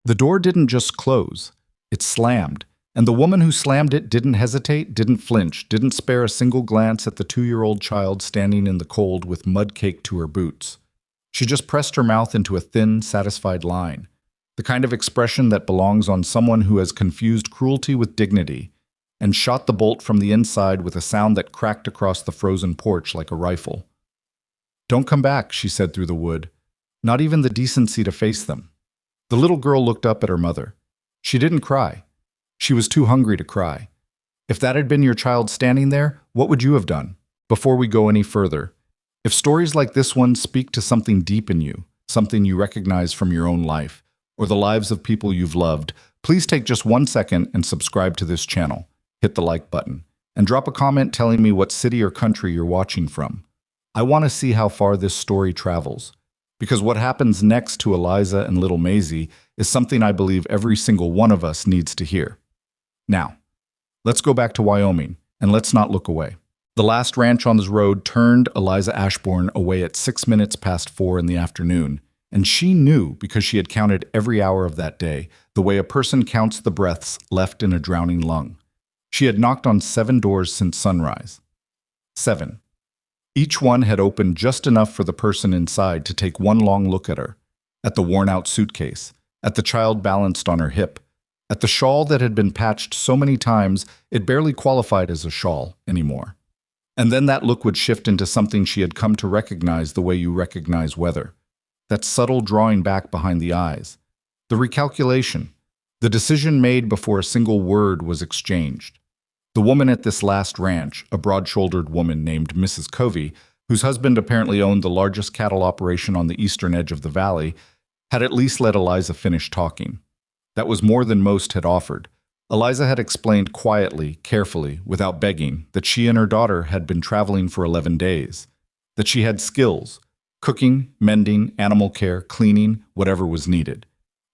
The door didn't just close, it slammed, and the woman who slammed it didn't hesitate, didn't flinch, didn't spare a single glance at the 2-year-old child standing in the cold with mud caked to her boots. She just pressed her mouth into a thin, satisfied line, the kind of expression that belongs on someone who has confused cruelty with dignity, and shot the bolt from the inside with a sound that cracked across the frozen porch like a rifle. "Don't come back," she said through the wood. "Not even the decency to face them." The little girl looked up at her mother. She didn't cry. She was too hungry to cry. If that had been your child standing there, what would you have done? Before we go any further, if stories like this one speak to something deep in you, something you recognize from your own life, or the lives of people you've loved, please take just 1 second and subscribe to this channel. Hit the like button, and drop a comment telling me what city or country you're watching from. I want to see how far this story travels, because what happens next to Eliza and little Maisie is something I believe every single one of us needs to hear. Now, let's go back to Wyoming, and let's not look away. The last ranch on this road turned Eliza Ashbourne away at 6 minutes past 4 in the afternoon, and she knew, because she had counted every hour of that day, the way a person counts the breaths left in a drowning lung. She had knocked on 7 doors since sunrise. 7. Each one had opened just enough for the person inside to take one long look at her, at the worn-out suitcase, at the child balanced on her hip, at the shawl that had been patched so many times it barely qualified as a shawl anymore. And then that look would shift into something she had come to recognize the way you recognize weather. That subtle drawing back behind the eyes. The recalculation. The decision made before a single word was exchanged. The woman at this last ranch, a broad-shouldered woman named Mrs. Covey, whose husband apparently owned the largest cattle operation on the eastern edge of the valley, had at least let Eliza finish talking. That was more than most had offered. Eliza had explained quietly, carefully, without begging, that she and her daughter had been traveling for 11 days, that she had skills, cooking, mending, animal care, cleaning, whatever was needed.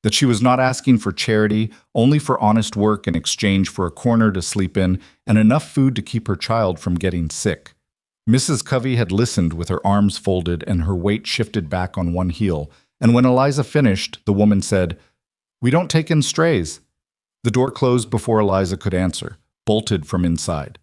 That she was not asking for charity, only for honest work in exchange for a corner to sleep in and enough food to keep her child from getting sick. Mrs. Covey had listened with her arms folded and her weight shifted back on one heel, and when Eliza finished, the woman said, "We don't take in strays." The door closed before Eliza could answer, bolted from inside.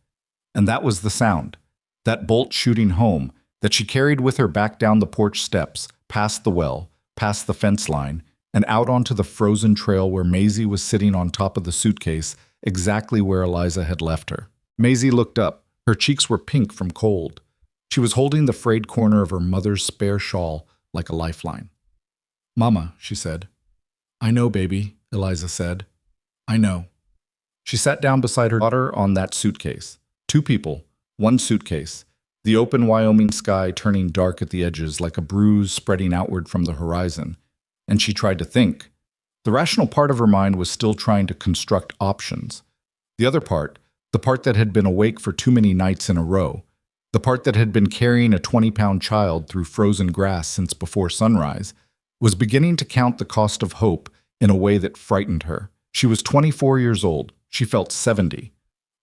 And that was the sound, that bolt shooting home, that she carried with her back down the porch steps, past the well, past the fence line, and out onto the frozen trail where Maisie was sitting on top of the suitcase, exactly where Eliza had left her. Maisie looked up. Her cheeks were pink from cold. She was holding the frayed corner of her mother's spare shawl like a lifeline. "Mama," she said. "I know, baby," Eliza said. "I know." She sat down beside her daughter on that suitcase. 2 people, 1 suitcase, the open Wyoming sky turning dark at the edges like a bruise spreading outward from the horizon. And she tried to think. The rational part of her mind was still trying to construct options. The other part, the part that had been awake for too many nights in a row, the part that had been carrying a 20-pound child through frozen grass since before sunrise, was beginning to count the cost of hope in a way that frightened her. She was 24 years old. She felt 70.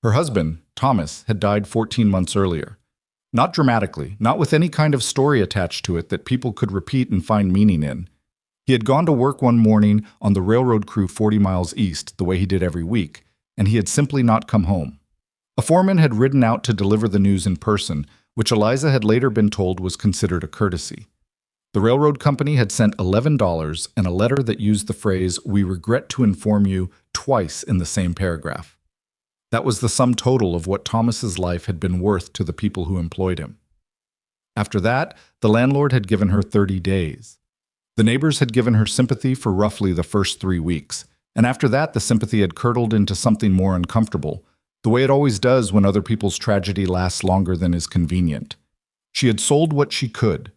Her husband, Thomas, had died 14 months earlier. Not dramatically, not with any kind of story attached to it that people could repeat and find meaning in. He had gone to work one morning on the railroad crew 40 miles east, the way he did every week, and he had simply not come home. A foreman had ridden out to deliver the news in person, which Eliza had later been told was considered a courtesy. The railroad company had sent $11 and a letter that used the phrase, "We regret to inform you," twice in the same paragraph. That was the sum total of what Thomas's life had been worth to the people who employed him. After that, the landlord had given her 30 days. The neighbors had given her sympathy for roughly the first 3 weeks, and after that the sympathy had curdled into something more uncomfortable, the way it always does when other people's tragedy lasts longer than is convenient. She had sold what she could.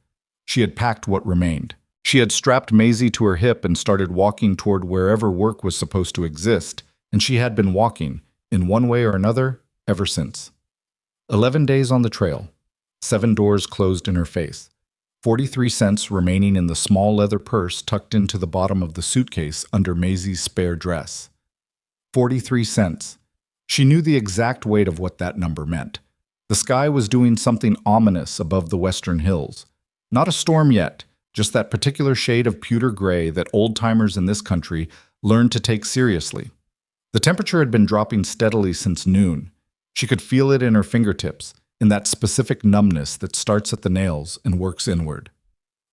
She had packed what remained. She had strapped Maisie to her hip and started walking toward wherever work was supposed to exist, and she had been walking, in one way or another, ever since. 11 days on the trail, 7 doors closed in her face. 43 cents remaining in the small leather purse tucked into the bottom of the suitcase under Maisie's spare dress. 43 cents. She knew the exact weight of what that number meant. The sky was doing something ominous above the western hills. Not a storm yet, just that particular shade of pewter gray that old-timers in this country learned to take seriously. The temperature had been dropping steadily since noon. She could feel it in her fingertips, in that specific numbness that starts at the nails and works inward.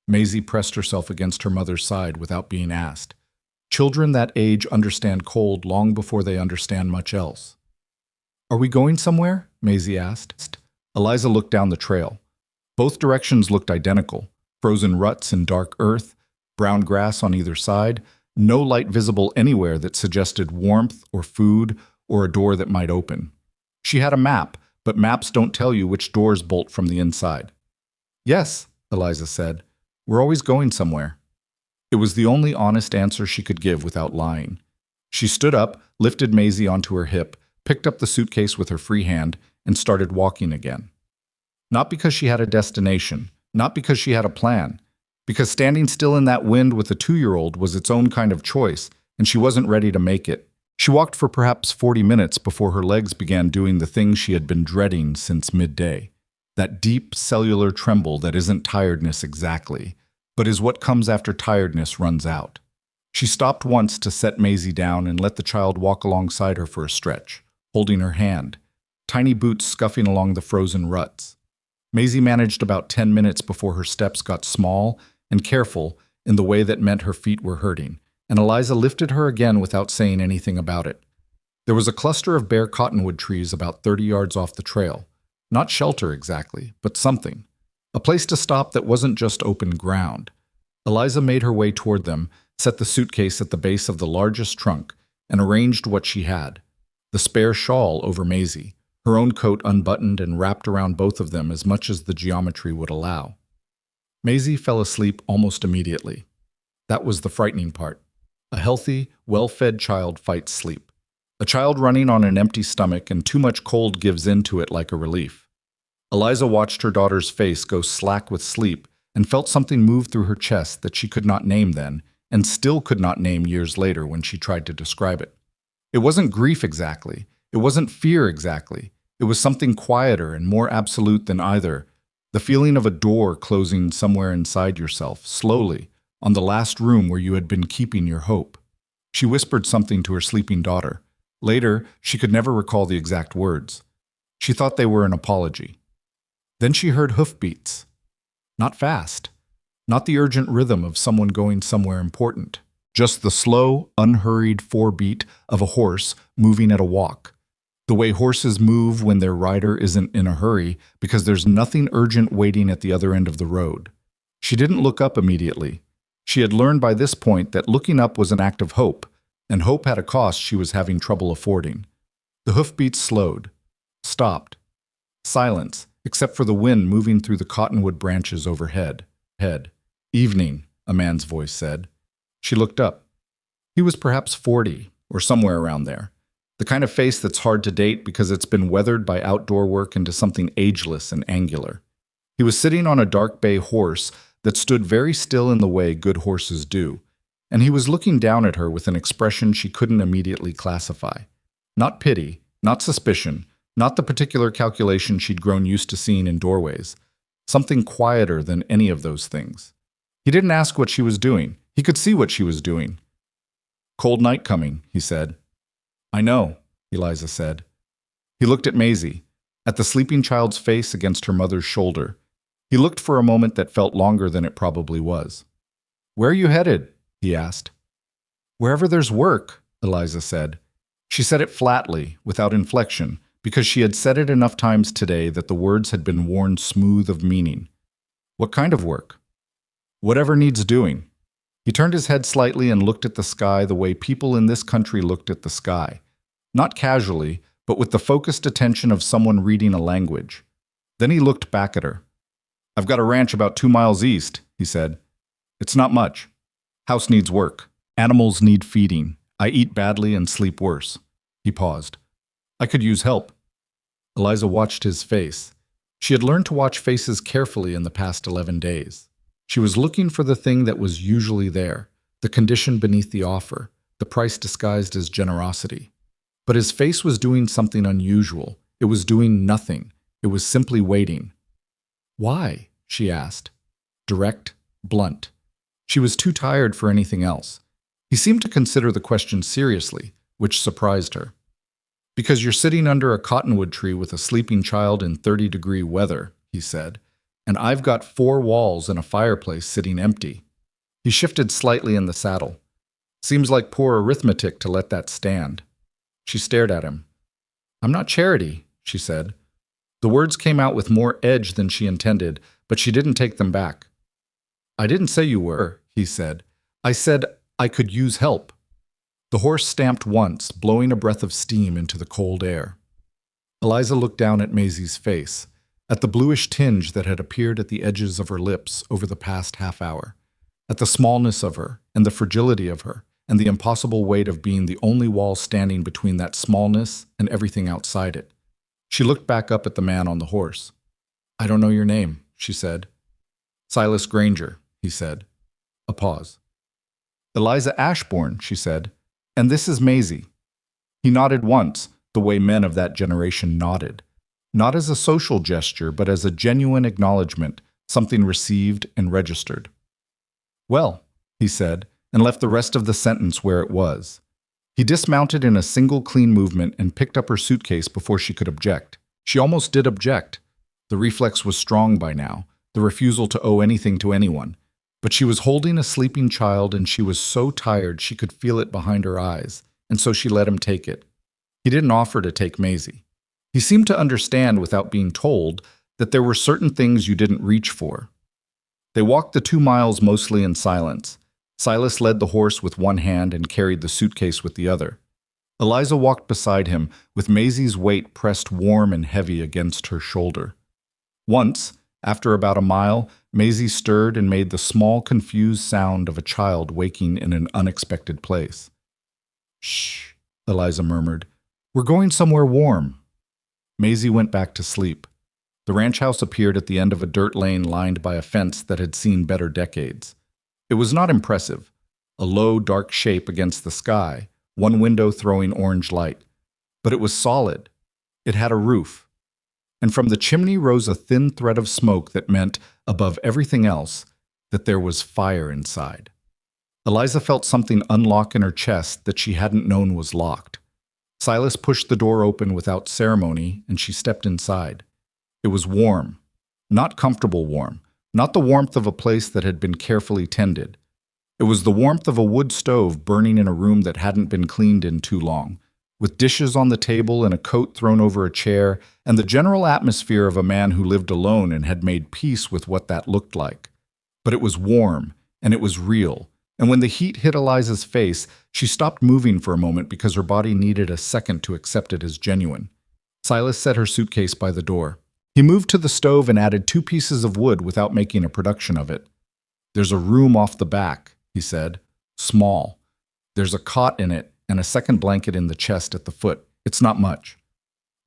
Maisie pressed herself against her mother's side without being asked. Children that age understand cold long before they understand much else. "Are we going somewhere?" Maisie asked. Eliza looked down the trail. Both directions looked identical: frozen ruts in dark earth, brown grass on either side, no light visible anywhere that suggested warmth or food or a door that might open. She had a map, but maps don't tell you which doors bolt from the inside. "Yes," Eliza said. "We're always going somewhere." It was the only honest answer she could give without lying. She stood up, lifted Maisie onto her hip, picked up the suitcase with her free hand, and started walking again. Not because she had a destination, not because she had a plan, because standing still in that wind with a 2-year-old was its own kind of choice, and she wasn't ready to make it. She walked for perhaps 40 minutes before her legs began doing the thing she had been dreading since midday. That deep cellular tremble that isn't tiredness exactly, but is what comes after tiredness runs out. She stopped once to set Maisie down and let the child walk alongside her for a stretch, holding her hand, tiny boots scuffing along the frozen ruts. Maisie managed about 10 minutes before her steps got small and careful in the way that meant her feet were hurting, and Eliza lifted her again without saying anything about it. There was a cluster of bare cottonwood trees about 30 yards off the trail. Not shelter exactly, but something. A place to stop that wasn't just open ground. Eliza made her way toward them, set the suitcase at the base of the largest trunk, and arranged what she had. The spare shawl over Maisie, her own coat unbuttoned and wrapped around both of them as much as the geometry would allow. Maisie fell asleep almost immediately. That was the frightening part. A healthy, well-fed child fights sleep. A child running on an empty stomach and too much cold gives in to it like a relief. Eliza watched her daughter's face go slack with sleep and felt something move through her chest that she could not name then, and still could not name years later when she tried to describe it. It wasn't grief exactly. It wasn't fear exactly. It was something quieter and more absolute than either. The feeling of a door closing somewhere inside yourself, slowly, on the last room where you had been keeping your hope. She whispered something to her sleeping daughter. Later, she could never recall the exact words. She thought they were an apology. Then she heard hoofbeats. Not fast. Not the urgent rhythm of someone going somewhere important. Just the slow, unhurried forebeat of a horse moving at a walk. The way horses move when their rider isn't in a hurry because there's nothing urgent waiting at the other end of the road. She didn't look up immediately. She had learned by this point that looking up was an act of hope, and hope had a cost she was having trouble affording. The hoofbeats slowed. Stopped. Silence, except for the wind moving through the cottonwood branches overhead. "Evening," a man's voice said. She looked up. He was perhaps 40, or somewhere around there. The kind of face that's hard to date because it's been weathered by outdoor work into something ageless and angular. He was sitting on a dark bay horse that stood very still in the way good horses do, and he was looking down at her with an expression she couldn't immediately classify. Not pity, not suspicion, not the particular calculation she'd grown used to seeing in doorways. Something quieter than any of those things. He didn't ask what she was doing. He could see what she was doing. "Cold night coming," he said. "I know," Eliza said. He looked at Maisie, at the sleeping child's face against her mother's shoulder. He looked for a moment that felt longer than it probably was. "Where are you headed?" he asked. "Wherever there's work," Eliza said. She said it flatly, without inflection, because she had said it enough times today that the words had been worn smooth of meaning. "What kind of work?" "Whatever needs doing." He turned his head slightly and looked at the sky the way people in this country looked at the sky. Not casually, but with the focused attention of someone reading a language. Then he looked back at her. "I've got a ranch about 2 miles east," he said. "It's not much. House needs work. Animals need feeding. I eat badly and sleep worse." He paused. "I could use help." Eliza watched his face. She had learned to watch faces carefully in the past 11 days. She was looking for the thing that was usually there, the condition beneath the offer, the price disguised as generosity. But his face was doing something unusual. It was doing nothing. It was simply waiting. "Why?" she asked. Direct, blunt. She was too tired for anything else. He seemed to consider the question seriously, which surprised her. Because you're sitting under a cottonwood tree with a sleeping child in 30-degree weather, he said, and I've got 4 walls and a fireplace sitting empty. He shifted slightly in the saddle. Seems like poor arithmetic to let that stand. She stared at him. I'm not Charity, she said. The words came out with more edge than she intended, but she didn't take them back. I didn't say you were, he said. I said I could use help. The horse stamped once, blowing a breath of steam into the cold air. Eliza looked down at Maisie's face, at the bluish tinge that had appeared at the edges of her lips over the past half hour, at the smallness of her and the fragility of her, and the impossible weight of being the only wall standing between that smallness and everything outside it. She looked back up at the man on the horse. I don't know your name, she said. Silas Granger, he said. A pause. Eliza Ashbourne, she said. And this is Maisie. He nodded once, the way men of that generation nodded. Not as a social gesture, but as a genuine acknowledgement, something received and registered. Well, he said, and left the rest of the sentence where it was. He dismounted in a single clean movement and picked up her suitcase before she could object. She almost did object. The reflex was strong by now, the refusal to owe anything to anyone. But she was holding a sleeping child and she was so tired she could feel it behind her eyes, and so she let him take it. He didn't offer to take Maisie. He seemed to understand without being told that there were certain things you didn't reach for. They walked the 2 miles mostly in silence. Silas led the horse with one hand and carried the suitcase with the other. Eliza walked beside him, with Maisie's weight pressed warm and heavy against her shoulder. Once, after about a mile, Maisie stirred and made the small, confused sound of a child waking in an unexpected place. Shh, Eliza murmured. We're going somewhere warm. Maisie went back to sleep. The ranch house appeared at the end of a dirt lane lined by a fence that had seen better decades. It was not impressive, a low, dark shape against the sky, one window throwing orange light. But it was solid. It had a roof. And from the chimney rose a thin thread of smoke that meant, above everything else, that there was fire inside. Eliza felt something unlock in her chest that she hadn't known was locked. Silas pushed the door open without ceremony, and she stepped inside. It was warm. Not comfortable warm. Not the warmth of a place that had been carefully tended. It was the warmth of a wood stove burning in a room that hadn't been cleaned in too long, with dishes on the table and a coat thrown over a chair, and the general atmosphere of a man who lived alone and had made peace with what that looked like. But it was warm, and it was real, and when the heat hit Eliza's face, she stopped moving for a moment because her body needed a second to accept it as genuine. Silas set her suitcase by the door. He moved to the stove and added 2 pieces of wood without making a production of it. There's a room off the back, he said. Small. There's a cot in it and a second blanket in the chest at the foot. It's not much.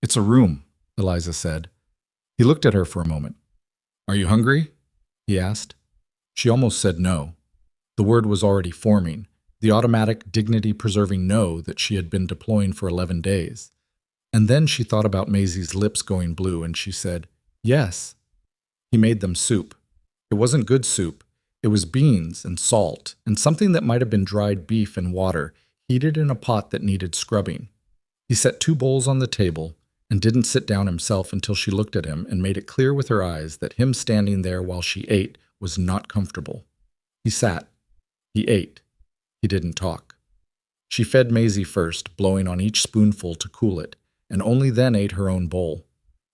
It's a room, Eliza said. He looked at her for a moment. Are you hungry? He asked. She almost said no. The word was already forming, the automatic, dignity-preserving no that she had been deploying for 11 days. And then she thought about Maisie's lips going blue, and she said, yes. He made them soup. It wasn't good soup. It was beans and salt, and something that might have been dried beef and water, heated in a pot that needed scrubbing. He set 2 bowls on the table, and didn't sit down himself until she looked at him and made it clear with her eyes that him standing there while she ate was not comfortable. He sat. He ate. He didn't talk. She fed Maisie first, blowing on each spoonful to cool it, and only then ate her own bowl.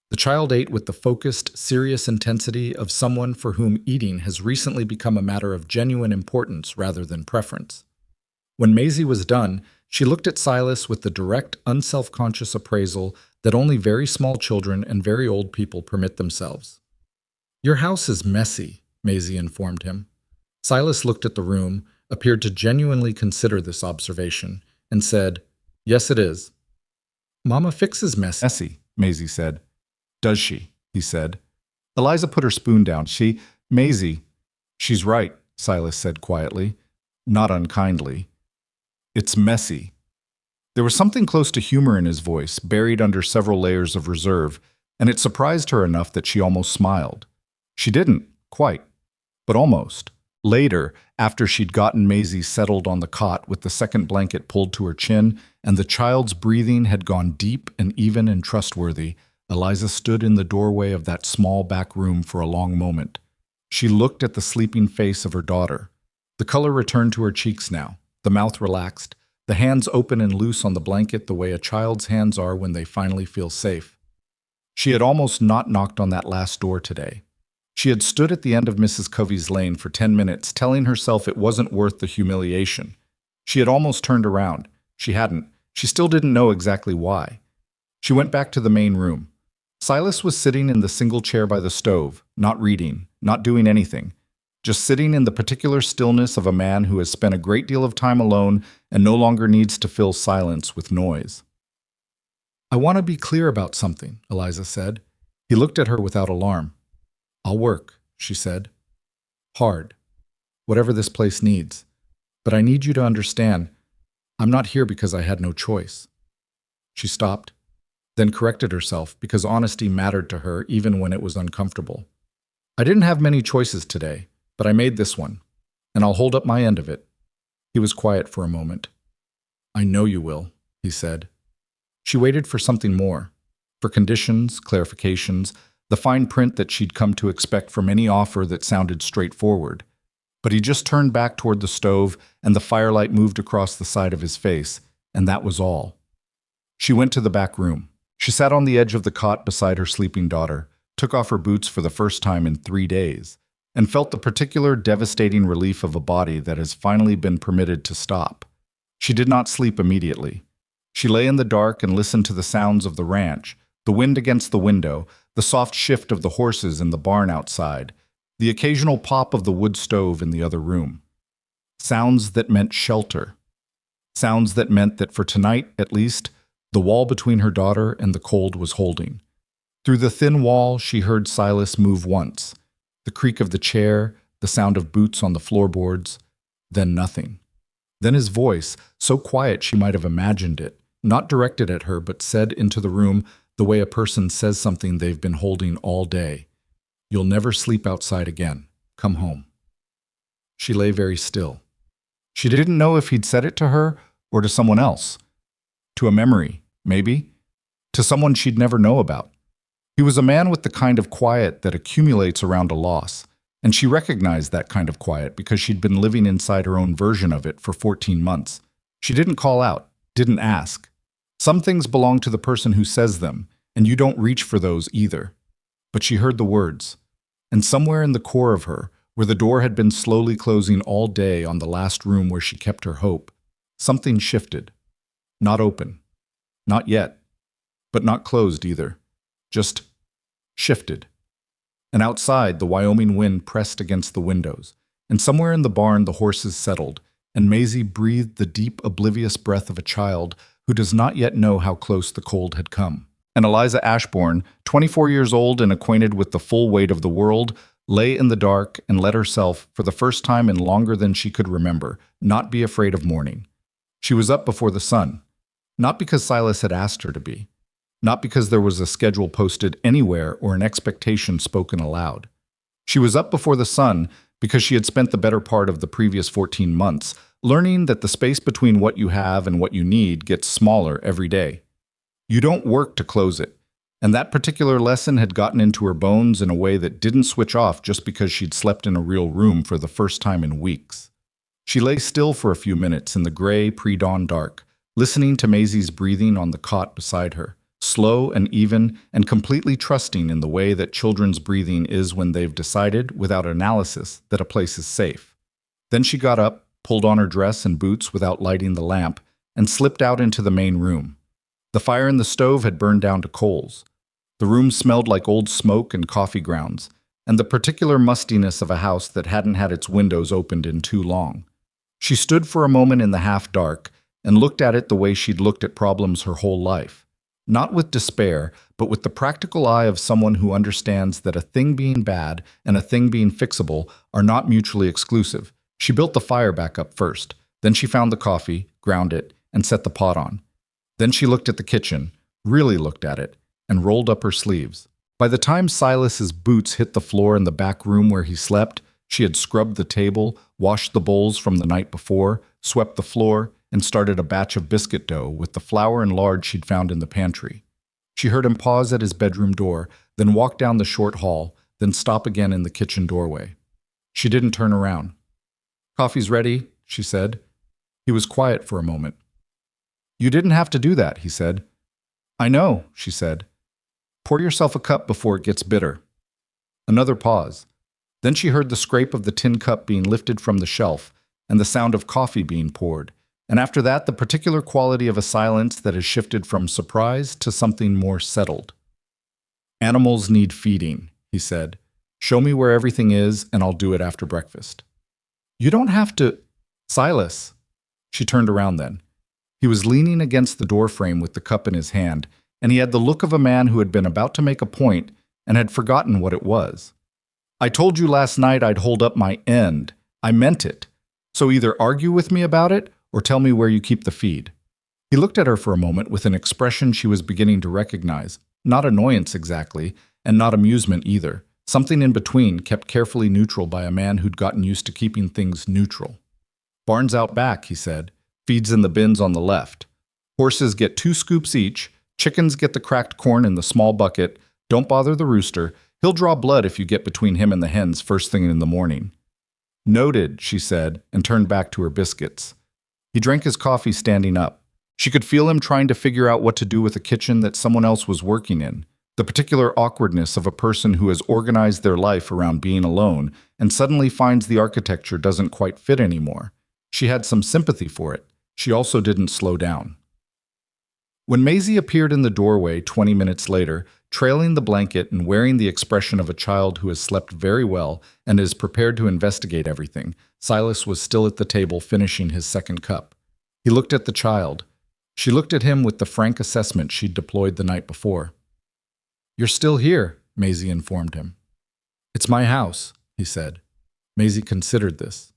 The child ate with the focused, serious intensity of someone for whom eating has recently become a matter of genuine importance rather than preference. When Maisie was done, she looked at Silas with the direct, unself-conscious appraisal that only very small children and very old people permit themselves. Your house is messy, Maisie informed him. Silas looked at the room, appeared to genuinely consider this observation, and said, yes, it is. Mama fixes messy, Maisie said. Does she? He said. Eliza put her spoon down. Maisie. She's right, Silas said quietly, not unkindly. It's messy. There was something close to humor in his voice, buried under several layers of reserve, and it surprised her enough that she almost smiled. She didn't, quite, but almost. Later, after she'd gotten Maisie settled on the cot with the second blanket pulled to her chin and the child's breathing had gone deep and even and trustworthy, Eliza stood in the doorway of that small back room for a long moment. She looked at the sleeping face of her daughter. The color returned to her cheeks now, the mouth relaxed, the hands open and loose on the blanket the way a child's hands are when they finally feel safe. She had almost not knocked on that last door today. She had stood at the end of Mrs. Covey's lane for 10 minutes, telling herself it wasn't worth the humiliation. She had almost turned around. She hadn't. She still didn't know exactly why. She went back to the main room. Silas was sitting in the single chair by the stove, not reading, not doing anything, just sitting in the particular stillness of a man who has spent a great deal of time alone and no longer needs to fill silence with noise. "I want to be clear about something," Eliza said. He looked at her without alarm. "I'll work," she said. "Hard. Whatever this place needs. But I need you to understand, I'm not here because I had no choice." She stopped, then corrected herself because honesty mattered to her even when it was uncomfortable. "I didn't have many choices today, but I made this one, and I'll hold up my end of it." He was quiet for a moment. "I know you will," he said. She waited for something more, for conditions, clarifications, the fine print that she'd come to expect from any offer that sounded straightforward. But he just turned back toward the stove, and the firelight moved across the side of his face, and that was all. She went to the back room. She sat on the edge of the cot beside her sleeping daughter, took off her boots for the first time in 3 days, and felt the particular devastating relief of a body that has finally been permitted to stop. She did not sleep immediately. She lay in the dark and listened to the sounds of the ranch, the wind against the window, the soft shift of the horses in the barn outside, the occasional pop of the wood stove in the other room. Sounds that meant shelter. Sounds that meant that for tonight, at least, the wall between her daughter and the cold was holding. Through the thin wall, she heard Silas move once, the creak of the chair, the sound of boots on the floorboards, then nothing. Then his voice, so quiet she might have imagined it, not directed at her but said into the room the way a person says something they've been holding all day. "You'll never sleep outside again. Come home." She lay very still. She didn't know if he'd said it to her or to someone else. To a memory, maybe. To someone she'd never know about. He was a man with the kind of quiet that accumulates around a loss, and she recognized that kind of quiet because she'd been living inside her own version of it for 14 months. She didn't call out, didn't ask. Some things belong to the person who says them, and you don't reach for those either. But she heard the words, and somewhere in the core of her, where the door had been slowly closing all day on the last room where she kept her hope, something shifted. Not open. Not yet. But not closed either. Just shifted. And outside, the Wyoming wind pressed against the windows, and somewhere in the barn the horses settled, and Maisie breathed the deep, oblivious breath of a child who does not yet know how close the cold had come. And Eliza Ashbourne, 24 years old and acquainted with the full weight of the world, lay in the dark and let herself, for the first time in longer than she could remember, not be afraid of morning. She was up before the sun. Not because Silas had asked her to be. Not because there was a schedule posted anywhere or an expectation spoken aloud. She was up before the sun because she had spent the better part of the previous 14 months learning that the space between what you have and what you need gets smaller every day. You don't work to close it, and that particular lesson had gotten into her bones in a way that didn't switch off just because she'd slept in a real room for the first time in weeks. She lay still for a few minutes in the gray pre-dawn dark, listening to Maisie's breathing on the cot beside her, slow and even and completely trusting in the way that children's breathing is when they've decided, without analysis, that a place is safe. Then she got up, pulled on her dress and boots without lighting the lamp, and slipped out into the main room. The fire in the stove had burned down to coals. The room smelled like old smoke and coffee grounds, and the particular mustiness of a house that hadn't had its windows opened in too long. She stood for a moment in the half-dark and looked at it the way she'd looked at problems her whole life. Not with despair, but with the practical eye of someone who understands that a thing being bad and a thing being fixable are not mutually exclusive. She built the fire back up first. Then she found the coffee, ground it, and set the pot on. Then she looked at the kitchen, really looked at it, and rolled up her sleeves. By the time Silas's boots hit the floor in the back room where he slept, She had scrubbed the table, washed the bowls from the night before, swept the floor, and started a batch of biscuit dough with the flour and lard she'd found in the pantry. She heard him pause at his bedroom door, then walk down the short hall, then stop again in the kitchen doorway. She didn't turn around. "Coffee's ready," she said. He was quiet for a moment. "You didn't have to do that," he said. "I know," she said. "Pour yourself a cup before it gets bitter." Another pause. Then she heard the scrape of the tin cup being lifted from the shelf and the sound of coffee being poured. And after that, the particular quality of a silence that has shifted from surprise to something more settled. "Animals need feeding," he said. "Show me where everything is, and I'll do it after breakfast." "You don't have to—" "Silas." She turned around then. He was leaning against the doorframe with the cup in his hand, and he had the look of a man who had been about to make a point and had forgotten what it was. "I told you last night I'd hold up my end. I meant it. So either argue with me about it or tell me where you keep the feed." He looked at her for a moment with an expression she was beginning to recognize. Not annoyance exactly, and not amusement either. Something in between, kept carefully neutral by a man who'd gotten used to keeping things neutral. "Barn's out back," he said. "Feeds in the bins on the left. Horses get 2 scoops each. Chickens get the cracked corn in the small bucket. Don't bother the rooster. He'll draw blood if you get between him and the hens first thing in the morning." "Noted," she said, and turned back to her biscuits. He drank his coffee standing up. She could feel him trying to figure out what to do with a kitchen that someone else was working in, the particular awkwardness of a person who has organized their life around being alone and suddenly finds the architecture doesn't quite fit anymore. She had some sympathy for it. She also didn't slow down. When Maisie appeared in the doorway 20 minutes later, trailing the blanket and wearing the expression of a child who has slept very well and is prepared to investigate everything, Silas was still at the table finishing his second cup. He looked at the child. She looked at him with the frank assessment she'd deployed the night before. "You're still here," Maisie informed him. "It's my house," he said. Maisie considered this.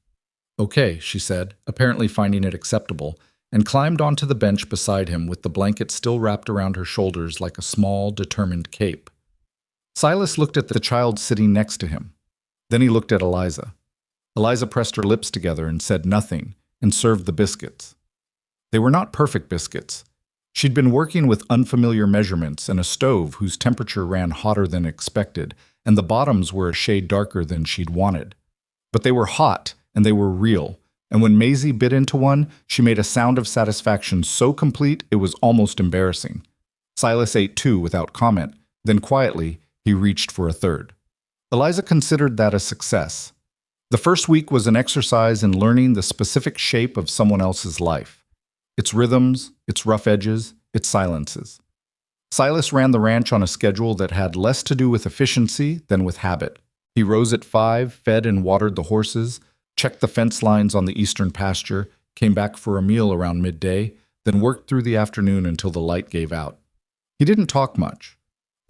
"Okay," she said, apparently finding it acceptable, and climbed onto the bench beside him with the blanket still wrapped around her shoulders like a small, determined cape. Silas looked at the child sitting next to him. Then he looked at Eliza. Eliza pressed her lips together and said nothing, and served the biscuits. They were not perfect biscuits. She'd been working with unfamiliar measurements and a stove whose temperature ran hotter than expected, and the bottoms were a shade darker than she'd wanted. But they were hot, and they were real, and when Maisie bit into one, she made a sound of satisfaction so complete it was almost embarrassing. Silas ate 2 without comment, then quietly, he reached for a third. Eliza considered that a success. The first week was an exercise in learning the specific shape of someone else's life. Its rhythms, its rough edges, its silences. Silas ran the ranch on a schedule that had less to do with efficiency than with habit. He rose at 5, fed and watered the horses, checked the fence lines on the eastern pasture, came back for a meal around midday, then worked through the afternoon until the light gave out. He didn't talk much.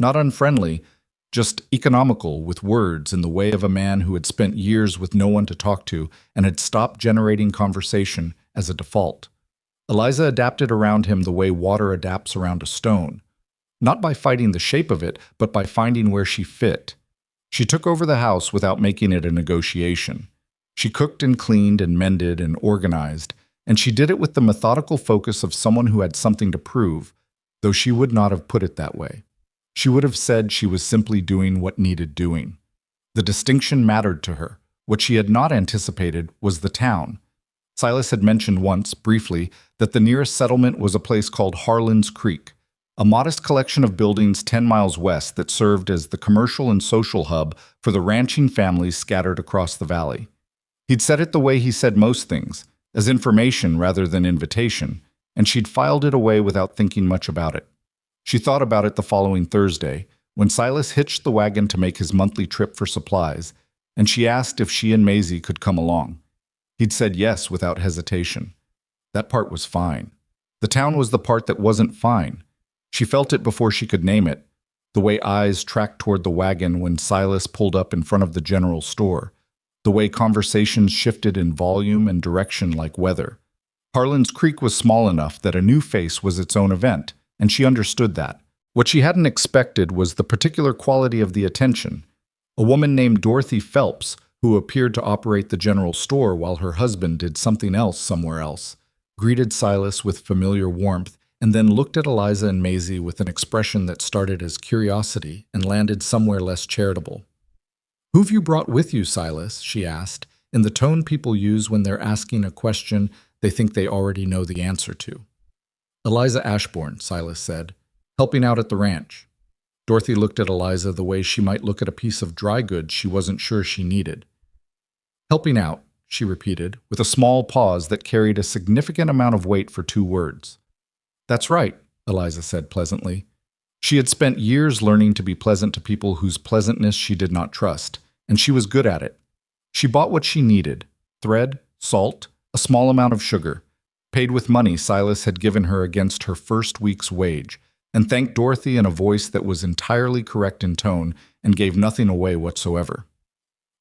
Not unfriendly, just economical with words in the way of a man who had spent years with no one to talk to and had stopped generating conversation as a default. Eliza adapted around him the way water adapts around a stone, not by fighting the shape of it, but by finding where she fit. She took over the house without making it a negotiation. She cooked and cleaned and mended and organized, and she did it with the methodical focus of someone who had something to prove, though she would not have put it that way. She would have said she was simply doing what needed doing. The distinction mattered to her. What she had not anticipated was the town. Silas had mentioned once, briefly, that the nearest settlement was a place called Harlan's Creek, a modest collection of buildings 10 miles west that served as the commercial and social hub for the ranching families scattered across the valley. He'd said it the way he said most things, as information rather than invitation, and she'd filed it away without thinking much about it. She thought about it the following Thursday, when Silas hitched the wagon to make his monthly trip for supplies, and she asked if she and Maisie could come along. He'd said yes without hesitation. That part was fine. The town was the part that wasn't fine. She felt it before she could name it, the way eyes tracked toward the wagon when Silas pulled up in front of the general store, the way conversations shifted in volume and direction like weather. Harlan's Creek was small enough that a new face was its own event, and she understood that. What she hadn't expected was the particular quality of the attention. A woman named Dorothy Phelps, who appeared to operate the general store while her husband did something else somewhere else, greeted Silas with familiar warmth, and then looked at Eliza and Maisie with an expression that started as curiosity and landed somewhere less charitable. "Who've you brought with you, Silas?" she asked, in the tone people use when they're asking a question they think they already know the answer to. "Eliza Ashbourne," Silas said, "helping out at the ranch." Dorothy looked at Eliza the way she might look at a piece of dry goods she wasn't sure she needed. "Helping out," she repeated, with a small pause that carried a significant amount of weight for 2 words. "That's right," Eliza said pleasantly. She had spent years learning to be pleasant to people whose pleasantness she did not trust, and she was good at it. She bought what she needed: thread, salt, a small amount of sugar, paid with money Silas had given her against her first week's wage, and thanked Dorothy in a voice that was entirely correct in tone and gave nothing away whatsoever.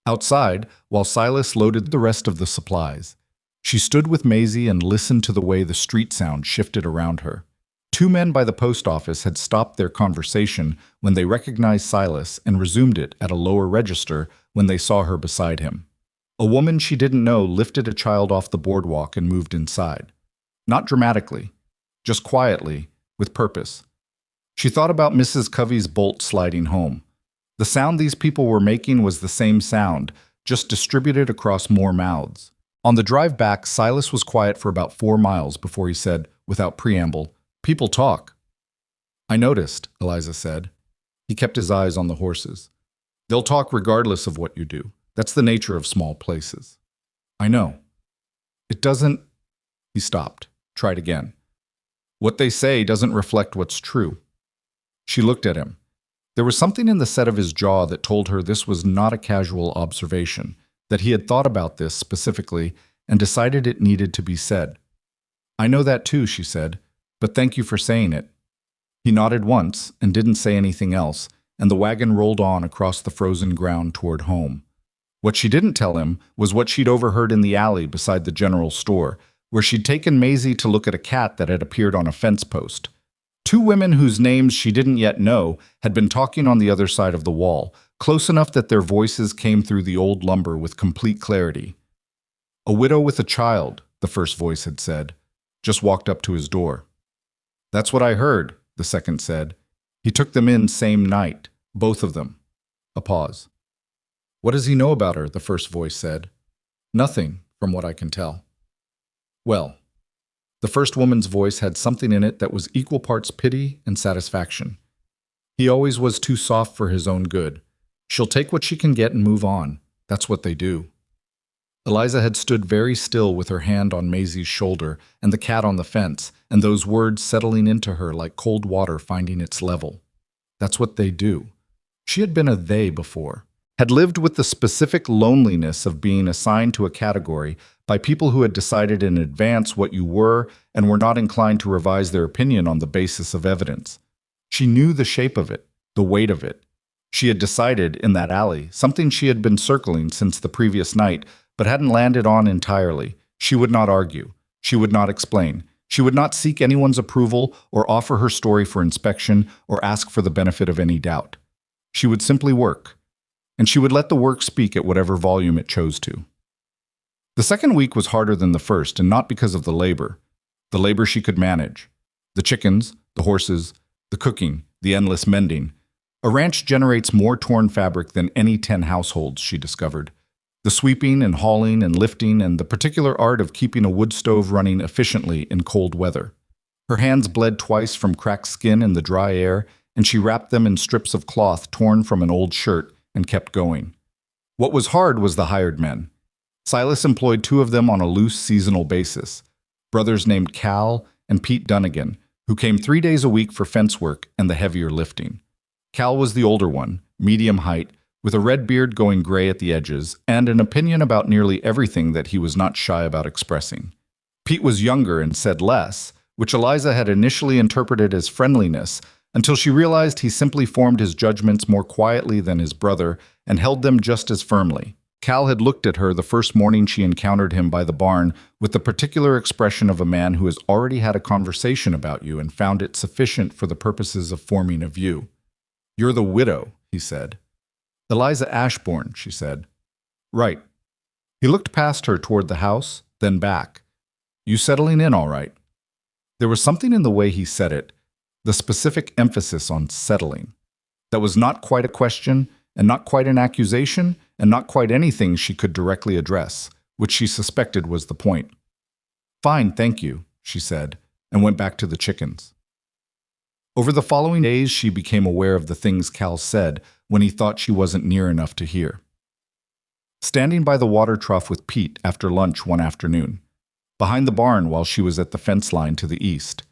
Outside, while Silas loaded the rest of the supplies, she stood with Maisie and listened to the way the street sound shifted around her. 2 men by the post office had stopped their conversation when they recognized Silas and resumed it at a lower register when they saw her beside him. A woman she didn't know lifted a child off the boardwalk and moved inside. Not dramatically, just quietly, with purpose. She thought about Mrs. Covey's bolt sliding home. The sound these people were making was the same sound, just distributed across more mouths. On the drive back, Silas was quiet for about 4 miles before he said, without preamble, "People talk." "I noticed," Eliza said. He kept his eyes on the horses. "They'll talk regardless of what you do. That's the nature of small places." "I know." "It doesn't—" He stopped, tried again. "What they say doesn't reflect what's true." She looked at him. There was something in the set of his jaw that told her this was not a casual observation, that he had thought about this specifically and decided it needed to be said. "I know that too," she said, "but thank you for saying it." He nodded once and didn't say anything else, and the wagon rolled on across the frozen ground toward home. What she didn't tell him was what she'd overheard in the alley beside the general store, where she'd taken Maisie to look at a cat that had appeared on a fence post. 2 women whose names she didn't yet know had been talking on the other side of the wall, close enough that their voices came through the old lumber with complete clarity. "A widow with a child," the first voice had said, "just walked up to his door." "That's what I heard," the second said. "He took them in same night, both of them." A pause. "What does he know about her?" the first voice said. "Nothing, from what I can tell." "Well." The first woman's voice had something in it that was equal parts pity and satisfaction. "He always was too soft for his own good. She'll take what she can get and move on. That's what they do." Eliza had stood very still with her hand on Maisie's shoulder and the cat on the fence, and those words settling into her like cold water finding its level. That's what they do. She had been a they before, had lived with the specific loneliness of being assigned to a category by people who had decided in advance what you were and were not inclined to revise their opinion on the basis of evidence. She knew the shape of it, the weight of it. She had decided, in that alley, something she had been circling since the previous night, but hadn't landed on entirely. She would not argue. She would not explain. She would not seek anyone's approval or offer her story for inspection or ask for the benefit of any doubt. She would simply work, and she would let the work speak at whatever volume it chose to. The second week was harder than the first, and not because of the labor. The labor she could manage. The chickens, the horses, the cooking, the endless mending. A ranch generates more torn fabric than any 10 households, she discovered. The sweeping and hauling and lifting and the particular art of keeping a wood stove running efficiently in cold weather. Her hands bled twice from cracked skin in the dry air, and she wrapped them in strips of cloth torn from an old shirt and kept going. What was hard was the hired men. Silas employed 2 of them on a loose seasonal basis, brothers named Cal and Pete Dunnigan, who came 3 days a week for fence work and the heavier lifting. Cal was the older one, medium height, with a red beard going gray at the edges, and an opinion about nearly everything that he was not shy about expressing. Pete was younger and said less, which Eliza had initially interpreted as friendliness, until she realized he simply formed his judgments more quietly than his brother and held them just as firmly. Cal had looked at her the first morning she encountered him by the barn with the particular expression of a man who has already had a conversation about you and found it sufficient for the purposes of forming a view. "You're the widow," he said. "Eliza Ashbourne," she said. Right. He looked past her toward the house, then back. You settling in all right? There was something in the way he said it, the specific emphasis on settling. That was not quite a question, and not quite an accusation, and not quite anything she could directly address, which she suspected was the point. Fine, thank you, she said, and went back to the chickens. Over the following days, she became aware of the things Cal said when he thought she wasn't near enough to hear. Standing by the water trough with Pete after lunch one afternoon, behind the barn while she was at the fence line to the east,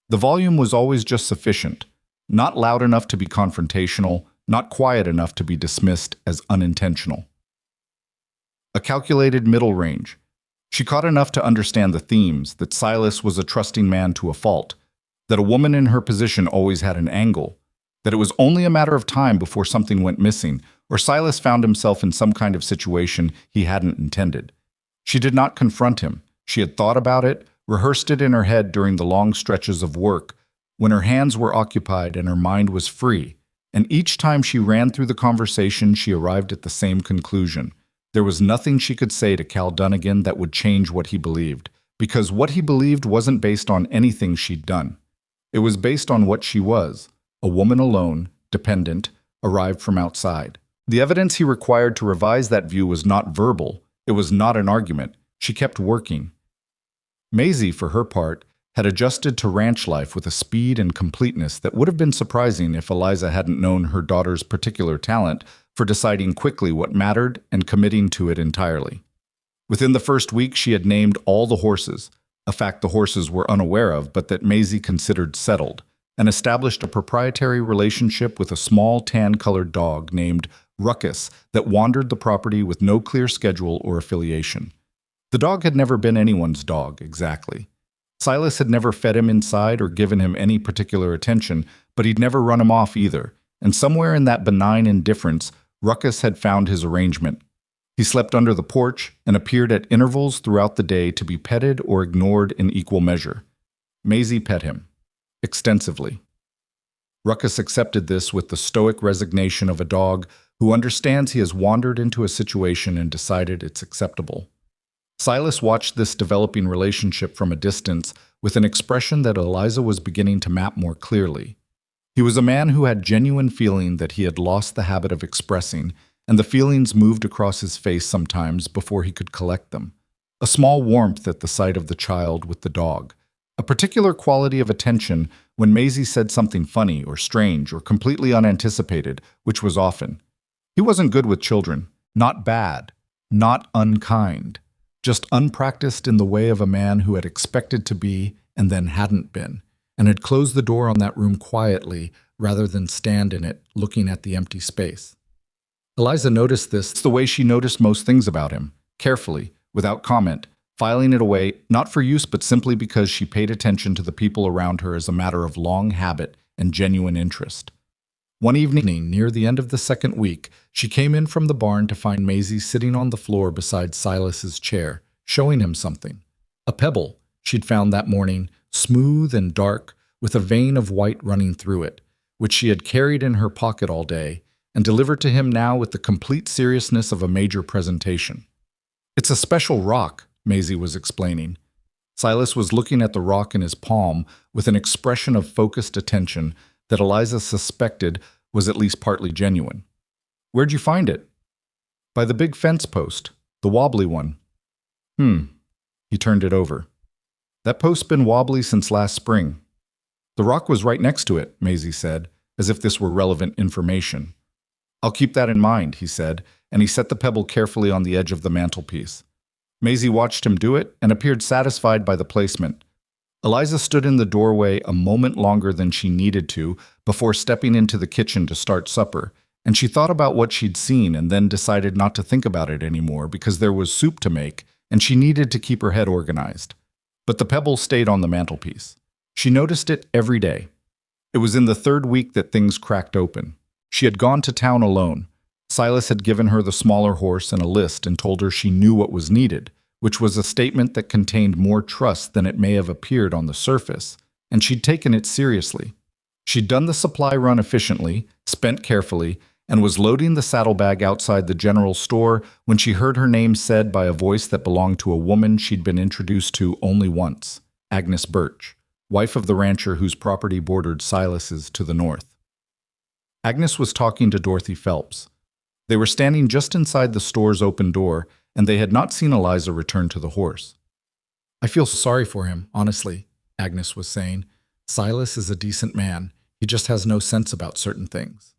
the volume was always just sufficient, not loud enough to be confrontational, not quiet enough to be dismissed as unintentional. A calculated middle range. She caught enough to understand the themes, that Silas was a trusting man to a fault, that a woman in her position always had an angle, that it was only a matter of time before something went missing, or Silas found himself in some kind of situation he hadn't intended. She did not confront him. She had thought about it, rehearsed it in her head during the long stretches of work, when her hands were occupied and her mind was free, and each time she ran through the conversation she arrived at the same conclusion. There was nothing she could say to Cal Dunnigan that would change what he believed, because what he believed wasn't based on anything she'd done. It was based on what she was, a woman alone, dependent, arrived from outside. The evidence he required to revise that view was not verbal. It was not an argument. She kept working. Maisie, for her part, had adjusted to ranch life with a speed and completeness that would have been surprising if Eliza hadn't known her daughter's particular talent for deciding quickly what mattered and committing to it entirely. Within the first week, she had named all the horses, a fact the horses were unaware of but that Maisie considered settled, and established a proprietary relationship with a small tan-colored dog named Ruckus that wandered the property with no clear schedule or affiliation. The dog had never been anyone's dog, exactly. Silas had never fed him inside or given him any particular attention, but he'd never run him off either, and somewhere in that benign indifference, Ruckus had found his arrangement. He slept under the porch and appeared at intervals throughout the day to be petted or ignored in equal measure. Maisie pet him. Extensively. Ruckus accepted this with the stoic resignation of a dog who understands he has wandered into a situation and decided it's acceptable. Silas watched this developing relationship from a distance with an expression that Eliza was beginning to map more clearly. He was a man who had genuine feeling that he had lost the habit of expressing, and the feelings moved across his face sometimes before he could collect them. A small warmth at the sight of the child with the dog. A particular quality of attention when Maisie said something funny or strange or completely unanticipated, which was often. He wasn't good with children. Not bad. Not unkind. Just unpracticed in the way of a man who had expected to be and then hadn't been, and had closed the door on that room quietly rather than stand in it, looking at the empty space. Eliza noticed this the way she noticed most things about him, carefully, without comment, filing it away, not for use but simply because she paid attention to the people around her as a matter of long habit and genuine interest. One evening, near the end of the second week, she came in from the barn to find Maisie sitting on the floor beside Silas's chair, showing him something. A pebble she'd found that morning, smooth and dark, with a vein of white running through it, which she had carried in her pocket all day, and delivered to him now with the complete seriousness of a major presentation. "It's a special rock," Maisie was explaining. Silas was looking at the rock in his palm with an expression of focused attention that Eliza suspected was at least partly genuine. "Where'd you find it?" "By the big fence post, the wobbly one." He turned it over. "That post's been wobbly since last spring." "The rock was right next to it," Maisie said, as if this were relevant information. "I'll keep that in mind," he said, and he set the pebble carefully on the edge of the mantelpiece. Maisie watched him do it and appeared satisfied by the placement. Eliza stood in the doorway a moment longer than she needed to before stepping into the kitchen to start supper, and she thought about what she'd seen and then decided not to think about it anymore because there was soup to make and she needed to keep her head organized. But the pebble stayed on the mantelpiece. She noticed it every day. It was in the third week that things cracked open. She had gone to town alone. Silas had given her the smaller horse and a list and told her she knew what was needed, which was a statement that contained more trust than it may have appeared on the surface, and she'd taken it seriously. She'd done the supply run efficiently, spent carefully, and was loading the saddlebag outside the general store when she heard her name said by a voice that belonged to a woman she'd been introduced to only once, Agnes Birch, wife of the rancher whose property bordered Silas's to the north. Agnes was talking to Dorothy Phelps. They were standing just inside the store's open door, and they had not seen Eliza return to the horse. "I feel sorry for him, honestly," Agnes was saying. "Silas is a decent man. He just has no sense about certain things."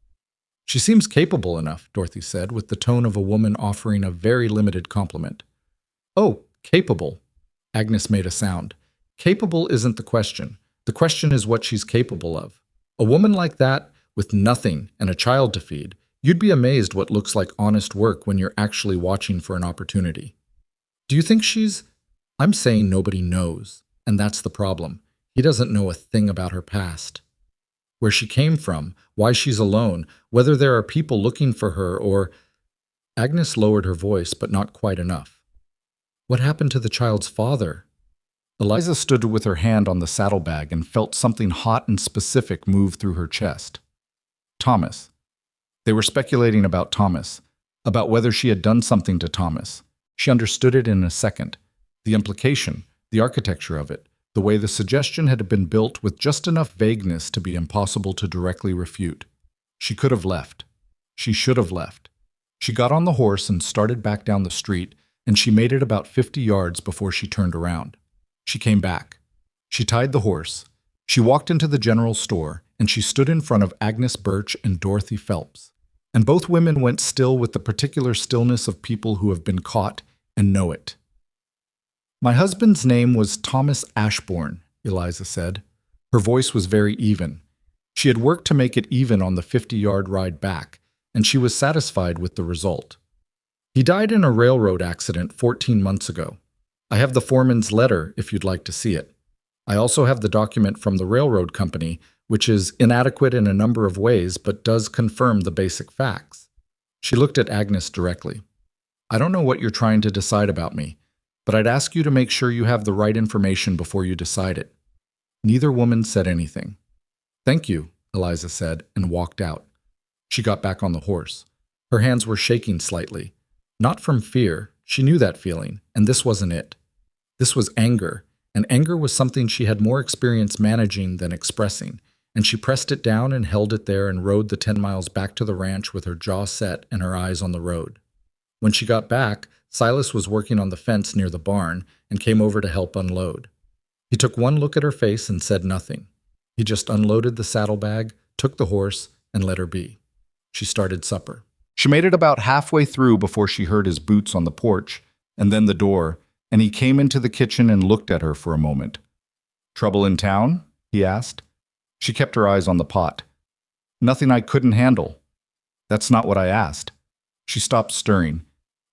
"She seems capable enough," Dorothy said, with the tone of a woman offering a very limited compliment. "Oh, capable." Agnes made a sound. "Capable isn't the question. The question is what she's capable of. A woman like that, with nothing and a child to feed, you'd be amazed what looks like honest work when you're actually watching for an opportunity. Do you think she's—" "I'm saying nobody knows, and that's the problem. He doesn't know a thing about her past. Where she came from, why she's alone, whether there are people looking for her or—" Agnes lowered her voice, but not quite enough. "What happened to the child's father?" Eliza stood with her hand on the saddlebag and felt something hot and specific move through her chest. Thomas. They were speculating about Thomas, about whether she had done something to Thomas. She understood it in a second. The implication, the architecture of it, the way the suggestion had been built with just enough vagueness to be impossible to directly refute. She could have left. She should have left. She got on the horse and started back down the street, and she made it about 50 yards before she turned around. She came back. She tied the horse. She walked into the general store, and she stood in front of Agnes Birch and Dorothy Phelps. And both women went still with the particular stillness of people who have been caught and know it. "My husband's name was Thomas Ashbourne," Eliza said. Her voice was very even. She had worked to make it even on the 50-yard ride back, and she was satisfied with the result. "He died in a railroad accident 14 months ago. I have the foreman's letter if you'd like to see it. I also have the document from the railroad company, which is inadequate in a number of ways but does confirm the basic facts." She looked at Agnes directly. "I don't know what you're trying to decide about me, but I'd ask you to make sure you have the right information before you decide it." Neither woman said anything. "Thank you," Eliza said, and walked out. She got back on the horse. Her hands were shaking slightly. Not from fear. She knew that feeling, and this wasn't it. This was anger, and anger was something she had more experience managing than expressing, and she pressed it down and held it there and rode the 10 miles back to the ranch with her jaw set and her eyes on the road. When she got back, Silas was working on the fence near the barn and came over to help unload. He took one look at her face and said nothing. He just unloaded the saddlebag, took the horse, and let her be. She started supper. She made it about halfway through before she heard his boots on the porch, and then the door, and he came into the kitchen and looked at her for a moment. "Trouble in town?" he asked. She kept her eyes on the pot. "Nothing I couldn't handle." "That's not what I asked." She stopped stirring,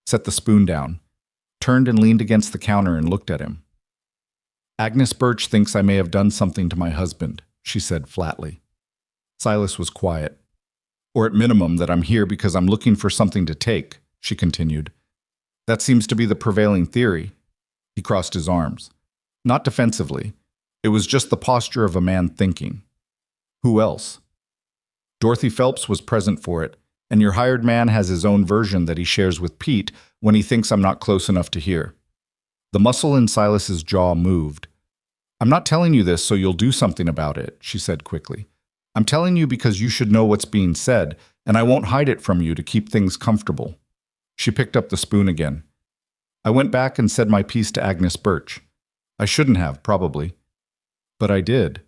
set the spoon down, turned and leaned against the counter and looked at him. "Agnes Birch thinks I may have done something to my husband," she said flatly. Silas was quiet. "Or at minimum that I'm here because I'm looking for something to take," she continued. "That seems to be the prevailing theory." He crossed his arms. Not defensively. It was just the posture of a man thinking. "Who else?" "Dorothy Phelps was present for it, and your hired man has his own version that he shares with Pete when he thinks I'm not close enough to hear." The muscle in Silas's jaw moved. "I'm not telling you this so you'll do something about it," she said quickly. "I'm telling you because you should know what's being said, and I won't hide it from you to keep things comfortable." She picked up the spoon again. "I went back and said my piece to Agnes Birch. I shouldn't have, probably. But I did."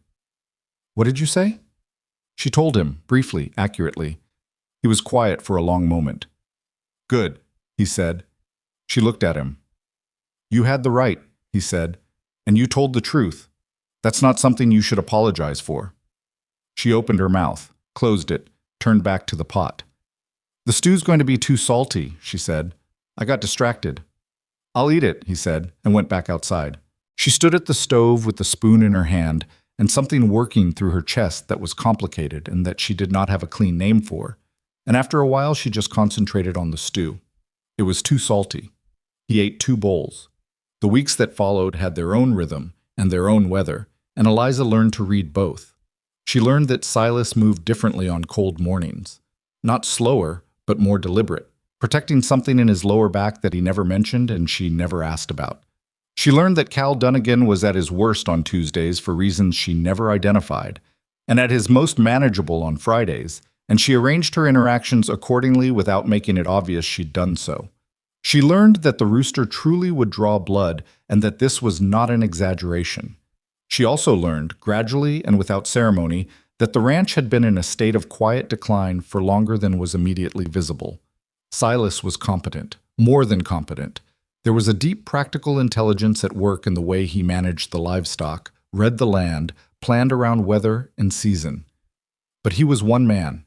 "What did you say?" She told him, briefly, accurately. He was quiet for a long moment. "Good," he said. She looked at him. "You had the right," he said, "and you told the truth. That's not something you should apologize for." She opened her mouth, closed it, turned back to the pot. "The stew's going to be too salty," she said. "I got distracted." "I'll eat it," he said, and went back outside. She stood at the stove with the spoon in her hand and something working through her chest that was complicated and that she did not have a clean name for, and after a while she just concentrated on the stew. It was too salty. He ate 2 bowls. The weeks that followed had their own rhythm and their own weather, and Eliza learned to read both. She learned that Silas moved differently on cold mornings. Not slower, but more deliberate, protecting something in his lower back that he never mentioned and she never asked about. She learned that Cal Dunnigan was at his worst on Tuesdays for reasons she never identified, and at his most manageable on Fridays, and she arranged her interactions accordingly without making it obvious she'd done so. She learned that the rooster truly would draw blood and that this was not an exaggeration. She also learned, gradually and without ceremony, that the ranch had been in a state of quiet decline for longer than was immediately visible. Silas was competent, more than competent. There was a deep practical intelligence at work in the way he managed the livestock, read the land, planned around weather and season. But he was one man,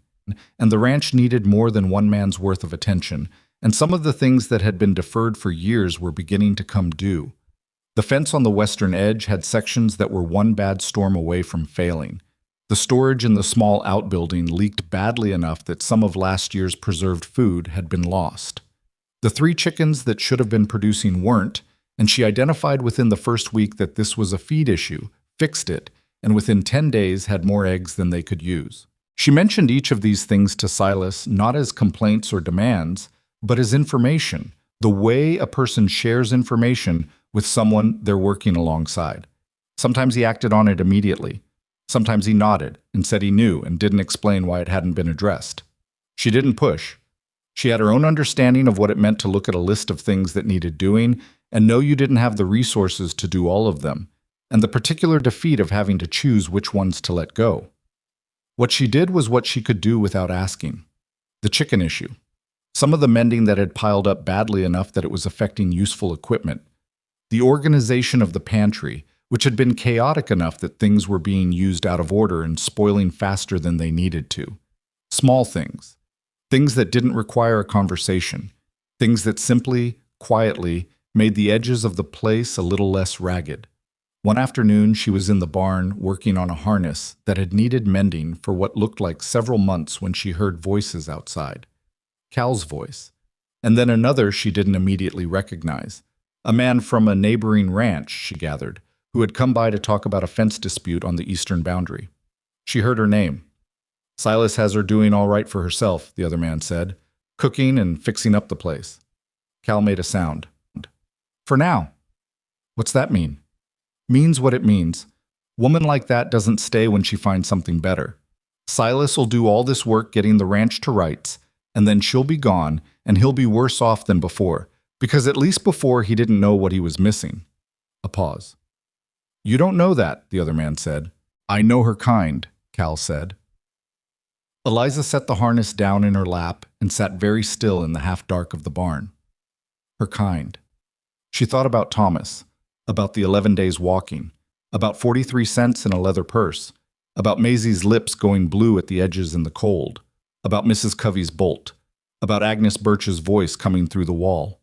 and the ranch needed more than one man's worth of attention, and some of the things that had been deferred for years were beginning to come due. The fence on the western edge had sections that were one bad storm away from failing. The storage in the small outbuilding leaked badly enough that some of last year's preserved food had been lost. The 3 chickens that should have been producing weren't, and she identified within the first week that this was a feed issue, fixed it, and within 10 days had more eggs than they could use. She mentioned each of these things to Silas not as complaints or demands, but as information, the way a person shares information with someone they're working alongside. Sometimes he acted on it immediately. Sometimes he nodded and said he knew and didn't explain why it hadn't been addressed. She didn't push. She had her own understanding of what it meant to look at a list of things that needed doing and know you didn't have the resources to do all of them, and the particular defeat of having to choose which ones to let go. What she did was what she could do without asking. The chicken issue. Some of the mending that had piled up badly enough that it was affecting useful equipment. The organization of the pantry, which had been chaotic enough that things were being used out of order and spoiling faster than they needed to. Small things. Things that didn't require a conversation. Things that simply, quietly, made the edges of the place a little less ragged. One afternoon, she was in the barn working on a harness that had needed mending for what looked like several months when she heard voices outside. Cal's voice. And then another she didn't immediately recognize. A man from a neighboring ranch, she gathered, who had come by to talk about a fence dispute on the eastern boundary. She heard her name. Silas has her doing all right for herself, the other man said, cooking and fixing up the place. Cal made a sound. For now. What's that mean? Means what it means. Woman like that doesn't stay when she finds something better. Silas will do all this work getting the ranch to rights, and then she'll be gone, and he'll be worse off than before, because at least before he didn't know what he was missing. A pause. You don't know that, the other man said. I know her kind, Cal said. Eliza set the harness down in her lap and sat very still in the half-dark of the barn. Her kind. She thought about Thomas, about the 11 days walking, about 43 cents in a leather purse, about Maisie's lips going blue at the edges in the cold, about Mrs. Covey's bolt, about Agnes Birch's voice coming through the wall,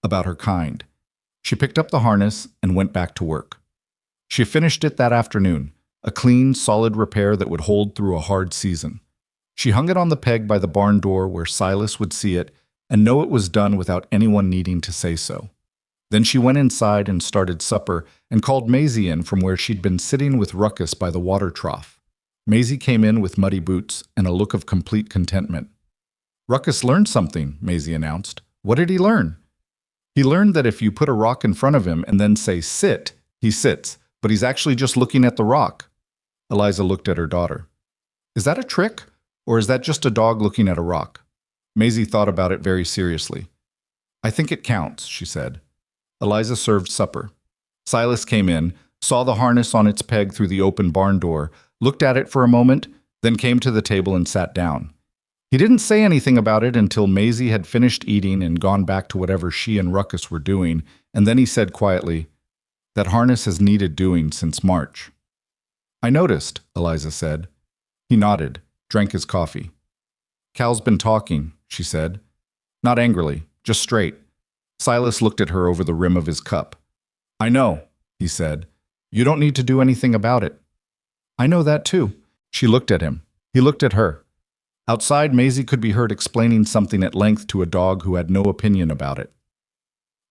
about her kind. She picked up the harness and went back to work. She finished it that afternoon, a clean, solid repair that would hold through a hard season. She hung it on the peg by the barn door where Silas would see it and know it was done without anyone needing to say so. Then she went inside and started supper and called Maisie in from where she'd been sitting with Ruckus by the water trough. Maisie came in with muddy boots and a look of complete contentment. Ruckus learned something, Maisie announced. What did he learn? He learned that if you put a rock in front of him and then say sit, he sits, but he's actually just looking at the rock. Eliza looked at her daughter. Is that a trick? Or is that just a dog looking at a rock? Maisie thought about it very seriously. I think it counts, she said. Eliza served supper. Silas came in, saw the harness on its peg through the open barn door, looked at it for a moment, then came to the table and sat down. He didn't say anything about it until Maisie had finished eating and gone back to whatever she and Ruckus were doing, and then he said quietly, That harness has needed doing since March. I noticed, Eliza said. He nodded, drank his coffee. Cal's been talking, she said. Not angrily, just straight. Silas looked at her over the rim of his cup. I know, he said. You don't need to do anything about it. I know that too. She looked at him. He looked at her. Outside, Maisie could be heard explaining something at length to a dog who had no opinion about it.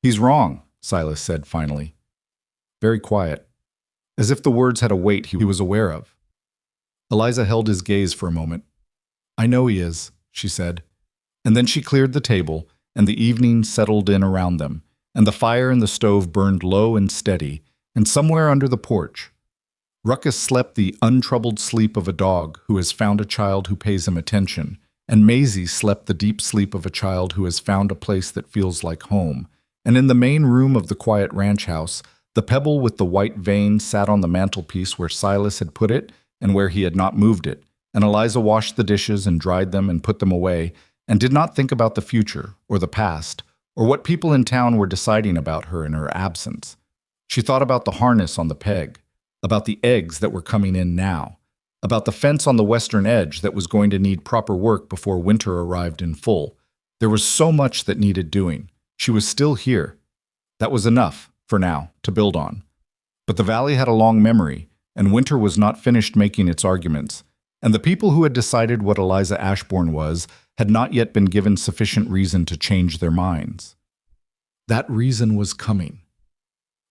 He's wrong, Silas said finally. Very quiet, as if the words had a weight he was aware of. Eliza held his gaze for a moment. I know he is, she said. And then she cleared the table, and the evening settled in around them, and the fire in the stove burned low and steady, and somewhere under the porch, Ruckus slept the untroubled sleep of a dog who has found a child who pays him attention, and Maisie slept the deep sleep of a child who has found a place that feels like home. And in the main room of the quiet ranch house, the pebble with the white vein sat on the mantelpiece where Silas had put it and where he had not moved it, and Eliza washed the dishes and dried them and put them away, and did not think about the future or the past, or what people in town were deciding about her in her absence. She thought about the harness on the peg, about the eggs that were coming in now, about the fence on the western edge that was going to need proper work before winter arrived in full. There was so much that needed doing. She was still here. That was enough, for now, to build on. But the valley had a long memory, and winter was not finished making its arguments, and the people who had decided what Eliza Ashbourne was had not yet been given sufficient reason to change their minds. That reason was coming.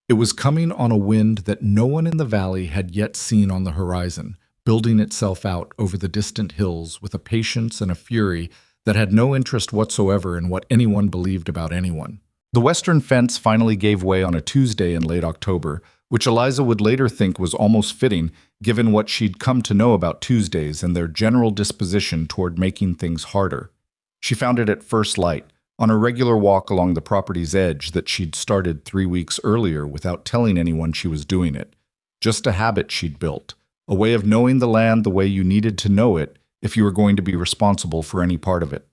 It was coming on a wind that no one in the valley had yet seen on the horizon, building itself out over the distant hills with a patience and a fury that had no interest whatsoever in what anyone believed about anyone. The western fence finally gave way on a Tuesday in late October, which Eliza would later think was almost fitting given what she'd come to know about Tuesdays and their general disposition toward making things harder. She found it at first light, on a regular walk along the property's edge that she'd started 3 weeks earlier without telling anyone she was doing it. Just a habit she'd built, a way of knowing the land the way you needed to know it if you were going to be responsible for any part of it.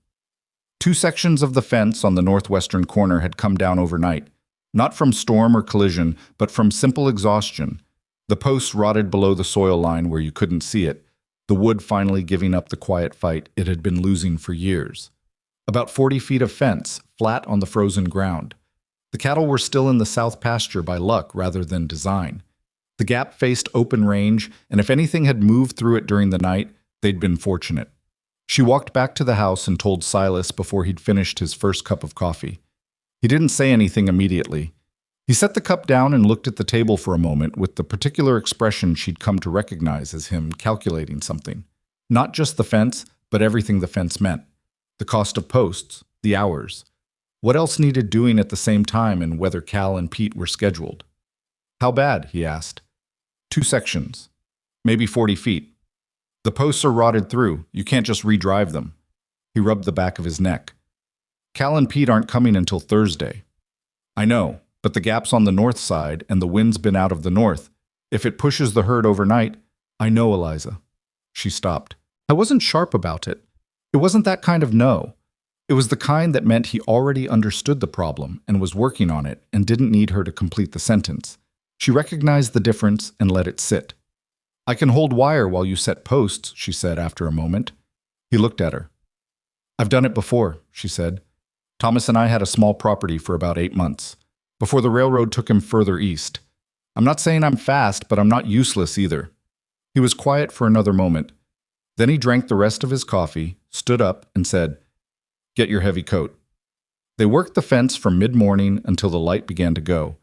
2 sections of the fence on the northwestern corner had come down overnight, not from storm or collision, but from simple exhaustion. The posts rotted below the soil line where you couldn't see it, the wood finally giving up the quiet fight it had been losing for years. About 40 feet of fence, flat on the frozen ground. The cattle were still in the south pasture by luck rather than design. The gap faced open range, and if anything had moved through it during the night, they'd been fortunate. She walked back to the house and told Silas before he'd finished his first cup of coffee. He didn't say anything immediately. He set the cup down and looked at the table for a moment with the particular expression she'd come to recognize as him calculating something. Not just the fence, but everything the fence meant. The cost of posts, the hours. What else needed doing at the same time and whether Cal and Pete were scheduled. How bad, he asked. 2 sections. Maybe 40 feet. The posts are rotted through. You can't just redrive them. He rubbed the back of his neck. Cal and Pete aren't coming until Thursday. I know, but the gap's on the north side and the wind's been out of the north. If it pushes the herd overnight, I know, Eliza. She stopped. I wasn't sharp about it. It wasn't that kind of no. It was the kind that meant he already understood the problem and was working on it and didn't need her to complete the sentence. She recognized the difference and let it sit. I can hold wire while you set posts, she said after a moment. He looked at her. I've done it before, she said. Thomas and I had a small property for about 8 months, before the railroad took him further east. I'm not saying I'm fast, but I'm not useless either. He was quiet for another moment. Then he drank the rest of his coffee, stood up, and said, Get your heavy coat. They worked the fence from mid-morning until the light began to go,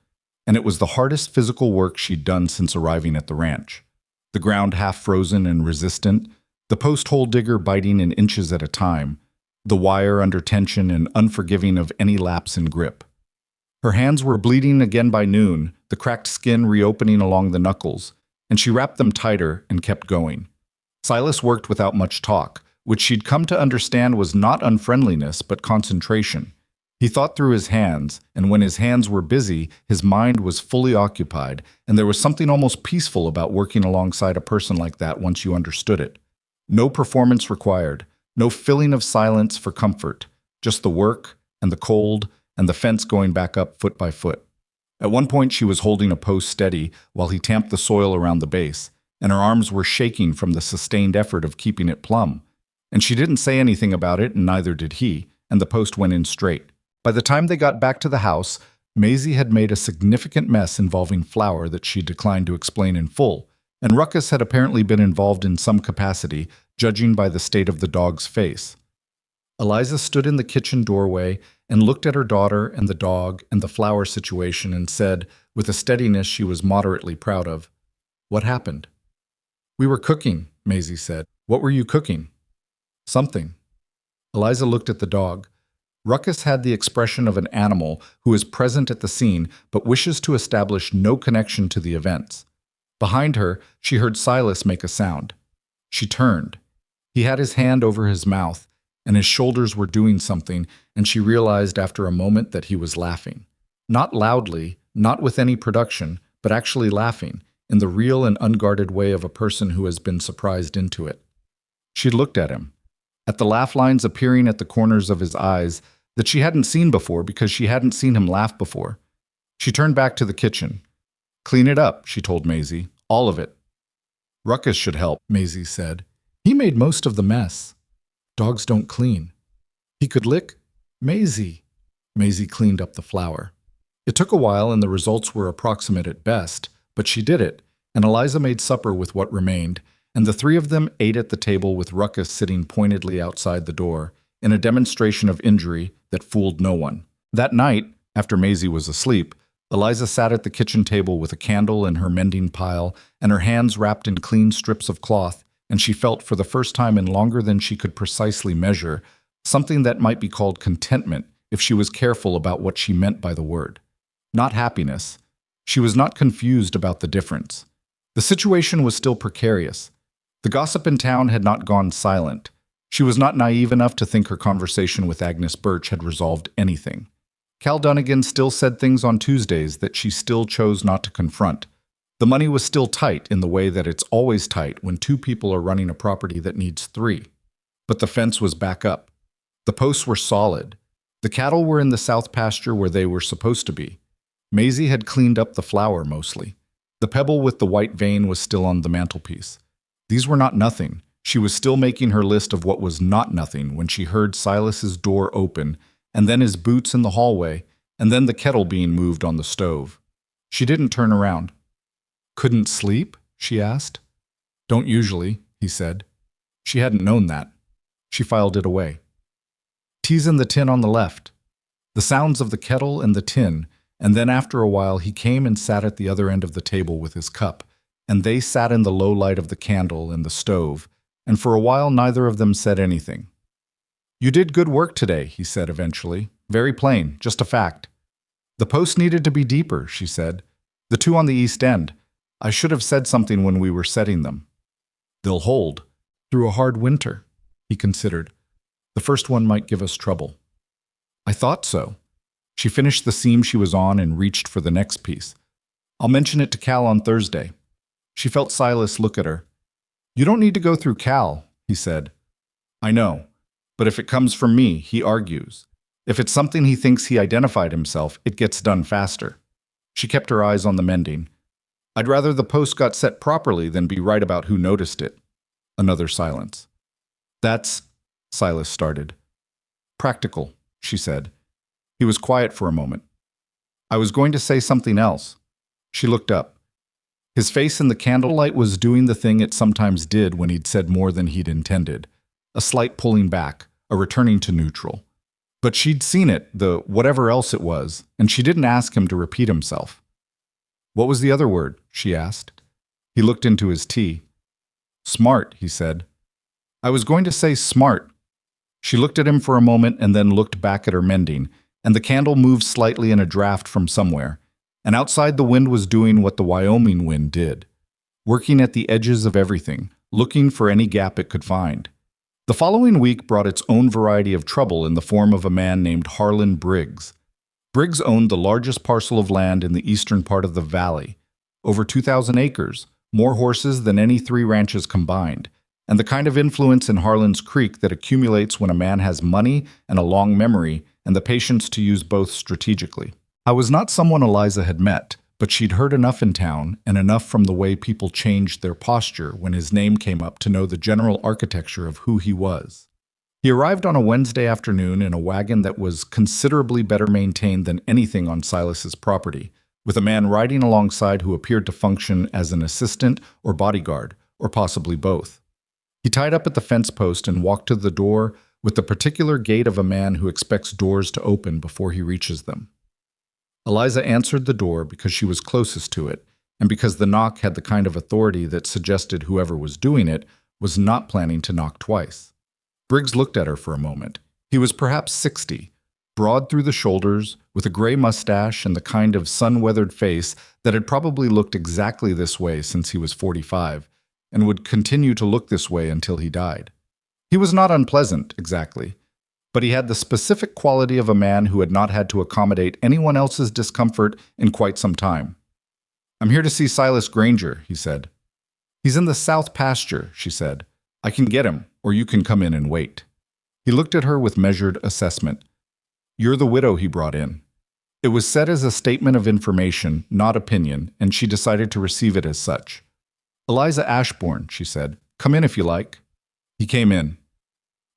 and it was the hardest physical work she'd done since arriving at the ranch. The ground half frozen and resistant, the post hole digger biting in inches at a time, the wire under tension and unforgiving of any lapse in grip. Her hands were bleeding again by noon, the cracked skin reopening along the knuckles, and she wrapped them tighter and kept going. Silas worked without much talk, which she'd come to understand was not unfriendliness but concentration. He thought through his hands, and when his hands were busy, his mind was fully occupied, and there was something almost peaceful about working alongside a person like that once you understood it. No performance required, no filling of silence for comfort, just the work and the cold and the fence going back up foot by foot. At one point she was holding a post steady while he tamped the soil around the base, and her arms were shaking from the sustained effort of keeping it plumb. And she didn't say anything about it, and neither did he, and the post went in straight. By the time they got back to the house, Maisie had made a significant mess involving flour that she declined to explain in full, and Ruckus had apparently been involved in some capacity, judging by the state of the dog's face. Eliza stood in the kitchen doorway and looked at her daughter and the dog and the flour situation and said, with a steadiness she was moderately proud of, What happened? We were cooking, Maisie said. What were you cooking? Something. Eliza looked at the dog. Ruckus had the expression of an animal who is present at the scene but wishes to establish no connection to the events. Behind her, she heard Silas make a sound. She turned. He had his hand over his mouth, and his shoulders were doing something, and she realized after a moment that he was laughing. Not loudly, not with any production, but actually laughing, in the real and unguarded way of a person who has been surprised into it. She looked at him, at the laugh lines appearing at the corners of his eyes that she hadn't seen before because she hadn't seen him laugh before. She turned back to the kitchen. "Clean it up," she told Maisie. "All of it." "Ruckus should help," Maisie said. "He made most of the mess. Dogs don't clean." "He could lick." "Maisie." Maisie cleaned up the flour. It took a while and the results were approximate at best, but she did it, and Eliza made supper with what remained, and the three of them ate at the table with Ruckus sitting pointedly outside the door, in a demonstration of injury that fooled no one. That night, after Maisie was asleep, Eliza sat at the kitchen table with a candle in her mending pile and her hands wrapped in clean strips of cloth, and she felt for the first time in longer than she could precisely measure something that might be called contentment if she was careful about what she meant by the word. Not happiness. She was not confused about the difference. The situation was still precarious. The gossip in town had not gone silent. She was not naive enough to think her conversation with Agnes Birch had resolved anything. Cal Dunnigan still said things on Tuesdays that she still chose not to confront. The money was still tight in the way that it's always tight when two people are running a property that needs three. But the fence was back up. The posts were solid. The cattle were in the south pasture where they were supposed to be. Maisie had cleaned up the flour mostly. The pebble with the white vein was still on the mantelpiece. These were not nothing. She was still making her list of what was not nothing when she heard Silas's door open, and then his boots in the hallway, and then the kettle being moved on the stove. She didn't turn around. "Couldn't sleep?" she asked. "Don't usually," he said. She hadn't known that. She filed it away. "Tea's in the tin on the left." The sounds of the kettle and the tin, and then after a while he came and sat at the other end of the table with his cup, and they sat in the low light of the candle and the stove, and for a while neither of them said anything. "You did good work today," he said eventually. "Very plain, just a fact." "The posts needed to be deeper," she said. "The two on the east end. I should have said something when we were setting them." "They'll hold. Through a hard winter," he considered. "The first one might give us trouble." "I thought so." She finished the seam she was on and reached for the next piece. "I'll mention it to Cal on Thursday." She felt Silas look at her. "You don't need to go through Cal," he said. "I know. But if it comes from me, he argues. If it's something he thinks he identified himself, it gets done faster." She kept her eyes on the mending. "I'd rather the post got set properly than be right about who noticed it." Another silence. "That's," Silas started. "Practical," she said. He was quiet for a moment. "I was going to say something else." She looked up. His face in the candlelight was doing the thing it sometimes did when he'd said more than he'd intended. A slight pulling back, a returning to neutral. But she'd seen it, the whatever else it was, and she didn't ask him to repeat himself. "What was the other word?" she asked. He looked into his tea. "Smart," he said. "I was going to say smart." She looked at him for a moment and then looked back at her mending, and the candle moved slightly in a draft from somewhere, and outside the wind was doing what the Wyoming wind did, working at the edges of everything, looking for any gap it could find. The following week brought its own variety of trouble in the form of a man named Harlan Briggs. Briggs owned the largest parcel of land in the eastern part of the valley, over 2,000 acres, more horses than any three ranches combined, and the kind of influence in Harlan's Creek that accumulates when a man has money and a long memory and the patience to use both strategically. I was not someone Eliza had met, but she'd heard enough in town and enough from the way people changed their posture when his name came up to know the general architecture of who he was. He arrived on a Wednesday afternoon in a wagon that was considerably better maintained than anything on Silas's property, with a man riding alongside who appeared to function as an assistant or bodyguard, or possibly both. He tied up at the fence post and walked to the door with the particular gait of a man who expects doors to open before he reaches them. Eliza answered the door because she was closest to it, and because the knock had the kind of authority that suggested whoever was doing it was not planning to knock twice. Briggs looked at her for a moment. He was perhaps 60, broad through the shoulders, with a gray mustache and the kind of sun-weathered face that had probably looked exactly this way since he was 45, and would continue to look this way until he died. He was not unpleasant, exactly, but he had the specific quality of a man who had not had to accommodate anyone else's discomfort in quite some time. "I'm here to see Silas Granger," he said. "He's in the south pasture," she said. "I can get him, or you can come in and wait." He looked at her with measured assessment. "You're the widow he brought in." It was said as a statement of information, not opinion, and she decided to receive it as such. "Eliza Ashbourne," she said. "Come in if you like." He came in.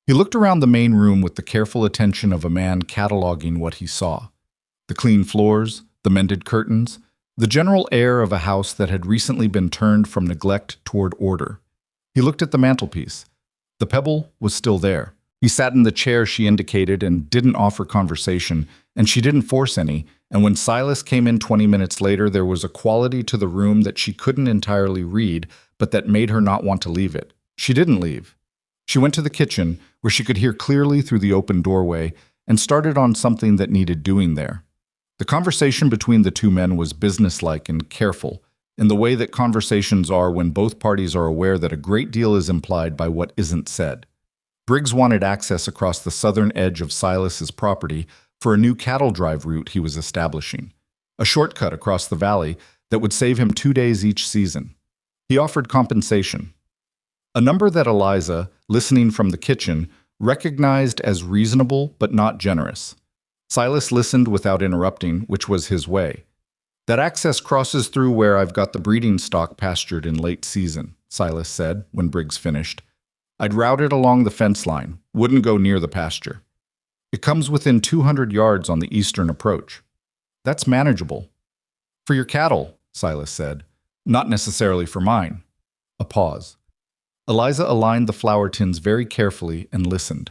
He looked around the main room with the careful attention of a man cataloging what he saw. The clean floors, the mended curtains, the general air of a house that had recently been turned from neglect toward order. He looked at the mantelpiece. The pebble was still there. He sat in the chair she indicated and didn't offer conversation, and she didn't force any, and when Silas came in 20 minutes later, there was a quality to the room that she couldn't entirely read, but that made her not want to leave it. She didn't leave. She went to the kitchen, where she could hear clearly through the open doorway, and started on something that needed doing there. The conversation between the two men was businesslike and careful, in the way that conversations are when both parties are aware that a great deal is implied by what isn't said. Briggs wanted access across the southern edge of Silas's property for a new cattle drive route he was establishing, a shortcut across the valley that would save him 2 days each season. He offered compensation, a number that Eliza, listening from the kitchen, recognized as reasonable but not generous. Silas listened without interrupting, which was his way. "That access crosses through where I've got the breeding stock pastured in late season," Silas said when Briggs finished. "I'd route it along the fence line, wouldn't go near the pasture. It comes within 200 yards on the eastern approach. That's manageable." "For your cattle," Silas said. "Not necessarily for mine." A pause. Eliza aligned the flour tins very carefully and listened.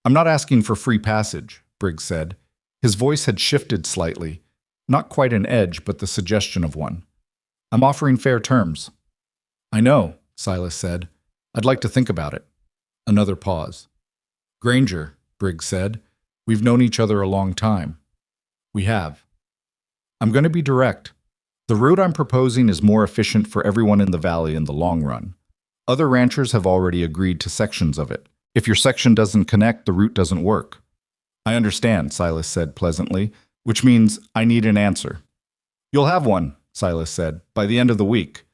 "I'm not asking for free passage," Briggs said. His voice had shifted slightly, not quite an edge, but the suggestion of one. "I'm offering fair terms." "I know," Silas said. "I'd like to think about it." Another pause. "Granger," Briggs said. "We've known each other a long time." "We have." "I'm going to be direct. The route I'm proposing is more efficient for everyone in the valley in the long run. Other ranchers have already agreed to sections of it. If your section doesn't connect, the route doesn't work." "I understand," Silas said pleasantly, "which means I need an answer." "You'll have one," Silas said, "by the end of the week."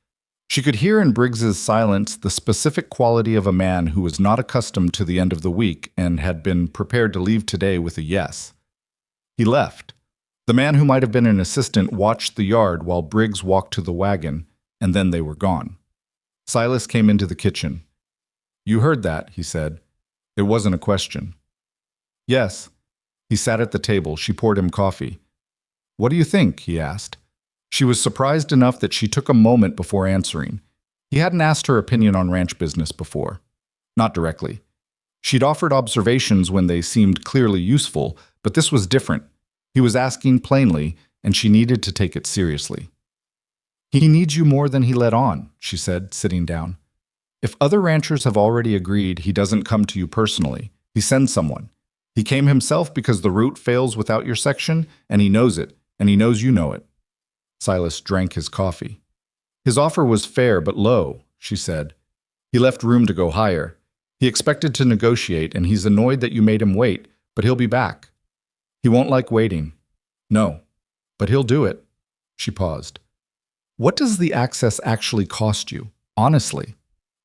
She could hear in Briggs's silence the specific quality of a man who was not accustomed to the end of the week and had been prepared to leave today with a yes. He left. The man who might have been an assistant watched the yard while Briggs walked to the wagon, and then they were gone. Silas came into the kitchen. "You heard that," he said. It wasn't a question. "Yes." He sat at the table. She poured him coffee. "What do you think?" he asked. She was surprised enough that she took a moment before answering. He hadn't asked her opinion on ranch business before. Not directly. She'd offered observations when they seemed clearly useful, but this was different. He was asking plainly, and she needed to take it seriously. "He needs you more than he let on," she said, sitting down. "If other ranchers have already agreed, he doesn't come to you personally. He sends someone. He came himself because the route fails without your section, and he knows it, and he knows you know it." Silas drank his coffee. "His offer was fair but low," she said. "He left room to go higher. He expected to negotiate, and he's annoyed that you made him wait, but he'll be back. He won't like waiting." "No, but he'll do it." She paused. "What does the access actually cost you, honestly?"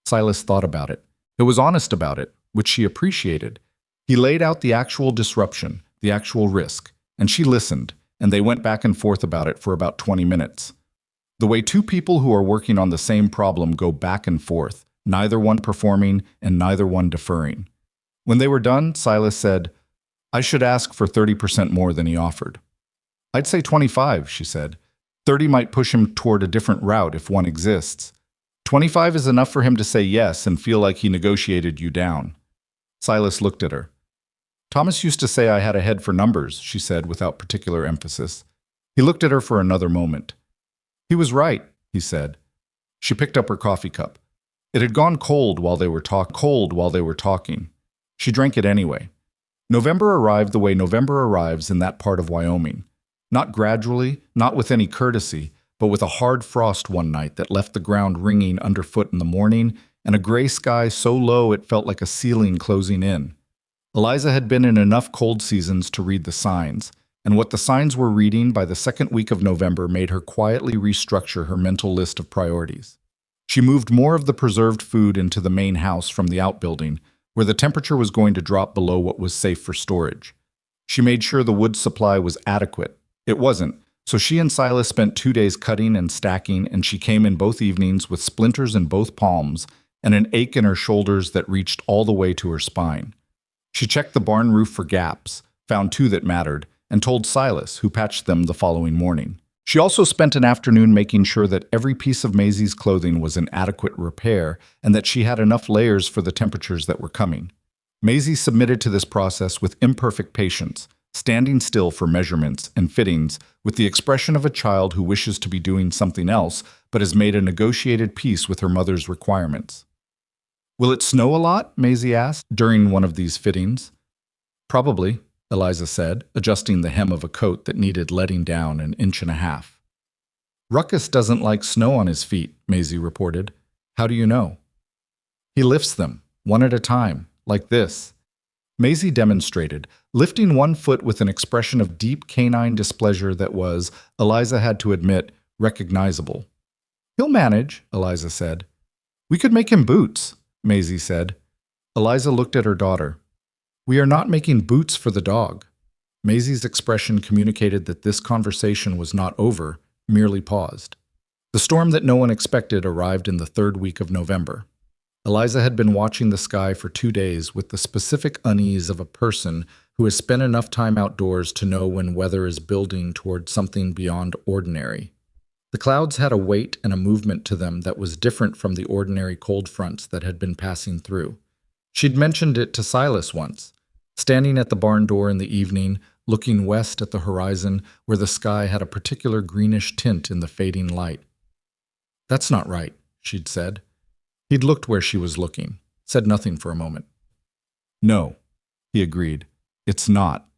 Silas thought about it. It was honest about it, which she appreciated. He laid out the actual disruption, the actual risk, and she listened, and they went back and forth about it for about 20 minutes. The way two people who are working on the same problem go back and forth, neither one performing and neither one deferring. When they were done, Silas said, "I should ask for 30% more than he offered." "I'd say 25, she said. 30 might push him toward a different route if one exists. 25 is enough for him to say yes and feel like he negotiated you down." Silas looked at her. "Thomas used to say I had a head for numbers," she said without particular emphasis. He looked at her for another moment. "He was right," he said. She picked up her coffee cup. It had gone cold while they were talking. She drank it anyway. November arrived the way November arrives in that part of Wyoming. Not gradually, not with any courtesy, but with a hard frost one night that left the ground ringing underfoot in the morning and a gray sky so low it felt like a ceiling closing in. Eliza had been in enough cold seasons to read the signs, and what the signs were reading by the second week of November made her quietly restructure her mental list of priorities. She moved more of the preserved food into the main house from the outbuilding, where the temperature was going to drop below what was safe for storage. She made sure the wood supply was adequate. It wasn't, so she and Silas spent 2 days cutting and stacking, and she came in both evenings with splinters in both palms and an ache in her shoulders that reached all the way to her spine. She checked the barn roof for gaps, found 2 that mattered, and told Silas, who patched them the following morning. She also spent an afternoon making sure that every piece of Maisie's clothing was in adequate repair and that she had enough layers for the temperatures that were coming. Maisie submitted to this process with imperfect patience, standing still for measurements and fittings with the expression of a child who wishes to be doing something else but has made a negotiated peace with her mother's requirements. "Will it snow a lot?" Maisie asked during one of these fittings. "Probably," Eliza said, adjusting the hem of a coat that needed letting down 1.5 inches. "Ruckus doesn't like snow on his feet," Maisie reported. "How do you know?" "He lifts them, one at a time, like this." Maisie demonstrated, lifting one foot with an expression of deep canine displeasure that was, Eliza had to admit, recognizable. "He'll manage," Eliza said. "We could make him boots," Maisie said. Eliza looked at her daughter. "We are not making boots for the dog." Maisie's expression communicated that this conversation was not over, merely paused. The storm that no one expected arrived in the 3rd week of November. Eliza had been watching the sky for 2 days with the specific unease of a person who has spent enough time outdoors to know when weather is building toward something beyond ordinary. The clouds had a weight and a movement to them that was different from the ordinary cold fronts that had been passing through. She'd mentioned it to Silas once, standing at the barn door in the evening, looking west at the horizon where the sky had a particular greenish tint in the fading light. "That's not right," she'd said. He'd looked where she was looking, said nothing for a moment. "No," he agreed. "It's not."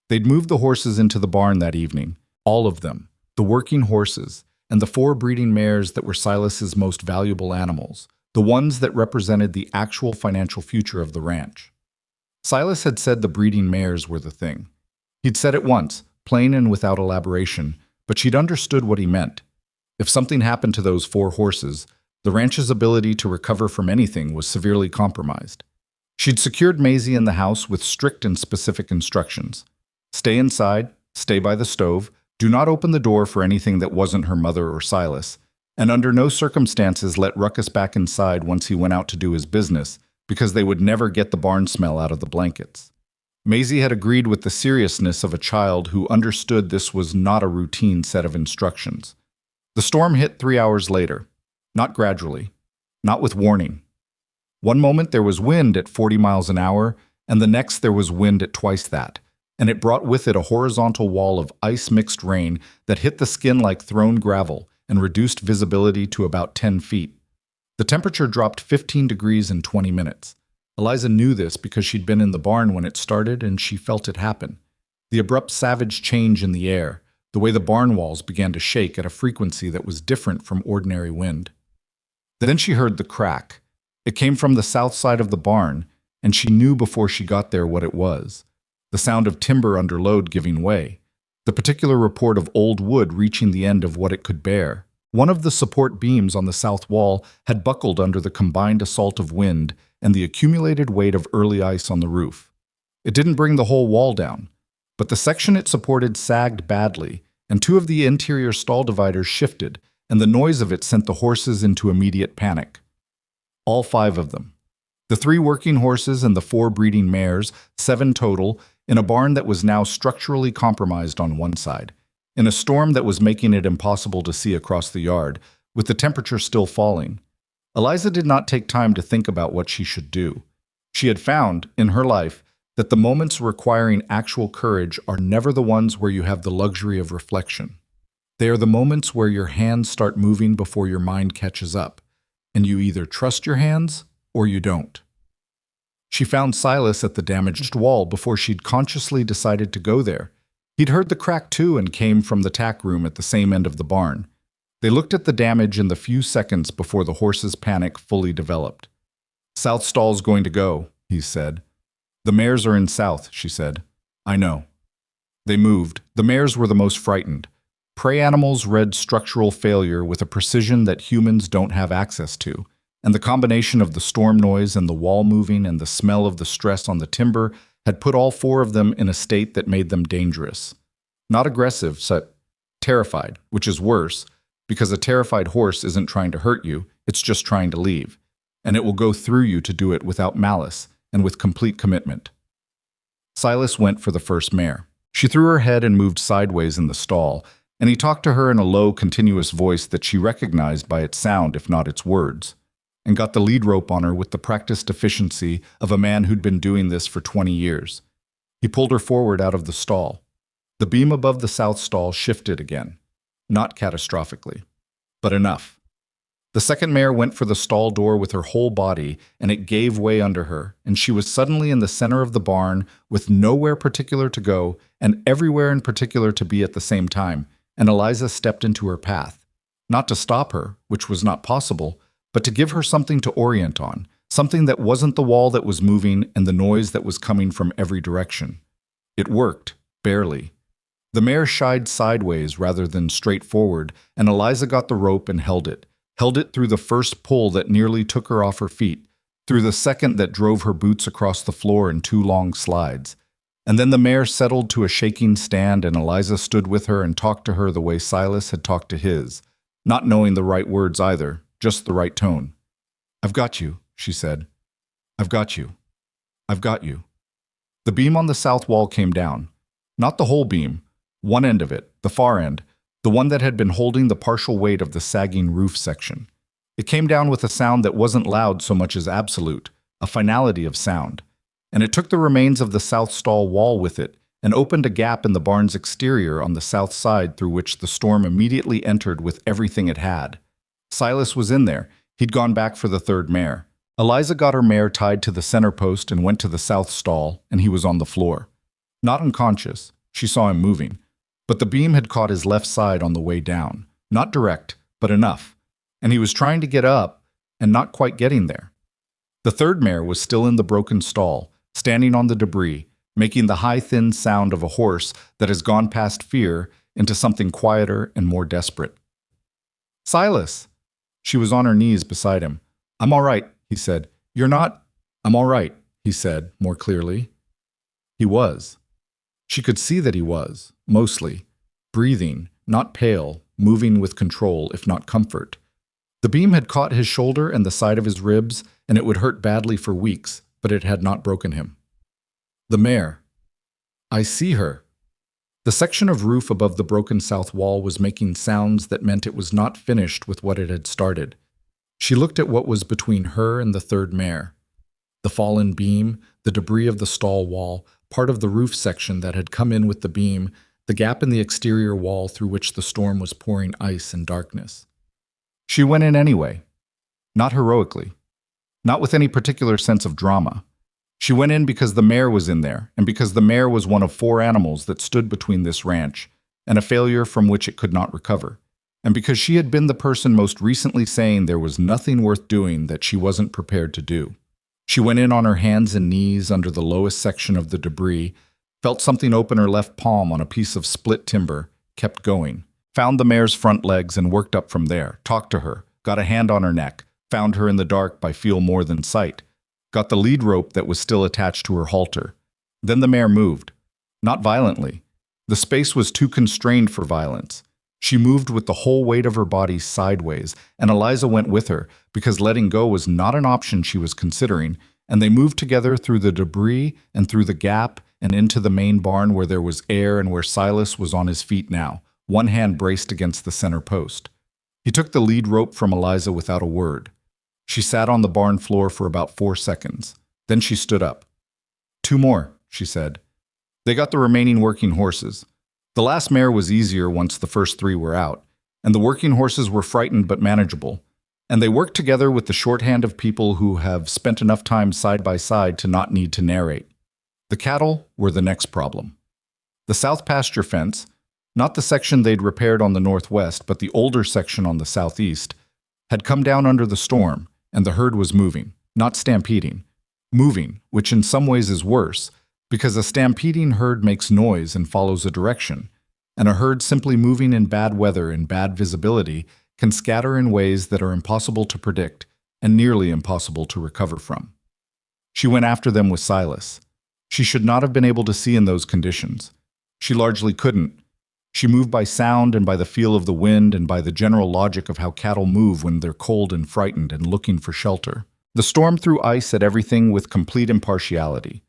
They'd moved the horses into the barn that evening, all of them, the working horses, and the 4 breeding mares that were Silas's most valuable animals, the ones that represented the actual financial future of the ranch. Silas had said the breeding mares were the thing. He'd said it once, plain and without elaboration, but she'd understood what he meant. If something happened to those 4 horses, the ranch's ability to recover from anything was severely compromised. She'd secured Maisie in the house with strict and specific instructions. Stay inside, stay by the stove, do not open the door for anything that wasn't her mother or Silas, and under no circumstances let Ruckus back inside once he went out to do his business, because they would never get the barn smell out of the blankets. Maisie had agreed with the seriousness of a child who understood this was not a routine set of instructions. The storm hit 3 hours later. Not gradually, not with warning. One moment there was wind at 40 miles an hour, and the next there was wind at twice that, and it brought with it a horizontal wall of ice-mixed rain that hit the skin like thrown gravel and reduced visibility to about 10 feet. The temperature dropped 15 degrees in 20 minutes. Eliza knew this because she'd been in the barn when it started and she felt it happen. The abrupt savage change in the air, the way the barn walls began to shake at a frequency that was different from ordinary wind. Then she heard the crack. It came from the south side of the barn, and she knew before she got there what it was. The sound of timber under load giving way. The particular report of old wood reaching the end of what it could bear. One of the support beams on the south wall had buckled under the combined assault of wind and the accumulated weight of early ice on the roof. It didn't bring the whole wall down, but the section it supported sagged badly, and 2 of the interior stall dividers shifted, and the noise of it sent the horses into immediate panic. All 5 of them. The 3 working horses and the 4 breeding mares, 7 total, in a barn that was now structurally compromised on one side, in a storm that was making it impossible to see across the yard, with the temperature still falling. Eliza did not take time to think about what she should do. She had found, in her life, that the moments requiring actual courage are never the ones where you have the luxury of reflection. They are the moments where your hands start moving before your mind catches up, and you either trust your hands or you don't. She found Silas at the damaged wall before she'd consciously decided to go there. He'd heard the crack too and came from the tack room at the same end of the barn. They looked at the damage in the few seconds before the horse's panic fully developed. "South stall's going to go," he said. "The mares are in south," she said. "I know." They moved. The mares were the most frightened. Prey animals read structural failure with a precision that humans don't have access to, and the combination of the storm noise and the wall moving and the smell of the stress on the timber had put all four of them in a state that made them dangerous. Not aggressive, but terrified, which is worse, because a terrified horse isn't trying to hurt you, it's just trying to leave, and it will go through you to do it without malice and with complete commitment. Silas went for the first mare. She threw her head and moved sideways in the stall, and he talked to her in a low, continuous voice that she recognized by its sound, if not its words, and got the lead rope on her with the practiced efficiency of a man who'd been doing this for 20 years. He pulled her forward out of the stall. The beam above the south stall shifted again, not catastrophically, but enough. The second mare went for the stall door with her whole body, and it gave way under her, and she was suddenly in the center of the barn with nowhere particular to go and everywhere in particular to be at the same time, and Eliza stepped into her path. Not to stop her, which was not possible, but to give her something to orient on, something that wasn't the wall that was moving and the noise that was coming from every direction. It worked, barely. The mare shied sideways rather than straight forward, and Eliza got the rope and held it through the first pull that nearly took her off her feet, through the second that drove her boots across the floor in 2 long slides. And then the mare settled to a shaking stand, and Eliza stood with her and talked to her the way Silas had talked to his, not knowing the right words either, just the right tone. "I've got you," she said. "I've got you. I've got you." The beam on the south wall came down. Not the whole beam, one end of it, the far end, the one that had been holding the partial weight of the sagging roof section. It came down with a sound that wasn't loud so much as absolute, a finality of sound. And it took the remains of the south stall wall with it and opened a gap in the barn's exterior on the south side through which the storm immediately entered with everything it had. Silas was in there. He'd gone back for the third mare. Eliza got her mare tied to the center post and went to the south stall, and he was on the floor. Not unconscious. She saw him moving. But the beam had caught his left side on the way down. Not direct, but enough. And he was trying to get up and not quite getting there. The third mare was still in the broken stall, standing on the debris, making the high, thin sound of a horse that has gone past fear into something quieter and more desperate. "Silas!" She was on her knees beside him. "I'm all right," he said. "You're not?" "I'm all right," he said, more clearly. He was. She could see that he was, mostly. Breathing, not pale, moving with control, if not comfort. The beam had caught his shoulder and the side of his ribs, and it would hurt badly for weeks, but it had not broken him. The mare. "I see her." The section of roof above the broken south wall was making sounds that meant it was not finished with what it had started. She looked at what was between her and the third mare. The fallen beam, the debris of the stall wall, part of the roof section that had come in with the beam, the gap in the exterior wall through which the storm was pouring ice and darkness. She went in anyway. Not heroically. Not with any particular sense of drama. She went in because the mare was in there, and because the mare was one of 4 animals that stood between this ranch, and a failure from which it could not recover, and because she had been the person most recently saying there was nothing worth doing that she wasn't prepared to do. She went in on her hands and knees under the lowest section of the debris, felt something open her left palm on a piece of split timber, kept going, found the mare's front legs and worked up from there, talked to her, got a hand on her neck, found her in the dark by feel more than sight, got the lead rope that was still attached to her halter. Then the mare moved. Not violently. The space was too constrained for violence. She moved with the whole weight of her body sideways, and Eliza went with her, because letting go was not an option she was considering, and they moved together through the debris and through the gap and into the main barn where there was air and where Silas was on his feet now, one hand braced against the center post. He took the lead rope from Eliza without a word. She sat on the barn floor for about 4 seconds. Then she stood up. "2 more," she said. They got the remaining working horses. The last mare was easier once the first 3 were out, and the working horses were frightened but manageable. And they worked together with the shorthand of people who have spent enough time side by side to not need to narrate. The cattle were the next problem. The south pasture fence, not the section they'd repaired on the northwest, but the older section on the southeast, had come down under the storm, and the herd was moving, not stampeding. Moving, which in some ways is worse, because a stampeding herd makes noise and follows a direction, and a herd simply moving in bad weather and bad visibility can scatter in ways that are impossible to predict and nearly impossible to recover from. She went after them with Silas. She should not have been able to see in those conditions. She largely couldn't. She moved by sound and by the feel of the wind and by the general logic of how cattle move when they're cold and frightened and looking for shelter. The storm threw ice at everything with complete impartiality.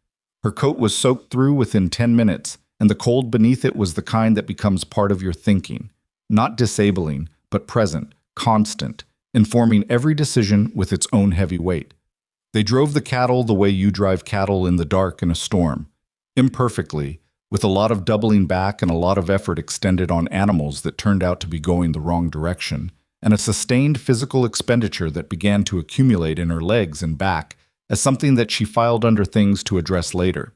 Her coat was soaked through within 10 minutes, and the cold beneath it was the kind that becomes part of your thinking, not disabling, but present, constant, informing every decision with its own heavy weight. They drove the cattle the way you drive cattle in the dark in a storm, imperfectly, with a lot of doubling back and a lot of effort extended on animals that turned out to be going the wrong direction, and a sustained physical expenditure that began to accumulate in her legs and back as something that she filed under things to address later.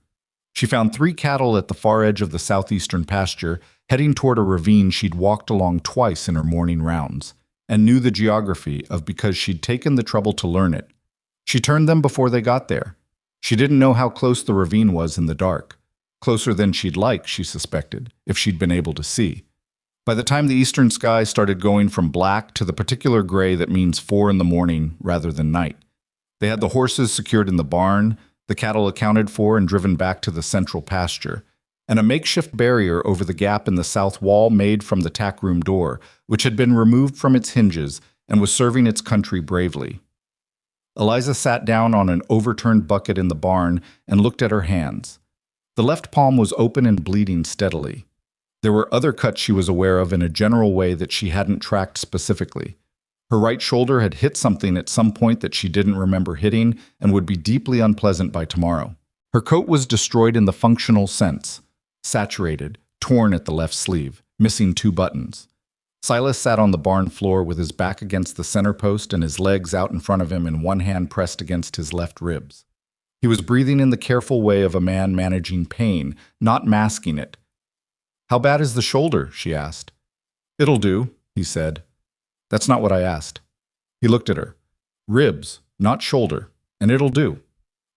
She found 3 cattle at the far edge of the southeastern pasture, heading toward a ravine she'd walked along twice in her morning rounds, and knew the geography of because she'd taken the trouble to learn it. She turned them before they got there. She didn't know how close the ravine was in the dark. Closer than she'd like, she suspected, if she'd been able to see. By the time the eastern sky started going from black to the particular gray that means 4 in the morning rather than night, they had the horses secured in the barn, the cattle accounted for and driven back to the central pasture, and a makeshift barrier over the gap in the south wall made from the tack room door, which had been removed from its hinges and was serving its country bravely. Eliza sat down on an overturned bucket in the barn and looked at her hands. The left palm was open and bleeding steadily. There were other cuts she was aware of in a general way that she hadn't tracked specifically. Her right shoulder had hit something at some point that she didn't remember hitting and would be deeply unpleasant by tomorrow. Her coat was destroyed in the functional sense, saturated, torn at the left sleeve, missing 2 buttons. Silas sat on the barn floor with his back against the center post and his legs out in front of him and one hand pressed against his left ribs. He was breathing in the careful way of a man managing pain, not masking it. "How bad is the shoulder?" she asked. "It'll do," he said. "That's not what I asked." He looked at her. "Ribs, not shoulder, and it'll do."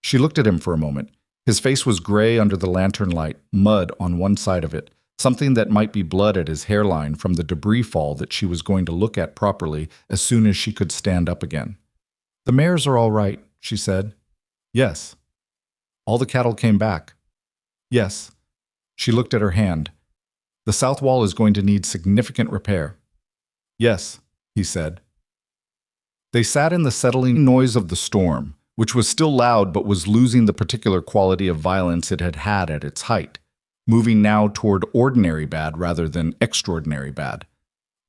She looked at him for a moment. His face was gray under the lantern light, mud on one side of it, something that might be blood at his hairline from the debris fall that she was going to look at properly as soon as she could stand up again. "The mares are all right," she said. "Yes." "All the cattle came back." "Yes." She looked at her hand. "The south wall is going to need significant repair." "Yes," he said. They sat in the settling noise of the storm, which was still loud but was losing the particular quality of violence it had had at its height, moving now toward ordinary bad rather than extraordinary bad.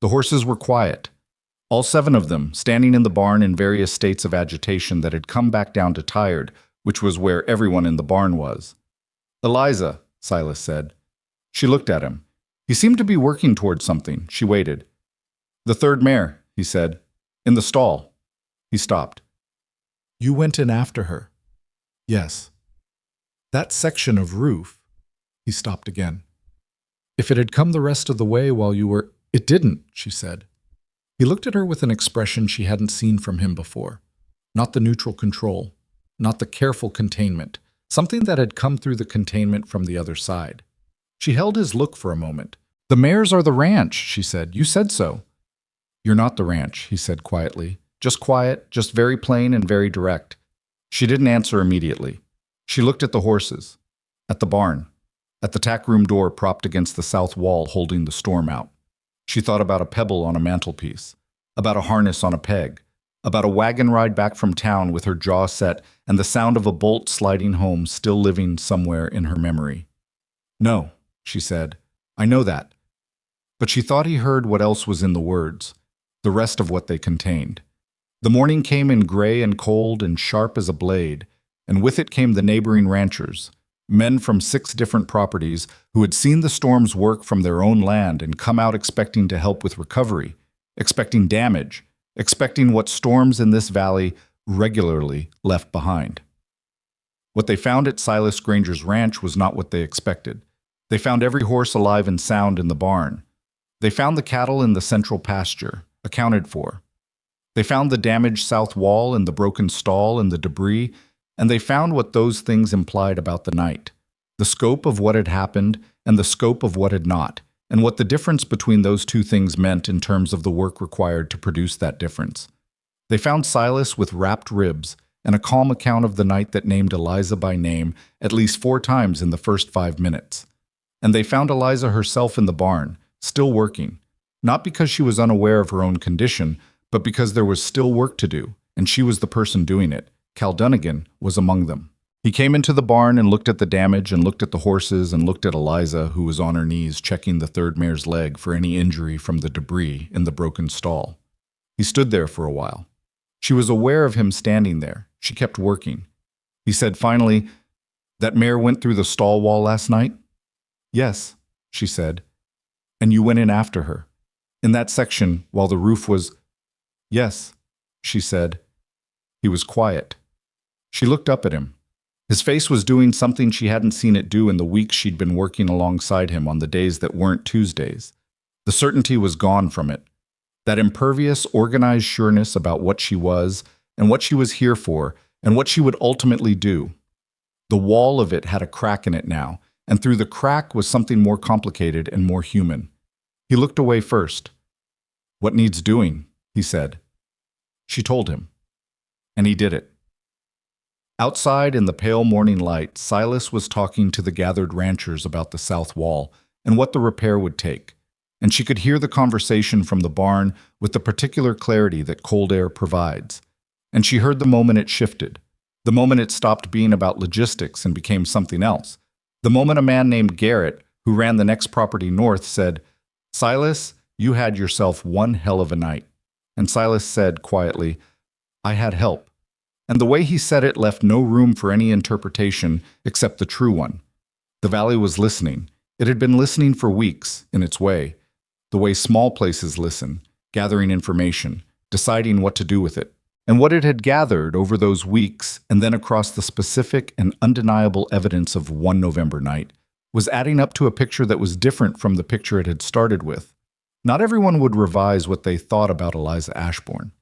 The horses were quiet. All 7 of them, standing in the barn in various states of agitation that had come back down to tired, which was where everyone in the barn was. "Eliza," Silas said. She looked at him. He seemed to be working toward something. She waited. "The 3rd mare," he said. "In the stall." He stopped. "You went in after her?" "Yes." "That section of roof." He stopped again. "If it had come the rest of the way while you were—" "It didn't," she said. He looked at her with an expression she hadn't seen from him before. Not the neutral control, not the careful containment, something that had come through the containment from the other side. She held his look for a moment. "The mares are the ranch," she said. "You said so." "You're not the ranch," he said quietly. Just quiet, just very plain and very direct. She didn't answer immediately. She looked at the horses, at the barn, at the tack room door propped against the south wall holding the storm out. She thought about a pebble on a mantelpiece, about a harness on a peg, about a wagon ride back from town with her jaw set and the sound of a bolt sliding home still living somewhere in her memory. "No," she said, "I know that." But she thought he heard what else was in the words, the rest of what they contained. The morning came in gray and cold and sharp as a blade, and with it came the neighboring ranchers, men from 6 different properties who had seen the storm's work from their own land and come out expecting to help with recovery, expecting damage, expecting what storms in this valley regularly left behind. What they found at Silas Granger's ranch was not what they expected. They found every horse alive and sound in the barn. They found the cattle in the central pasture, accounted for. They found the damaged south wall and the broken stall and the debris, and they found what those things implied about the night, the scope of what had happened and the scope of what had not, and what the difference between those two things meant in terms of the work required to produce that difference. They found Silas with wrapped ribs and a calm account of the night that named Eliza by name at least 4 times in the first 5 minutes. And they found Eliza herself in the barn, still working, not because she was unaware of her own condition, but because there was still work to do, and she was the person doing it. Cal Dunnigan was among them. He came into the barn and looked at the damage and looked at the horses and looked at Eliza, who was on her knees checking the third mare's leg for any injury from the debris in the broken stall. He stood there for a while. She was aware of him standing there. She kept working. He said finally, "That mare went through the stall wall last night?" "Yes," she said. "And you went in after her? In that section while the roof was—" "Yes," she said. He was quiet. She looked up at him. His face was doing something she hadn't seen it do in the weeks she'd been working alongside him on the days that weren't Tuesdays. The certainty was gone from it. That impervious, organized sureness about what she was and what she was here for and what she would ultimately do. The wall of it had a crack in it now, and through the crack was something more complicated and more human. He looked away first. "What needs doing?" he said. She told him. And he did it. Outside in the pale morning light, Silas was talking to the gathered ranchers about the south wall and what the repair would take, and she could hear the conversation from the barn with the particular clarity that cold air provides. And she heard the moment it shifted, the moment it stopped being about logistics and became something else, the moment a man named Garrett, who ran the next property north, said, "Silas, you had yourself one hell of a night." And Silas said quietly, "I had help." And the way he said it left no room for any interpretation except the true one. The valley was listening. It had been listening for weeks, in its way, the way small places listen, gathering information, deciding what to do with it. And what it had gathered over those weeks, and then across the specific and undeniable evidence of one November night, was adding up to a picture that was different from the picture it had started with. Not everyone would revise what they thought about Eliza Ashbourne.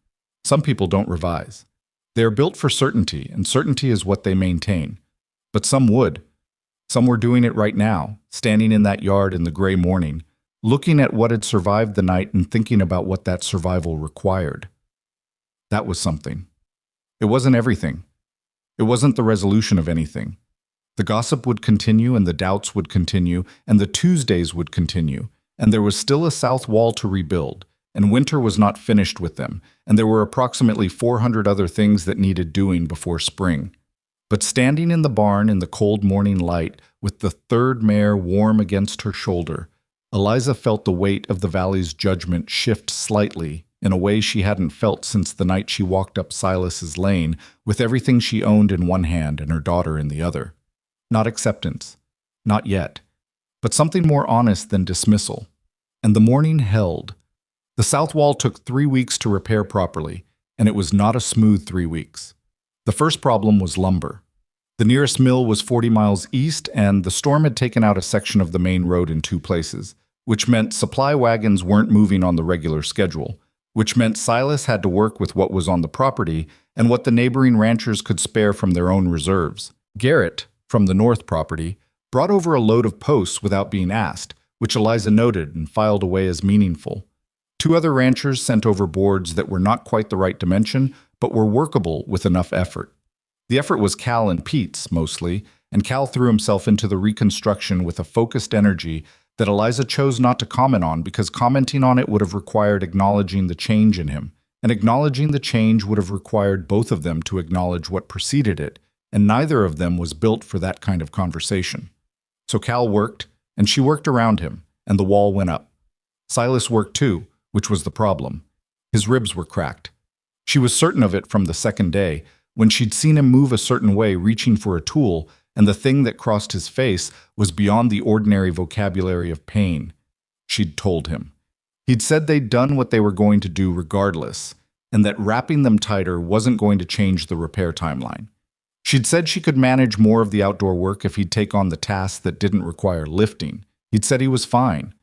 Some people don't revise. They are built for certainty, and certainty is what they maintain. But some would. Some were doing it right now, standing in that yard in the gray morning, looking at what had survived the night and thinking about what that survival required. That was something. It wasn't everything. It wasn't the resolution of anything. The gossip would continue, and the doubts would continue, and the Tuesdays would continue, and there was still a south wall to rebuild. And winter was not finished with them, and there were approximately 400 other things that needed doing before spring. But standing in the barn in the cold morning light, with the third mare warm against her shoulder, Eliza felt the weight of the valley's judgment shift slightly in a way she hadn't felt since the night she walked up Silas's lane with everything she owned in one hand and her daughter in the other. Not acceptance. Not yet. But something more honest than dismissal. And the morning held. The south wall took 3 weeks to repair properly, and it was not a smooth 3 weeks. The first problem was lumber. The nearest mill was 40 miles east, and the storm had taken out a section of the main road in 2 places, which meant supply wagons weren't moving on the regular schedule, which meant Silas had to work with what was on the property and what the neighboring ranchers could spare from their own reserves. Garrett, from the north property, brought over a load of posts without being asked, which Eliza noted and filed away as meaningful. 2 other ranchers sent over boards that were not quite the right dimension, but were workable with enough effort. The effort was Cal and Pete's, mostly, and Cal threw himself into the reconstruction with a focused energy that Eliza chose not to comment on because commenting on it would have required acknowledging the change in him, and acknowledging the change would have required both of them to acknowledge what preceded it, and neither of them was built for that kind of conversation. So Cal worked, and she worked around him, and the wall went up. Silas worked too, which was the problem. His ribs were cracked. She was certain of it from the second day, when she'd seen him move a certain way reaching for a tool, and the thing that crossed his face was beyond the ordinary vocabulary of pain. She'd told him. He'd said they'd done what they were going to do regardless, and that wrapping them tighter wasn't going to change the repair timeline. She'd said she could manage more of the outdoor work if he'd take on the tasks that didn't require lifting. He'd said he was fine.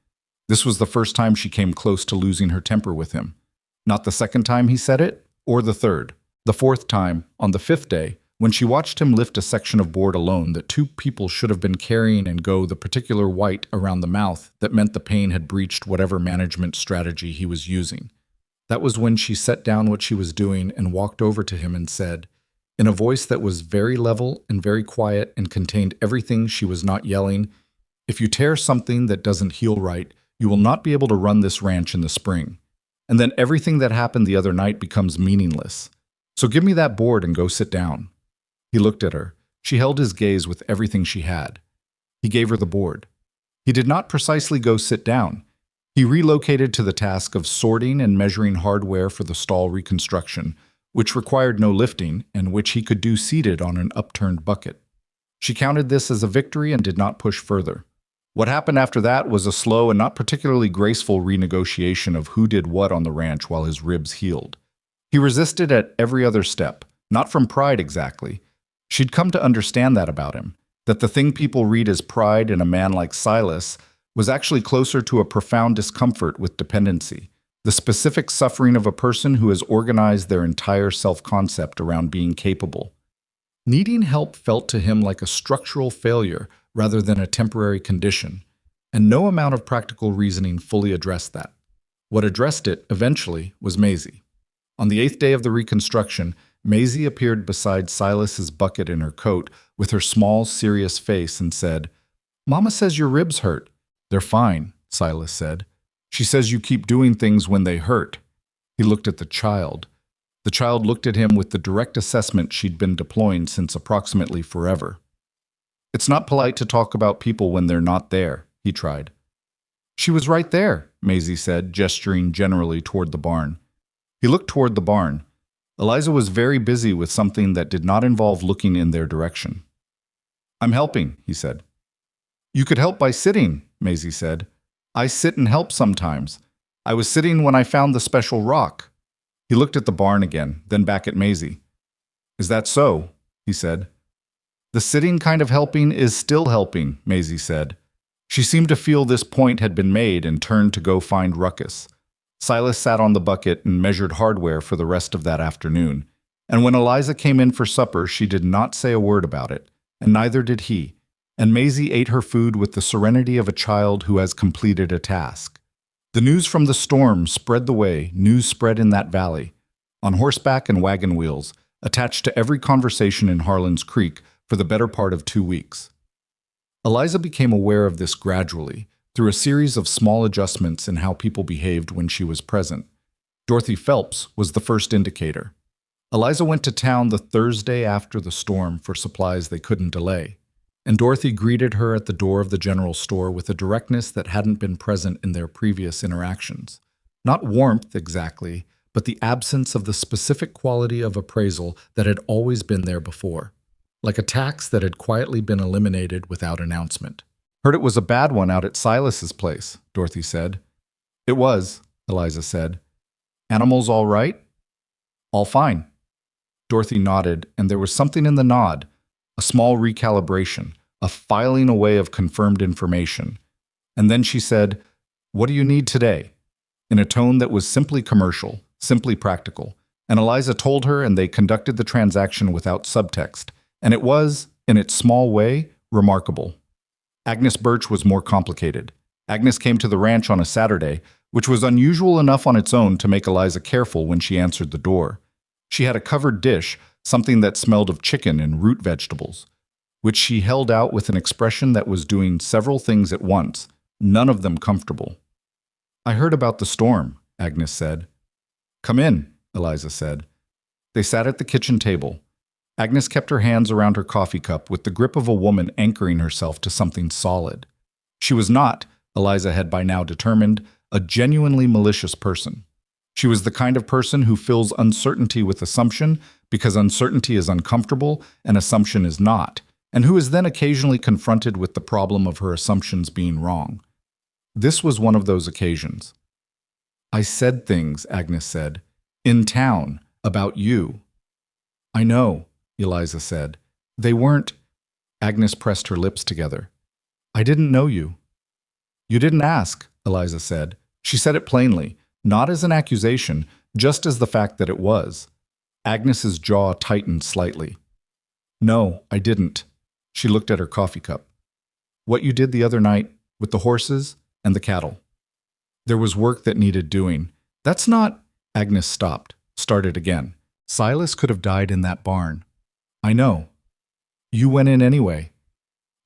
This was the first time she came close to losing her temper with him. Not the second time he said it, or the third. The fourth time, on the fifth day, when she watched him lift a section of board alone that two people should have been carrying and go the particular white around the mouth that meant the pain had breached whatever management strategy he was using. That was when she set down what she was doing and walked over to him and said, in a voice that was very level and very quiet and contained everything she was not yelling, "If you tear something that doesn't heal right, you will not be able to run this ranch in the spring. And then everything that happened the other night becomes meaningless. So give me that board and go sit down." He looked at her. She held his gaze with everything she had. He gave her the board. He did not precisely go sit down. He relocated to the task of sorting and measuring hardware for the stall reconstruction, which required no lifting and which he could do seated on an upturned bucket. She counted this as a victory and did not push further. What happened after that was a slow and not particularly graceful renegotiation of who did what on the ranch while his ribs healed. He resisted at every other step, not from pride exactly. She'd come to understand that about him, that the thing people read as pride in a man like Silas was actually closer to a profound discomfort with dependency, the specific suffering of a person who has organized their entire self-concept around being capable. Needing help felt to him like a structural failure rather than a temporary condition, and no amount of practical reasoning fully addressed that. What addressed it, eventually, was Maisie. On the 8th day of the reconstruction, Maisie appeared beside Silas's bucket in her coat with her small, serious face and said, "Mama says your ribs hurt." "They're fine," Silas said. "She says you keep doing things when they hurt." He looked at the child. The child looked at him with the direct assessment she'd been deploying since approximately forever. "It's not polite to talk about people when they're not there," he tried. "She was right there," Maisie said, gesturing generally toward the barn. He looked toward the barn. Eliza was very busy with something that did not involve looking in their direction. "I'm helping," he said. "You could help by sitting," Maisie said. "I sit and help sometimes. I was sitting when I found the special rock." He looked at the barn again, then back at Maisie. "Is that so?" he said. "The sitting kind of helping is still helping," Maisie said. She seemed to feel this point had been made and turned to go find Ruckus. Silas sat on the bucket and measured hardware for the rest of that afternoon, and when Eliza came in for supper, she did not say a word about it, and neither did he, and Maisie ate her food with the serenity of a child who has completed a task. The news from the storm spread the way news spread in that valley, on horseback and wagon wheels, attached to every conversation in Harlan's Creek for the better part of 2 weeks. Eliza became aware of this gradually, through a series of small adjustments in how people behaved when she was present. Dorothy Phelps was the first indicator. Eliza went to town the Thursday after the storm for supplies they couldn't delay, and Dorothy greeted her at the door of the general store with a directness that hadn't been present in their previous interactions. Not warmth exactly, but the absence of the specific quality of appraisal that had always been there before, like a tax that had quietly been eliminated without announcement. "Heard it was a bad one out at Silas's place," Dorothy said. "It was," Eliza said. "Animals all right?" "All fine." Dorothy nodded, and there was something in the nod, a small recalibration, a filing away of confirmed information. And then she said, "What do you need today?" in a tone that was simply commercial, simply practical. And Eliza told her, and they conducted the transaction without subtext. And it was, in its small way, remarkable. Agnes Birch was more complicated. Agnes came to the ranch on a Saturday, which was unusual enough on its own to make Eliza careful when she answered the door. She had a covered dish, something that smelled of chicken and root vegetables, which she held out with an expression that was doing several things at once, none of them comfortable. "I heard about the storm," Agnes said. "Come in," Eliza said. They sat at the kitchen table. Agnes kept her hands around her coffee cup with the grip of a woman anchoring herself to something solid. She was not, Eliza had by now determined, a genuinely malicious person. She was the kind of person who fills uncertainty with assumption because uncertainty is uncomfortable and assumption is not, and who is then occasionally confronted with the problem of her assumptions being wrong. This was one of those occasions. "I said things," Agnes said. In town, about you. I know, Eliza said. They weren't. Agnes pressed her lips together. I didn't know you. You didn't ask, Eliza said. She said it plainly, not as an accusation, just as the fact that it was. Agnes's jaw tightened slightly. No, I didn't. She looked at her coffee cup. What you did the other night with the horses and the cattle. There was work that needed doing. That's not. Agnes stopped, started again. Silas could have died in that barn. I know. You went in anyway.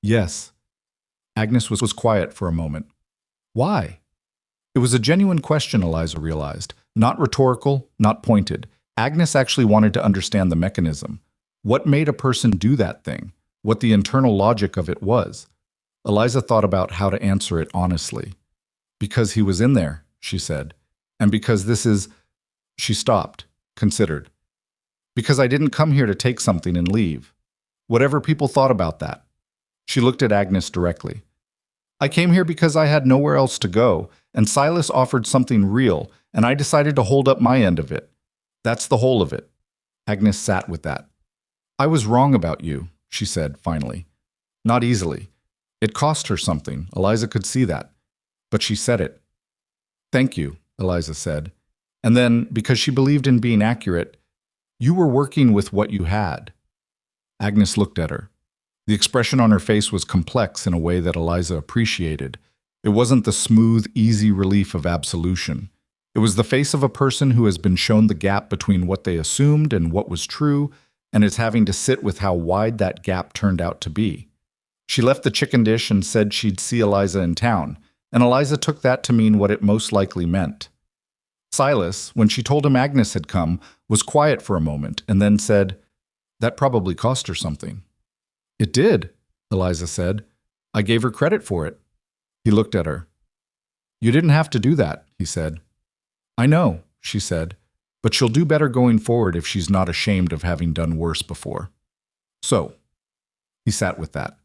Yes. Agnes was quiet for a moment. Why? It was a genuine question, Eliza realized. Not rhetorical, not pointed. Agnes actually wanted to understand the mechanism. What made a person do that thing? What the internal logic of it was? Eliza thought about how to answer it honestly. Because he was in there, she said. And because this is... She stopped, considered. Because I didn't come here to take something and leave. Whatever people thought about that. She looked at Agnes directly. I came here because I had nowhere else to go, and Silas offered something real, and I decided to hold up my end of it. That's the whole of it. Agnes sat with that. I was wrong about you, she said finally. Not easily. It cost her something, Eliza could see that. But she said it. Thank you, Eliza said. And then, because she believed in being accurate, you were working with what you had. Agnes looked at her. The expression on her face was complex in a way that Eliza appreciated. It wasn't the smooth, easy relief of absolution. It was the face of a person who has been shown the gap between what they assumed and what was true, and is having to sit with how wide that gap turned out to be. She left the chicken dish and said she'd see Eliza in town, and Eliza took that to mean what it most likely meant. Silas, when she told him Agnes had come, was quiet for a moment and then said, That probably cost her something. It did, Eliza said. I gave her credit for it. He looked at her. You didn't have to do that, he said. I know, she said, but she'll do better going forward if she's not ashamed of having done worse before. So, he sat with that.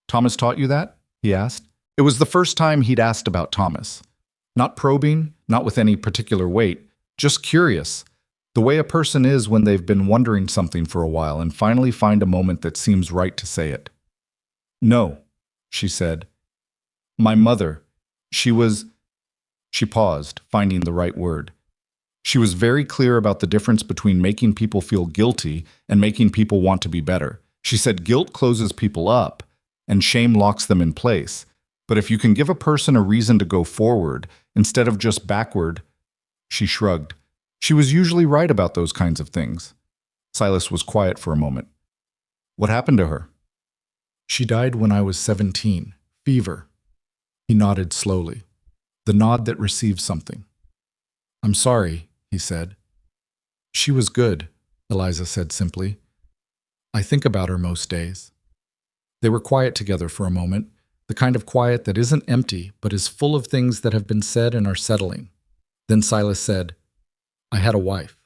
Thomas taught you that? He asked. It was the first time he'd asked about Thomas. Not probing, not with any particular weight, just curious. The way a person is when they've been wondering something for a while and finally find a moment that seems right to say it. No, she said. My mother, she paused, finding the right word. She was very clear about the difference between making people feel guilty and making people want to be better. She said guilt closes people up and shame locks them in place. But if you can give a person a reason to go forward instead of just backward, she shrugged. She was usually right about those kinds of things. Silas was quiet for a moment. What happened to her? She died when I was 17. Fever. He nodded slowly. The nod that receives something. I'm sorry, he said. She was good, Eliza said simply. I think about her most days. They were quiet together for a moment, the kind of quiet that isn't empty but is full of things that have been said and are settling. Then Silas said, I had a wife.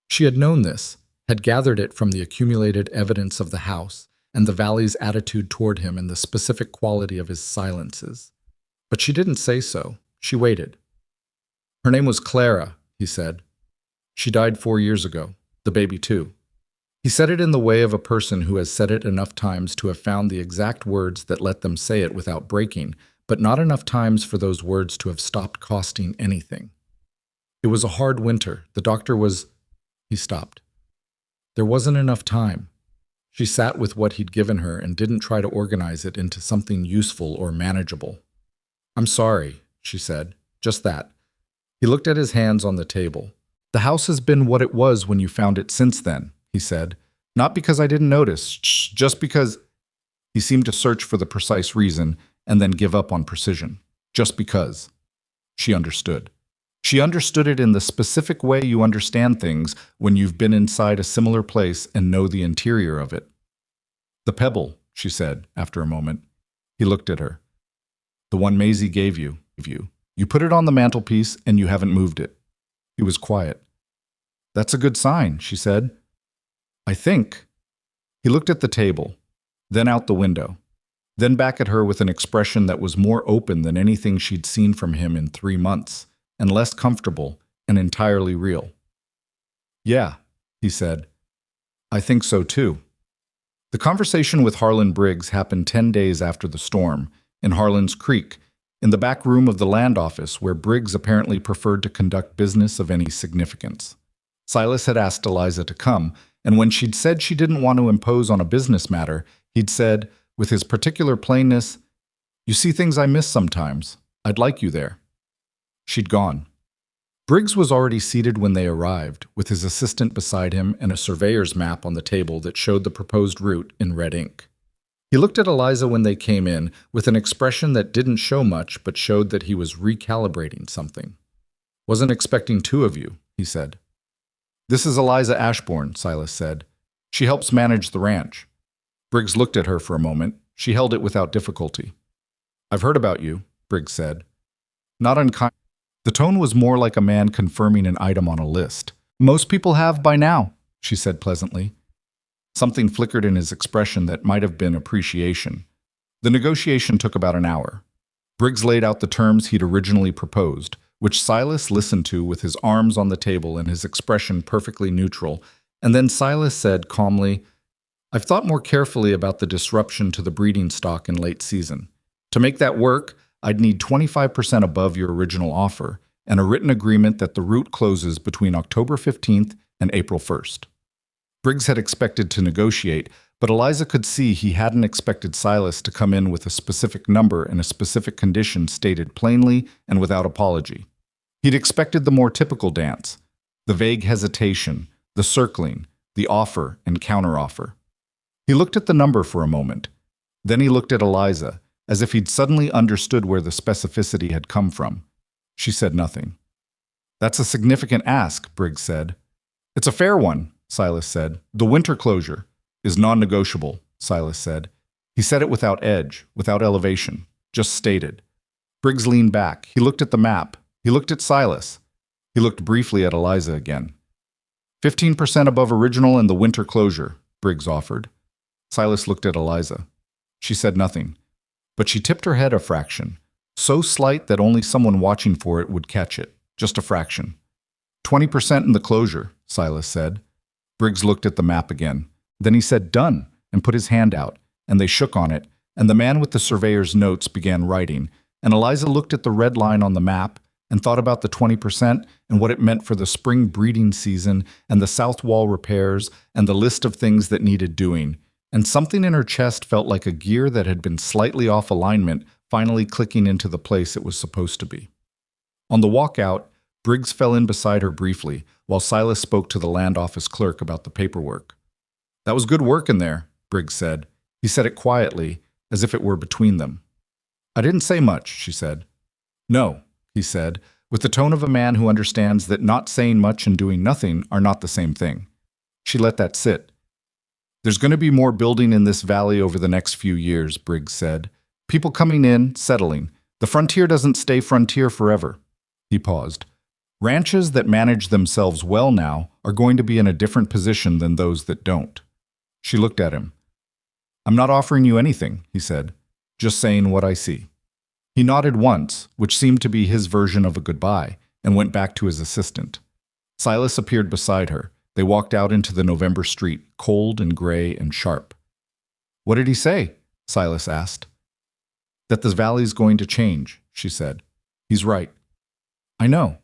She had known this, had gathered it from the accumulated evidence of the house and the valley's attitude toward him and the specific quality of his silences. But she didn't say so. She waited. Her name was Clara, he said. She died 4 years ago, the baby too. He said it in the way of a person who has said it enough times to have found the exact words that let them say it without breaking, but not enough times for those words to have stopped costing anything. It was a hard winter. The doctor was... He stopped. There wasn't enough time. She sat with what he'd given her and didn't try to organize it into something useful or manageable. I'm sorry, she said. Just that. He looked at his hands on the table. The house has been what it was when you found it since then, he said. Not because I didn't notice, just because... He seemed to search for the precise reason and then give up on precision. Just because. She understood. She understood it in the specific way you understand things when you've been inside a similar place and know the interior of it. The pebble, she said, after a moment. He looked at her. The one Maisie gave you. You put it on the mantelpiece and you haven't moved it. He was quiet. That's a good sign, she said. I think. He looked at the table, then out the window, then back at her with an expression that was more open than anything she'd seen from him in 3 months, and less comfortable and entirely real. Yeah, he said. I think so too. The conversation with Harlan Briggs happened 10 days after the storm, in Harlan's Creek, in the back room of the land office where Briggs apparently preferred to conduct business of any significance. Silas had asked Eliza to come, and when she'd said she didn't want to impose on a business matter, he'd said, with his particular plainness, "You see things I miss sometimes. I'd like you there." She'd gone. Briggs was already seated when they arrived, with his assistant beside him and a surveyor's map on the table that showed the proposed route in red ink. He looked at Eliza when they came in with an expression that didn't show much but showed that he was recalibrating something. "Wasn't expecting two of you," he said. "This is Eliza Ashbourne," Silas said. "She helps manage the ranch." Briggs looked at her for a moment. She held it without difficulty. "I've heard about you," Briggs said. Not unkind. The tone was more like a man confirming an item on a list. "Most people have by now," she said pleasantly. Something flickered in his expression that might have been appreciation. The negotiation took about an hour. Briggs laid out the terms he'd originally proposed, which Silas listened to with his arms on the table and his expression perfectly neutral, and then Silas said calmly, "I've thought more carefully about the disruption to the breeding stock in late season. To make that work, I'd need 25% above your original offer, and a written agreement that the route closes between October 15th and April 1st. Briggs had expected to negotiate, but Eliza could see he hadn't expected Silas to come in with a specific number and a specific condition stated plainly and without apology. He'd expected the more typical dance, the vague hesitation, the circling, the offer and counteroffer. He looked at the number for a moment. Then he looked at Eliza, as if he'd suddenly understood where the specificity had come from. She said nothing. "That's a significant ask," Briggs said. "It's a fair one," Silas said. "The winter closure is non-negotiable," Silas said. He said it without edge, without elevation, just stated. Briggs leaned back. He looked at the map. He looked at Silas. He looked briefly at Eliza again. 15% above original and the winter closure," Briggs offered. Silas looked at Eliza. She said nothing, but she tipped her head a fraction, so slight that only someone watching for it would catch it, just a fraction. 20% in the closure," Silas said. Briggs looked at the map again. Then he said, "Done," and put his hand out, and they shook on it, and the man with the surveyor's notes began writing, and Eliza looked at the red line on the map and thought about the 20% and what it meant for the spring breeding season and the south wall repairs and the list of things that needed doing, and something in her chest felt like a gear that had been slightly off alignment finally clicking into the place it was supposed to be. On the walk out, Briggs fell in beside her briefly, while Silas spoke to the land office clerk about the paperwork. "That was good work in there," Briggs said. He said it quietly, as if it were between them. "I didn't say much," she said. "No," he said, with the tone of a man who understands that not saying much and doing nothing are not the same thing. She let that sit. "There's going to be more building in this valley over the next few years," Briggs said. "People coming in, settling. The frontier doesn't stay frontier forever." He paused. "Ranches that manage themselves well now are going to be in a different position than those that don't." She looked at him. "I'm not offering you anything," he said. "Just saying what I see." He nodded once, which seemed to be his version of a goodbye, and went back to his assistant. Silas appeared beside her. They walked out into the November street, cold and gray and sharp. "What did he say?" Silas asked. "That this valley's going to change," she said. "He's right." "I know."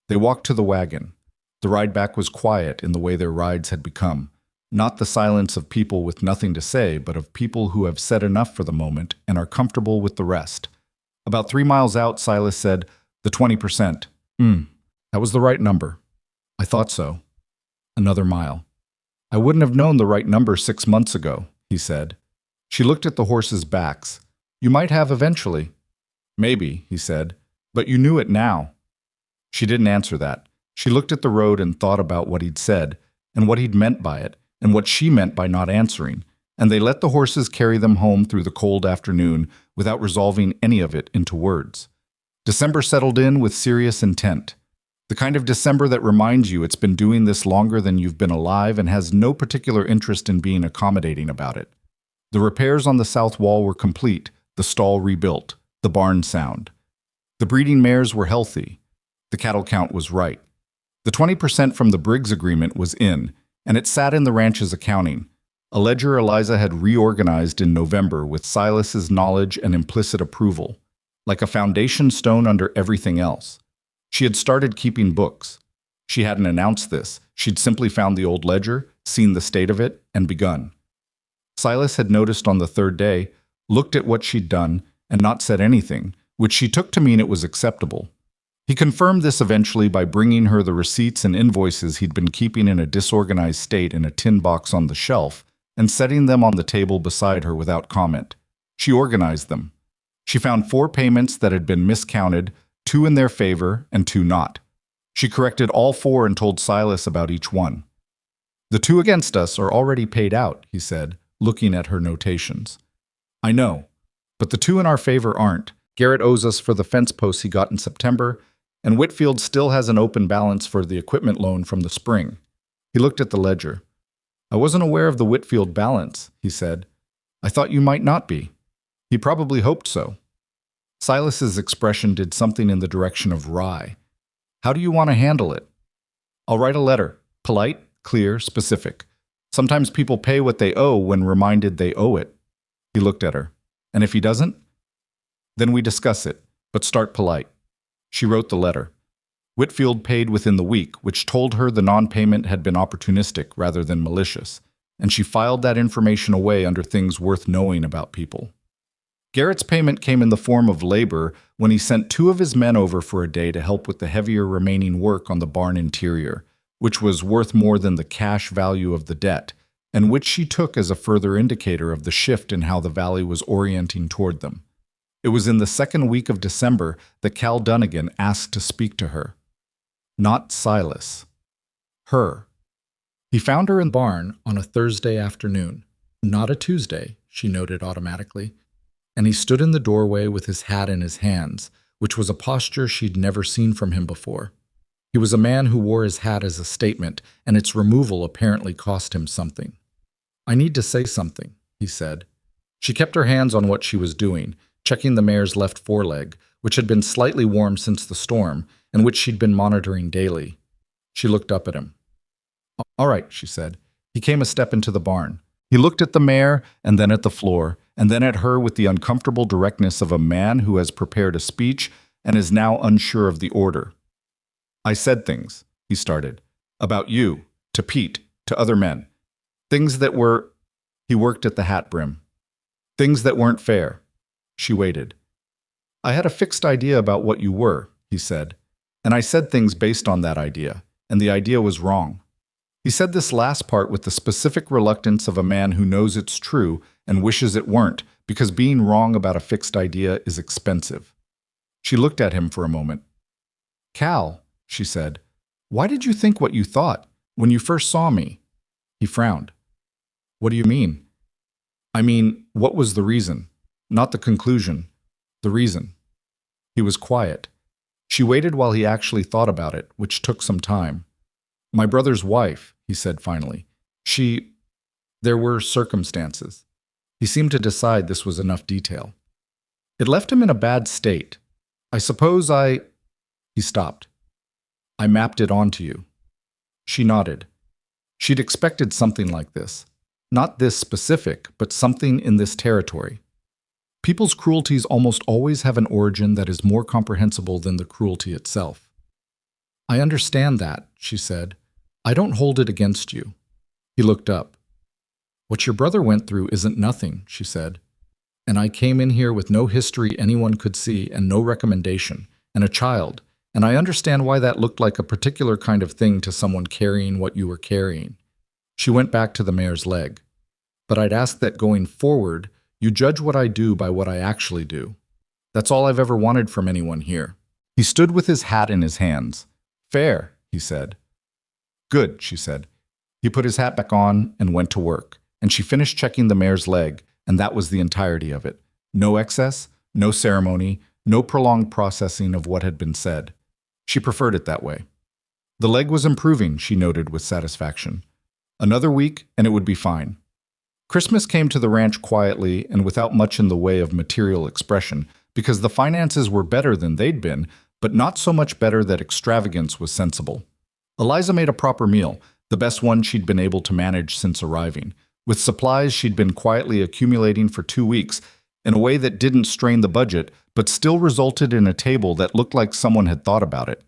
They walked to the wagon. The ride back was quiet in the way their rides had become. Not the silence of people with nothing to say, but of people who have said enough for the moment and are comfortable with the rest. About 3 miles out, Silas said, "The 20%. That was the right number." "I thought so." Another mile. "I wouldn't have known the right number 6 months ago," he said. She looked at the horses' backs. "You might have eventually." "Maybe," he said, "but you knew it now." She didn't answer that. She looked at the road and thought about what he'd said, and what he'd meant by it, and what she meant by not answering, and they let the horses carry them home through the cold afternoon without resolving any of it into words. December settled in with serious intent. The kind of December that reminds you it's been doing this longer than you've been alive and has no particular interest in being accommodating about it. The repairs on the south wall were complete, the stall rebuilt, the barn sound. The breeding mares were healthy. The cattle count was right. The 20% from the Briggs agreement was in, and it sat in the ranch's accounting, a ledger Eliza had reorganized in November with Silas's knowledge and implicit approval, like a foundation stone under everything else. She had started keeping books. She hadn't announced this. She'd simply found the old ledger, seen the state of it, and begun. Silas had noticed on the third day, looked at what she'd done, and not said anything, which she took to mean it was acceptable. He confirmed this eventually by bringing her the receipts and invoices he'd been keeping in a disorganized state in a tin box on the shelf and setting them on the table beside her without comment. She organized them. She found 4 payments that had been miscounted, 2 in their favor and 2 not. She corrected all 4 and told Silas about each one. "The 2 against us are already paid out," he said, looking at her notations. "I know, but the 2 in our favor aren't. Garrett owes us for the fence posts he got in September, and Whitfield still has an open balance for the equipment loan from the spring." He looked at the ledger. "I wasn't aware of the Whitfield balance," he said. "I thought you might not be." He probably hoped so. Silas's expression did something in the direction of wry. "How do you want to handle it?" "I'll write a letter. Polite, clear, specific. Sometimes people pay what they owe when reminded they owe it." He looked at her. "And if he doesn't?" "Then we discuss it, but start polite." She wrote the letter. Whitfield paid within the week, which told her the non-payment had been opportunistic rather than malicious, and she filed that information away under things worth knowing about people. Garrett's payment came in the form of labor when he sent 2 of his men over for a day to help with the heavier remaining work on the barn interior, which was worth more than the cash value of the debt, and which she took as a further indicator of the shift in how the valley was orienting toward them. It was in the second week of December that Cal Dunnigan asked to speak to her. Not Silas. Her. He found her in the barn on a Thursday afternoon. Not a Tuesday, she noted automatically. And he stood in the doorway with his hat in his hands, which was a posture she'd never seen from him before. He was a man who wore his hat as a statement, and its removal apparently cost him something. "I need to say something," he said. She kept her hands on what she was doing, checking the mare's left foreleg, which had been slightly warm since the storm, and which she'd been monitoring daily. She looked up at him. "All right," she said. He came a step into the barn. He looked at the mare, and then at the floor, and then at her with the uncomfortable directness of a man who has prepared a speech and is now unsure of the order. "I said things," he started, "about you, to Pete, to other men. Things that were—" He worked at the hat brim. "Things that weren't fair." She waited. "I had a fixed idea about what you were," he said, "and I said things based on that idea, and the idea was wrong." He said this last part with the specific reluctance of a man who knows it's true and wishes it weren't, because being wrong about a fixed idea is expensive. She looked at him for a moment. "Cal," she said, "why did you think what you thought when you first saw me?" He frowned. "What do you mean?" "I mean, what was the reason? Not the conclusion. The reason." He was quiet. She waited while he actually thought about it, which took some time. "My brother's wife," he said finally. There were circumstances." He seemed to decide this was enough detail. "It left him in a bad state. I suppose He stopped. "I mapped it onto you." She nodded. She'd expected something like this. Not this specific, but something in this territory. People's cruelties almost always have an origin that is more comprehensible than the cruelty itself. "I understand that," she said. "I don't hold it against you." He looked up. "What your brother went through isn't nothing," she said. "And I came in here with no history anyone could see and no recommendation, and a child, and I understand why that looked like a particular kind of thing to someone carrying what you were carrying." She went back to the mare's leg. "But I'd ask that going forward, you judge what I do by what I actually do. That's all I've ever wanted from anyone here." He stood with his hat in his hands. "Fair," he said. "Good," she said. He put his hat back on and went to work, and she finished checking the mare's leg, and that was the entirety of it. No excess, no ceremony, no prolonged processing of what had been said. She preferred it that way. The leg was improving, she noted with satisfaction. Another week, and it would be fine. Christmas came to the ranch quietly and without much in the way of material expression, because the finances were better than they'd been, but not so much better that extravagance was sensible. Eliza made a proper meal, the best one she'd been able to manage since arriving, with supplies she'd been quietly accumulating for 2 weeks in a way that didn't strain the budget, but still resulted in a table that looked like someone had thought about it.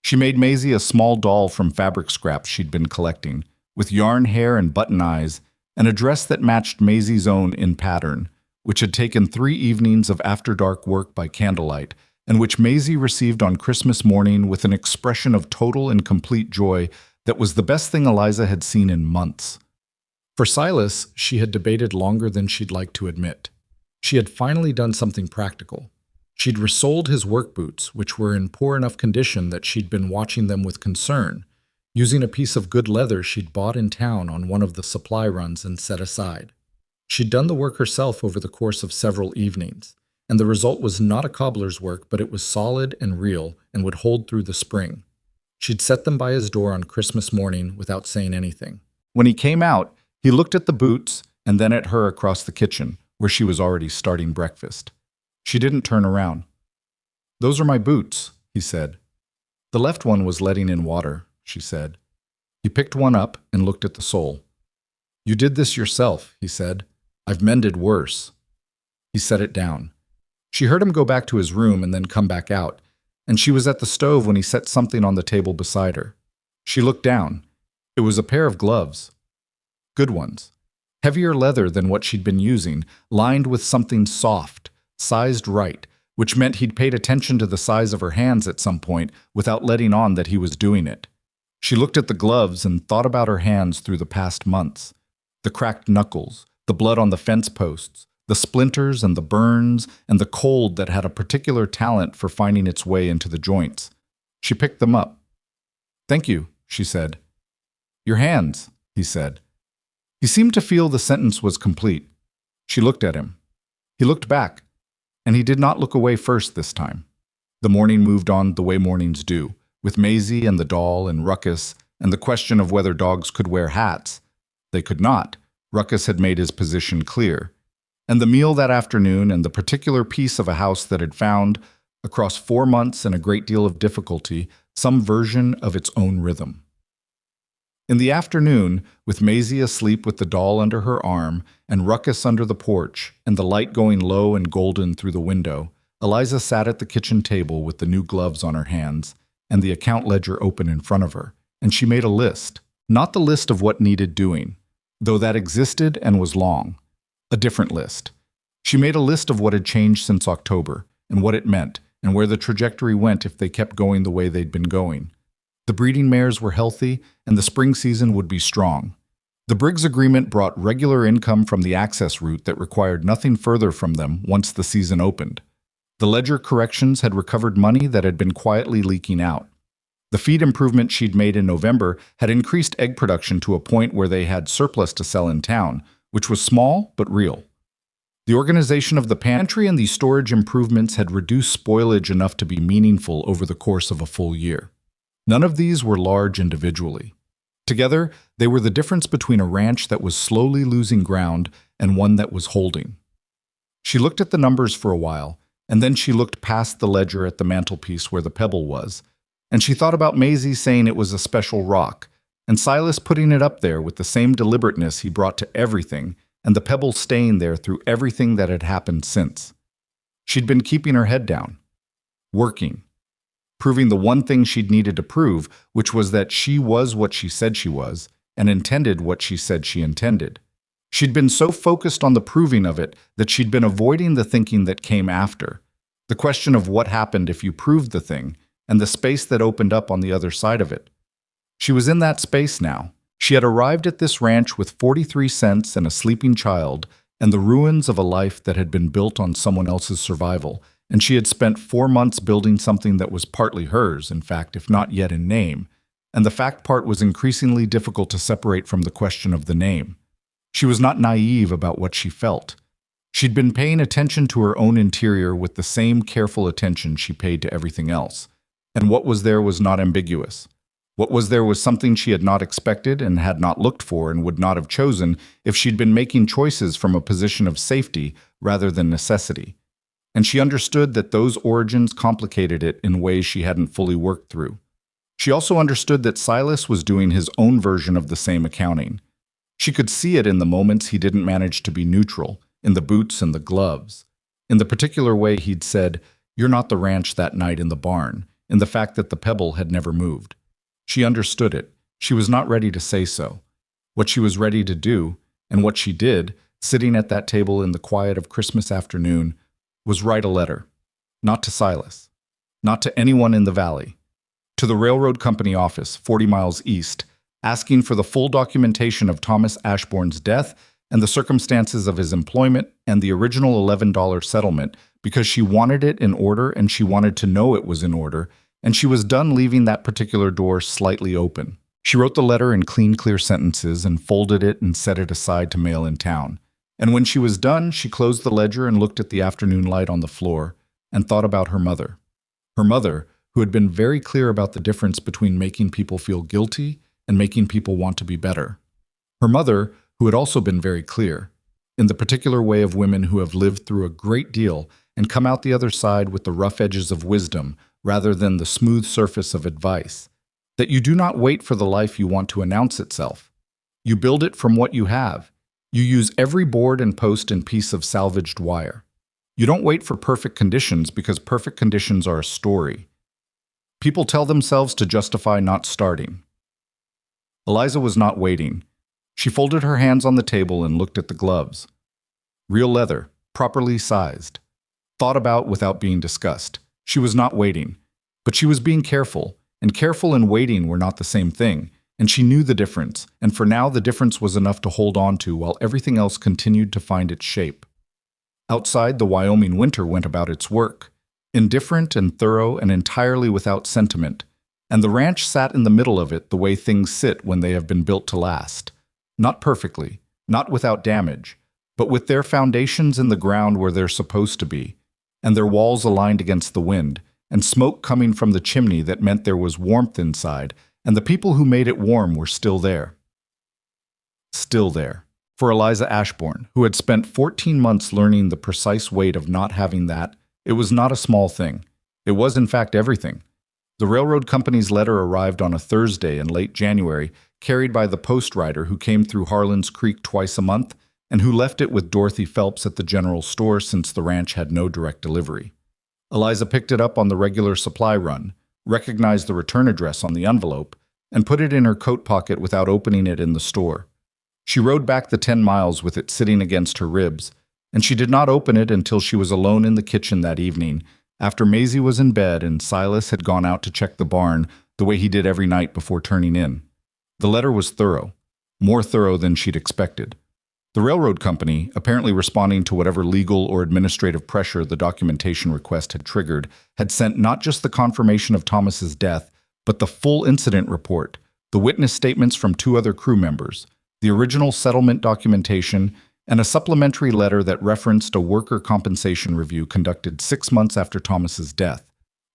She made Maisie a small doll from fabric scraps she'd been collecting, with yarn hair and button eyes, and a dress that matched Maisie's own in pattern, which had taken 3 evenings of after-dark work by candlelight, and which Maisie received on Christmas morning with an expression of total and complete joy that was the best thing Eliza had seen in months. For Silas, she had debated longer than she'd like to admit. She had finally done something practical. She'd resoled his work boots, which were in poor enough condition that she'd been watching them with concern, using a piece of good leather she'd bought in town on one of the supply runs and set aside. She'd done the work herself over the course of several evenings, and the result was not a cobbler's work, but it was solid and real and would hold through the spring. She'd set them by his door on Christmas morning without saying anything. When he came out, he looked at the boots and then at her across the kitchen, where she was already starting breakfast. She didn't turn around. "Those are my boots," he said. "The left one was letting in water," she said. He picked one up and looked at the sole. "You did this yourself," he said. "I've mended worse." He set it down. She heard him go back to his room and then come back out, and she was at the stove when he set something on the table beside her. She looked down. It was a pair of gloves. Good ones. Heavier leather than what she'd been using, lined with something soft, sized right, which meant he'd paid attention to the size of her hands at some point without letting on that he was doing it. She looked at the gloves and thought about her hands through the past months. The cracked knuckles, the blood on the fence posts, the splinters and the burns, and the cold that had a particular talent for finding its way into the joints. She picked them up. "Thank you," she said. "Your hands," he said. He seemed to feel the sentence was complete. She looked at him. He looked back, and he did not look away first this time. The morning moved on the way mornings do, with Maisie and the doll and Ruckus, and the question of whether dogs could wear hats. They could not. Ruckus had made his position clear. And the meal that afternoon and the particular piece of a house that had found, across 4 months and a great deal of difficulty, some version of its own rhythm. In the afternoon, with Maisie asleep with the doll under her arm and Ruckus under the porch and the light going low and golden through the window, Eliza sat at the kitchen table with the new gloves on her hands and the account ledger open in front of her, and she made a list. Not the list of what needed doing, though that existed and was long. A different list. She made a list of what had changed since October, and what it meant, and where the trajectory went if they kept going the way they'd been going. The breeding mares were healthy, and the spring season would be strong. The Briggs agreement brought regular income from the access route that required nothing further from them once the season opened. The ledger corrections had recovered money that had been quietly leaking out. The feed improvement she'd made in November had increased egg production to a point where they had surplus to sell in town, which was small but real. The organization of the pantry and the storage improvements had reduced spoilage enough to be meaningful over the course of a full year. None of these were large individually. Together, they were the difference between a ranch that was slowly losing ground and one that was holding. She looked at the numbers for a while, and then she looked past the ledger at the mantelpiece where the pebble was, and she thought about Maisie saying it was a special rock, and Silas putting it up there with the same deliberateness he brought to everything, and the pebble staying there through everything that had happened since. She'd been keeping her head down, working, proving the one thing she'd needed to prove, which was that she was what she said she was, and intended what she said she intended. She'd been so focused on the proving of it that she'd been avoiding the thinking that came after, the question of what happened if you proved the thing, and the space that opened up on the other side of it. She was in that space now. She had arrived at this ranch with 43 cents and a sleeping child, and the ruins of a life that had been built on someone else's survival, and she had spent 4 months building something that was partly hers, in fact, if not yet in name, and the fact part was increasingly difficult to separate from the question of the name. She was not naive about what she felt. She'd been paying attention to her own interior with the same careful attention she paid to everything else, and what was there was not ambiguous. What was there was something she had not expected and had not looked for and would not have chosen if she'd been making choices from a position of safety rather than necessity. And she understood that those origins complicated it in ways she hadn't fully worked through. She also understood that Silas was doing his own version of the same accounting. She could see it in the moments he didn't manage to be neutral, in the boots and the gloves, in the particular way he'd said, "You're not the ranch that night in the barn," in the fact that the pebble had never moved. She understood it. She was not ready to say so. What she was ready to do, and what she did, sitting at that table in the quiet of Christmas afternoon, was write a letter. Not to Silas. Not to anyone in the valley. To the railroad company office, 40 miles east, asking for the full documentation of Thomas Ashbourne's death and the circumstances of his employment and the original $11 settlement, because she wanted it in order and she wanted to know it was in order, and she was done leaving that particular door slightly open. She wrote the letter in clean, clear sentences and folded it and set it aside to mail in town. And when she was done, she closed the ledger and looked at the afternoon light on the floor and thought about her mother. Her mother, who had been very clear about the difference between making people feel guilty and making people want to be better. Her mother, who had also been very clear, in the particular way of women who have lived through a great deal and come out the other side with the rough edges of wisdom rather than the smooth surface of advice, that you do not wait for the life you want to announce itself. You build it from what you have. You use every board and post and piece of salvaged wire. You don't wait for perfect conditions because perfect conditions are a story. People tell themselves to justify not starting. Eliza was not waiting. She folded her hands on the table and looked at the gloves. Real leather, properly sized. Thought about without being discussed. She was not waiting. But she was being careful, and careful and waiting were not the same thing, and she knew the difference, and for now the difference was enough to hold on to while everything else continued to find its shape. Outside, the Wyoming winter went about its work, indifferent and thorough and entirely without sentiment, and the ranch sat in the middle of it the way things sit when they have been built to last. Not perfectly, not without damage, but with their foundations in the ground where they're supposed to be, and their walls aligned against the wind, and smoke coming from the chimney that meant there was warmth inside, and the people who made it warm were still there. Still there. For Eliza Ashbourne, who had spent 14 months learning the precise weight of not having that, it was not a small thing. It was, in fact, everything. The railroad company's letter arrived on a Thursday in late January, carried by the post rider who came through Harlan's Creek twice a month, and who left it with Dorothy Phelps at the general store since the ranch had no direct delivery. Eliza picked it up on the regular supply run, recognized the return address on the envelope, and put it in her coat pocket without opening it in the store. She rode back the 10 miles with it sitting against her ribs, and she did not open it until she was alone in the kitchen that evening, after Maisie was in bed and Silas had gone out to check the barn the way he did every night before turning in. The letter was thorough, more thorough than she'd expected. The railroad company, apparently responding to whatever legal or administrative pressure the documentation request had triggered, had sent not just the confirmation of Thomas's death, but the full incident report, the witness statements from 2 other crew members, the original settlement documentation, and a supplementary letter that referenced a worker compensation review conducted 6 months after Thomas's death,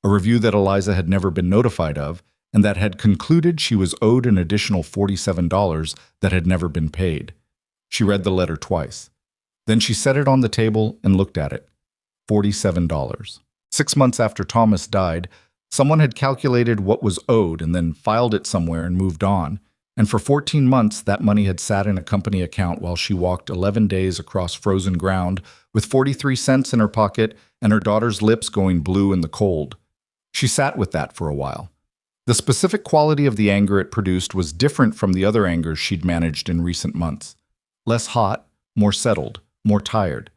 a review that Eliza had never been notified of, and that had concluded she was owed an additional $47 that had never been paid. She read the letter twice. Then she set it on the table and looked at it. $47. 6 months after Thomas died, someone had calculated what was owed and then filed it somewhere and moved on. And for 14 months, that money had sat in a company account while she walked 11 days across frozen ground with 43 cents in her pocket and her daughter's lips going blue in the cold. She sat with that for a while. The specific quality of the anger it produced was different from the other angers she'd managed in recent months. Less hot, more settled, more tired.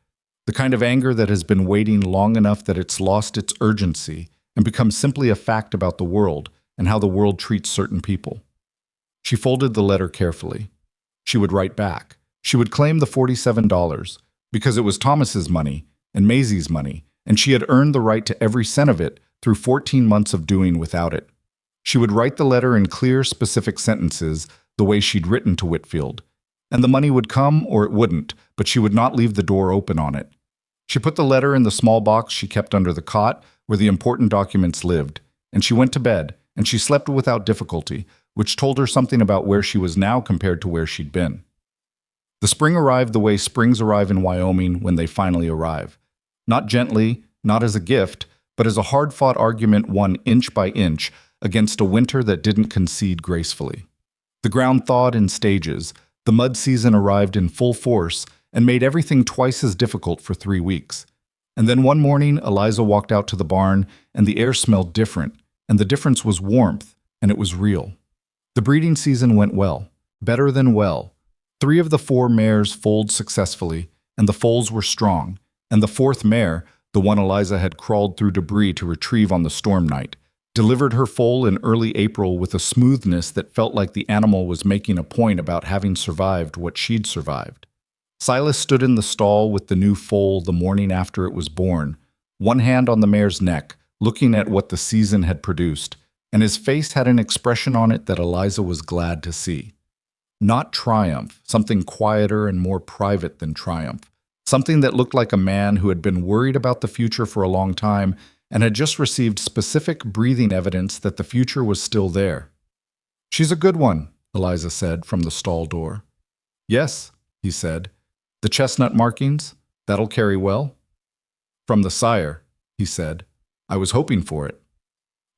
The kind of anger that has been waiting long enough that it's lost its urgency and become simply a fact about the world and how the world treats certain people. She folded the letter carefully. She would write back. She would claim the $47 because it was Thomas's money and Maisie's money, and she had earned the right to every cent of it through 14 months of doing without it. She would write the letter in clear, specific sentences the way she'd written to Whitfield, and the money would come or it wouldn't, but she would not leave the door open on it. She put the letter in the small box she kept under the cot where the important documents lived, and she went to bed, and she slept without difficulty, which told her something about where she was now compared to where she'd been. The spring arrived the way springs arrive in Wyoming when they finally arrive. Not gently, not as a gift, but as a hard-fought argument won inch by inch, against a winter that didn't concede gracefully. The ground thawed in stages, the mud season arrived in full force, and made everything twice as difficult for 3 weeks. And then one morning, Eliza walked out to the barn, and the air smelled different, and the difference was warmth, and it was real. The breeding season went well, better than well. 3 of the 4 mares foaled successfully, and the foals were strong, and the 4th mare, the one Eliza had crawled through debris to retrieve on the storm night, delivered her foal in early April with a smoothness that felt like the animal was making a point about having survived what she'd survived. Silas stood in the stall with the new foal the morning after it was born, one hand on the mare's neck, looking at what the season had produced, and his face had an expression on it that Eliza was glad to see. Not triumph, something quieter and more private than triumph, something that looked like a man who had been worried about the future for a long time and had just received specific breathing evidence that the future was still there. "She's a good one," Eliza said from the stall door. "Yes," he said. "The chestnut markings, that'll carry well." "From the sire," he said. "I was hoping for it."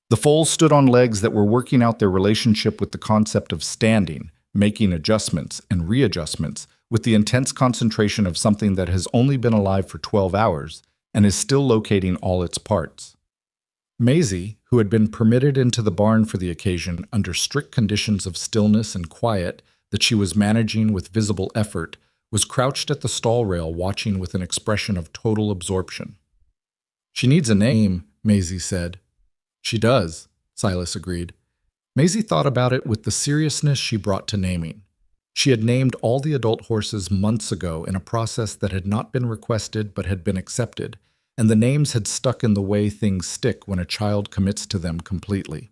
The foals stood on legs that were working out their relationship with the concept of standing, making adjustments and readjustments, with the intense concentration of something that has only been alive for 12 hours and is still locating all its parts. Maisie, who had been permitted into the barn for the occasion under strict conditions of stillness and quiet that she was managing with visible effort, was crouched at the stall rail watching with an expression of total absorption. "She needs a name," Maisie said. "She does," Silas agreed. Maisie thought about it with the seriousness she brought to naming. She had named all the adult horses months ago in a process that had not been requested but had been accepted, and the names had stuck in the way things stick when a child commits to them completely.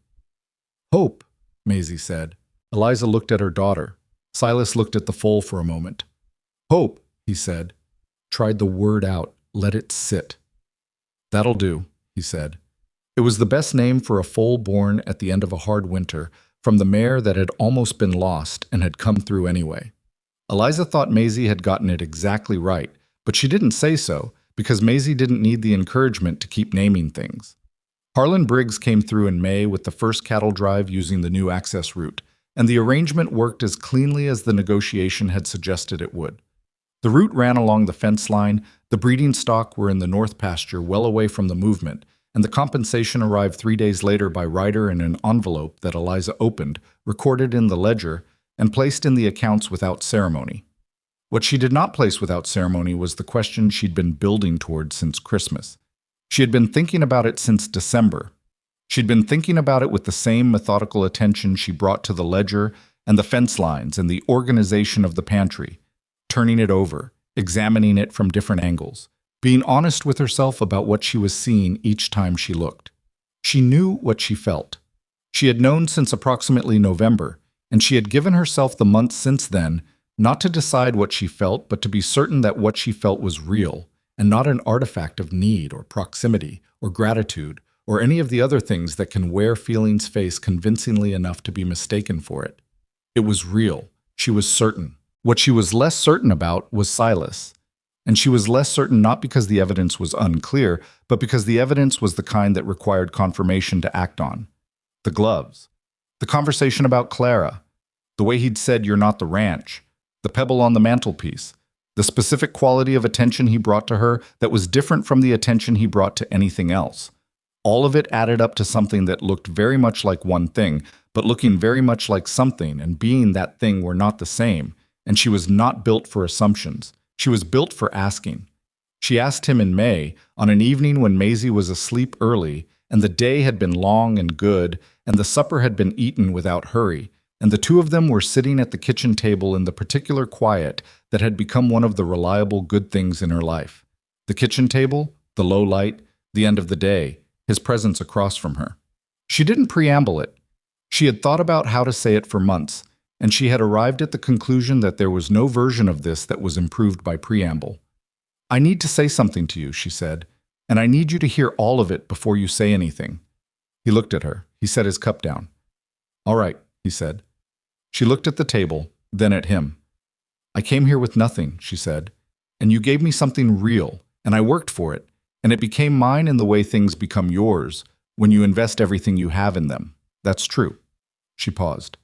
"Hope," Maisie said. Eliza looked at her daughter. Silas looked at the foal for a moment. "Hope," he said. Tried the word out, let it sit. "That'll do," he said. It was the best name for a foal born at the end of a hard winter, from the mare that had almost been lost and had come through anyway. Eliza thought Maisie had gotten it exactly right, but she didn't say so, because Maisie didn't need the encouragement to keep naming things. Harlan Briggs came through in May with the first cattle drive using the new access route, and the arrangement worked as cleanly as the negotiation had suggested it would. The route ran along the fence line, the breeding stock were in the north pasture well away from the movement, and the compensation arrived 3 days later by Ryder in an envelope that Eliza opened, recorded in the ledger, and placed in the accounts without ceremony. What she did not place without ceremony was the question she'd been building toward since Christmas. She had been thinking about it since December. She'd been thinking about it with the same methodical attention she brought to the ledger and the fence lines and the organization of the pantry, turning it over, examining it from different angles, being honest with herself about what she was seeing each time she looked. She knew what she felt. She had known since approximately November, and she had given herself the months since then not to decide what she felt, but to be certain that what she felt was real, and not an artifact of need or proximity or gratitude or any of the other things that can wear feelings' face convincingly enough to be mistaken for it. It was real. She was certain. What she was less certain about was Silas. And she was less certain not because the evidence was unclear, but because the evidence was the kind that required confirmation to act on. The gloves. The conversation about Clara. The way he'd said, "You're not the ranch." The pebble on the mantelpiece. The specific quality of attention he brought to her that was different from the attention he brought to anything else. All of it added up to something that looked very much like one thing, but looking very much like something and being that thing were not the same, and she was not built for assumptions. She was built for asking. She asked him in May, on an evening when Maisie was asleep early, and the day had been long and good, and the supper had been eaten without hurry, and the two of them were sitting at the kitchen table in the particular quiet that had become one of the reliable good things in her life. The kitchen table, the low light, the end of the day, his presence across from her. She didn't preamble it. She had thought about how to say it for months, and she had arrived at the conclusion that there was no version of this that was improved by preamble. "I need to say something to you," she said, "and I need you to hear all of it before you say anything." He looked at her. He set his cup down. "All right," he said. She looked at the table, then at him. "I came here with nothing," she said, "and you gave me something real, and I worked for it, and it became mine in the way things become yours when you invest everything you have in them. That's true. She paused.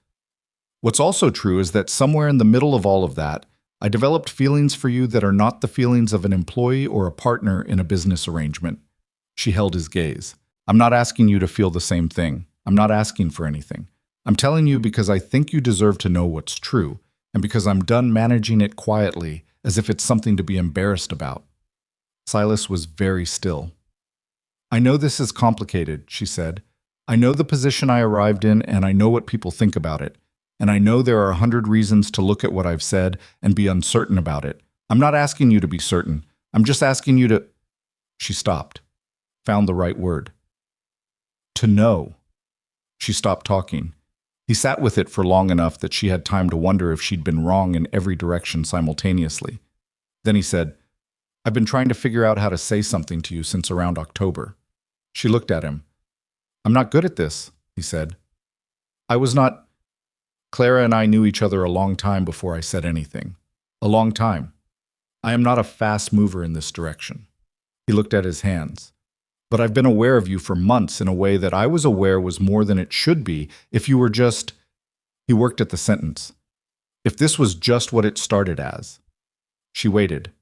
What's also true is that somewhere in the middle of all of that, I developed feelings for you that are not the feelings of an employee or a partner in a business arrangement. She held his gaze. I'm not asking you to feel the same thing. I'm not asking for anything. I'm telling you because I think you deserve to know what's true, and because I'm done managing it quietly as if it's something to be embarrassed about. Silas was very still. I know this is complicated, she said. I know the position I arrived in, and I know what people think about it. And I know there are 100 reasons to look at what I've said and be uncertain about it. I'm not asking you to be certain. I'm just asking you to... She stopped, found the right word. To know. She stopped talking. He sat with it for long enough that she had time to wonder if she'd been wrong in every direction simultaneously. Then he said, I've been trying to figure out how to say something to you since around October. She looked at him. I'm not good at this, he said. I was not... Clara and I knew each other a long time before I said anything. A long time. I am not a fast mover in this direction. He looked at his hands. But I've been aware of you for months in a way that I was aware was more than it should be if you were just... He worked at the sentence. If this was just what it started as. She waited.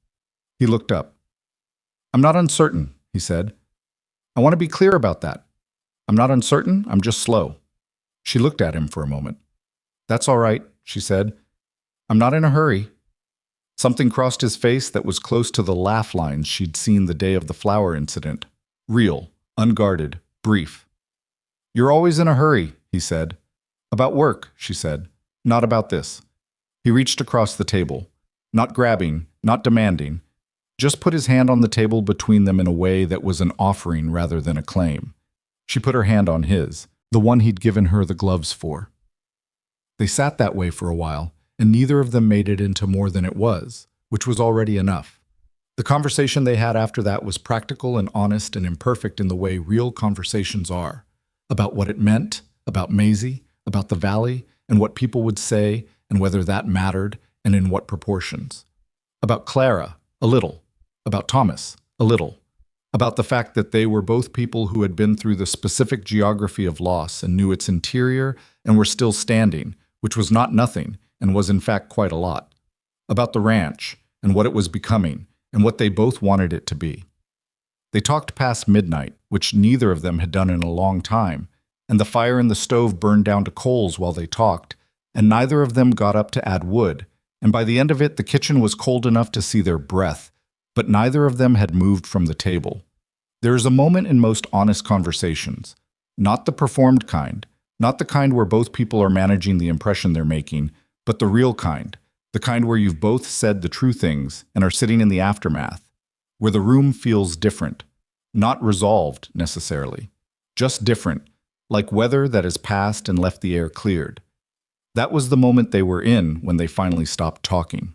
He looked up. I'm not uncertain, he said. I want to be clear about that. I'm not uncertain, I'm just slow. She looked at him for a moment. That's all right, she said. I'm not in a hurry. Something crossed his face that was close to the laugh lines she'd seen the day of the flower incident. Real, unguarded, brief. You're always in a hurry, he said. About work, she said. Not about this. He reached across the table. Not grabbing, not demanding. Just put his hand on the table between them in a way that was an offering rather than a claim. She put her hand on his, the one he'd given her the gloves for. They sat that way for a while, and neither of them made it into more than it was, which was already enough. The conversation they had after that was practical and honest and imperfect in the way real conversations are, about what it meant, about Maisie, about the valley, and what people would say, and whether that mattered, and in what proportions. About Clara, a little. About Thomas, a little. About the fact that they were both people who had been through the specific geography of loss and knew its interior and were still standing, which was not nothing and was in fact quite a lot. About the ranch and what it was becoming and what they both wanted it to be. They talked past midnight, which neither of them had done in a long time, and the fire in the stove burned down to coals while they talked, and neither of them got up to add wood, and by the end of it the kitchen was cold enough to see their breath, but neither of them had moved from the table. There is a moment in most honest conversations, not the performed kind, not the kind where both people are managing the impression they're making, but the real kind, the kind where you've both said the true things and are sitting in the aftermath, where the room feels different, not resolved necessarily, just different, like weather that has passed and left the air cleared. That was the moment they were in when they finally stopped talking.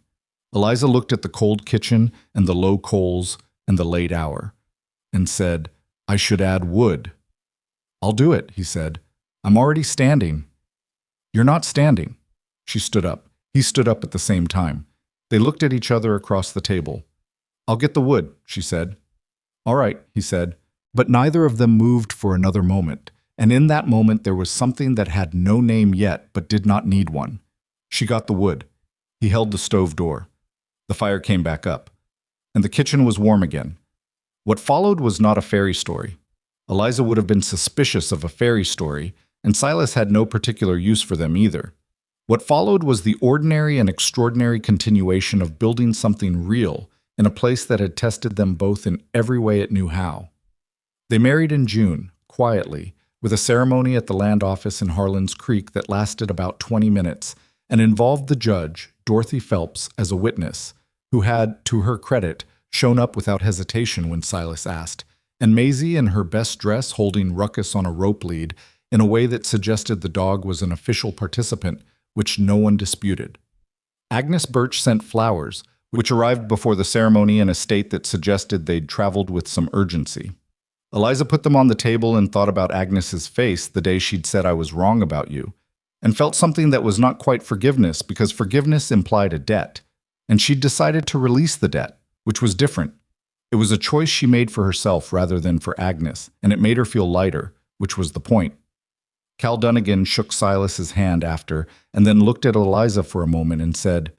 Eliza looked at the cold kitchen and the low coals and the late hour, and said, I should add wood. I'll do it, he said. I'm already standing. You're not standing. She stood up. He stood up at the same time. They looked at each other across the table. I'll get the wood, she said. All right, he said. But neither of them moved for another moment, and in that moment there was something that had no name yet but did not need one. She got the wood. He held the stove door. The fire came back up, and the kitchen was warm again. What followed was not a fairy story. Eliza would have been suspicious of a fairy story, and Silas had no particular use for them either. What followed was the ordinary and extraordinary continuation of building something real in a place that had tested them both in every way it knew how. They married in June, quietly, with a ceremony at the land office in Harlan's Creek that lasted about 20 minutes and involved the judge, Dorothy Phelps, as a witness, who had, to her credit, shown up without hesitation when Silas asked, and Maisie in her best dress holding Ruckus on a rope lead in a way that suggested the dog was an official participant, which no one disputed. Agnes Birch sent flowers, which arrived before the ceremony in a state that suggested they'd traveled with some urgency. Eliza put them on the table and thought about Agnes's face the day she'd said I was wrong about you, and felt something that was not quite forgiveness because forgiveness implied a debt, and she'd decided to release the debt, which was different. It was a choice she made for herself rather than for Agnes, and it made her feel lighter, which was the point. Cal Dunnigan shook Silas's hand after, and then looked at Eliza for a moment and said,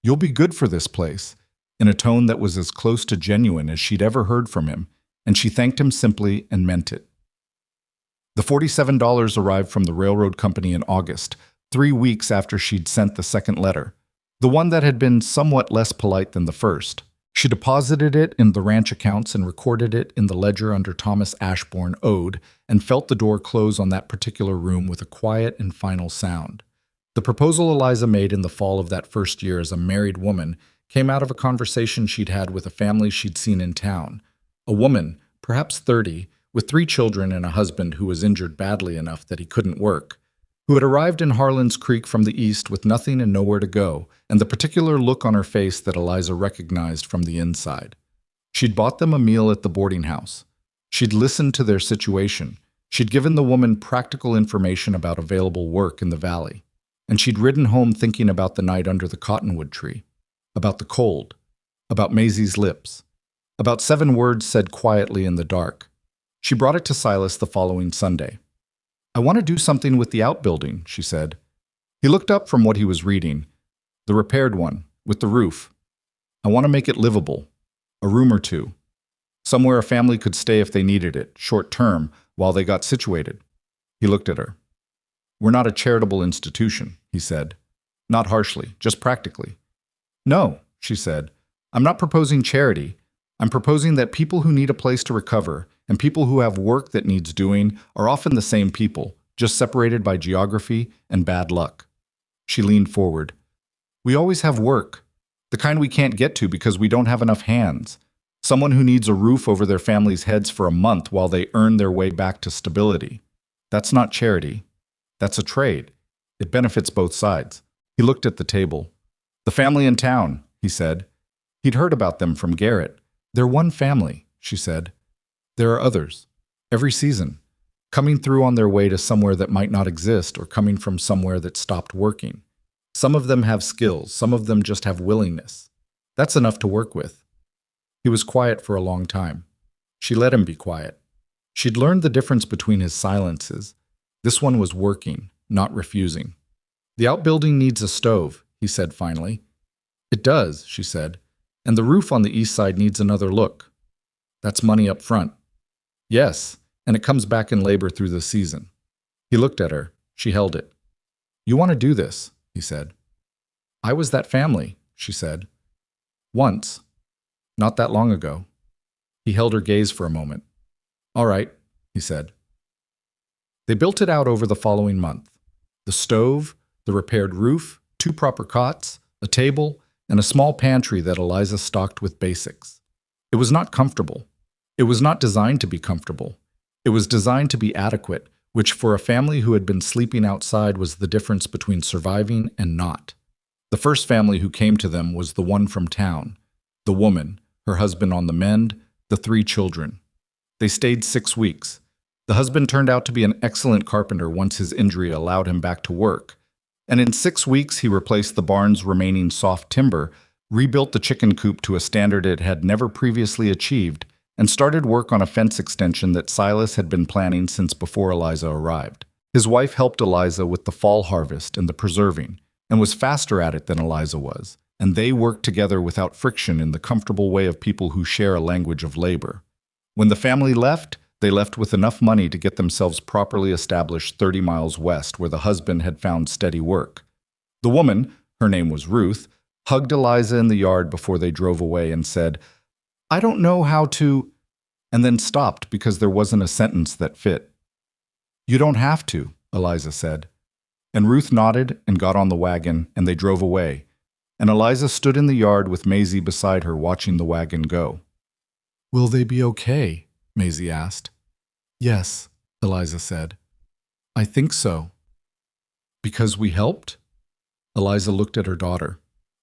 "You'll be good for this place," in a tone that was as close to genuine as she'd ever heard from him, and she thanked him simply and meant it. The $47 arrived from the railroad company in August, 3 weeks after she'd sent the second letter, the one that had been somewhat less polite than the first. She deposited it in the ranch accounts and recorded it in the ledger under Thomas Ashbourne owed, and felt the door close on that particular room with a quiet and final sound. The proposal Eliza made in the fall of that first year as a married woman came out of a conversation she'd had with a family she'd seen in town. A woman, perhaps 30, with 3 children and a husband who was injured badly enough that he couldn't work, who had arrived in Harlan's Creek from the east with nothing and nowhere to go, and the particular look on her face that Eliza recognized from the inside. She'd bought them a meal at the boarding house. She'd listened to their situation. She'd given the woman practical information about available work in the valley. And she'd ridden home thinking about the night under the cottonwood tree, about the cold, about Maisie's lips, about 7 words said quietly in the dark. She brought it to Silas the following Sunday. "I want to do something with the outbuilding," she said. He looked up from what he was reading. "The repaired one, with the roof. I want to make it livable. A room or 2. Somewhere a family could stay if they needed it, short term, while they got situated." He looked at her. "We're not a charitable institution," he said. Not harshly, just practically. "No," she said. "I'm not proposing charity. I'm proposing that people who need a place to recover and people who have work that needs doing are often the same people, just separated by geography and bad luck." She leaned forward. "We always have work, the kind we can't get to because we don't have enough hands. Someone who needs a roof over their family's heads for a month while they earn their way back to stability. That's not charity. That's a trade. It benefits both sides." He looked at the table. "The family in town," he said. He'd heard about them from Garrett. "They're one family," she said. "There are others. Every season. Coming through on their way to somewhere that might not exist or coming from somewhere that stopped working. Some of them have skills. Some of them just have willingness. That's enough to work with." He was quiet for a long time. She let him be quiet. She'd learned the difference between his silences. This one was working, not refusing. "The outbuilding needs a stove," he said finally. "It does," she said. "And the roof on the east side needs another look. That's money up front." "Yes, and it comes back in labor through the season." He looked at her. She held it. "You want to do this," he said. "I was that family," she said. "Once. Not that long ago." He held her gaze for a moment. "All right," he said. They built it out over the following month. The stove, the repaired roof, 2 proper cots, a table, and a small pantry that Eliza stocked with basics. It was not comfortable. It was not designed to be comfortable. It was designed to be adequate, which for a family who had been sleeping outside was the difference between surviving and not. The first family who came to them was the one from town. The woman, her husband on the mend, the 3 children. They stayed 6 weeks. The husband turned out to be an excellent carpenter once his injury allowed him back to work. And in 6 weeks he replaced the barn's remaining soft timber, rebuilt the chicken coop to a standard it had never previously achieved, and started work on a fence extension that Silas had been planning since before Eliza arrived. His wife helped Eliza with the fall harvest and the preserving, and was faster at it than Eliza was, and they worked together without friction in the comfortable way of people who share a language of labor. When the family left, they left with enough money to get themselves properly established 30 miles west where the husband had found steady work. The woman, her name was Ruth, hugged Eliza in the yard before they drove away and said, "I don't know how to," and then stopped because there wasn't a sentence that fit. "You don't have to," Eliza said. And Ruth nodded and got on the wagon, and they drove away. And Eliza stood in the yard with Maisie beside her watching the wagon go. "Will they be okay?" Maisie asked. "Yes," Eliza said. "I think so." "Because we helped?" Eliza looked at her daughter,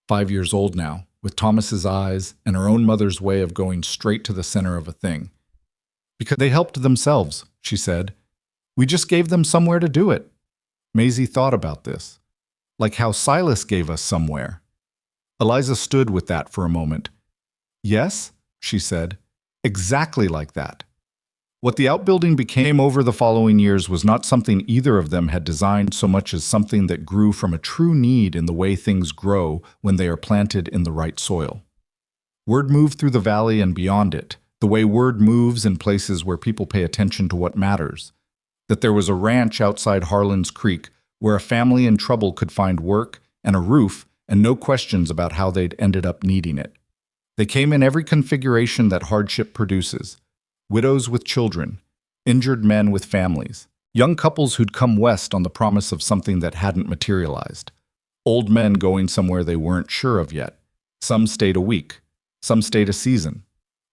5 years old now, with Thomas's eyes and her own mother's way of going straight to the center of a thing. "Because they helped themselves," she said. "We just gave them somewhere to do it." Maisie thought about this, like how Silas gave us somewhere. Eliza stood with that for a moment. "Yes," she said, "exactly like that." What the outbuilding became over the following years was not something either of them had designed so much as something that grew from a true need in the way things grow when they are planted in the right soil. Word moved through the valley and beyond it, the way word moves in places where people pay attention to what matters. That there was a ranch outside Harlan's Creek where a family in trouble could find work and a roof and no questions about how they'd ended up needing it. They came in every configuration that hardship produces. Widows with children, injured men with families, young couples who'd come west on the promise of something that hadn't materialized, old men going somewhere they weren't sure of yet. Some stayed a week, some stayed a season.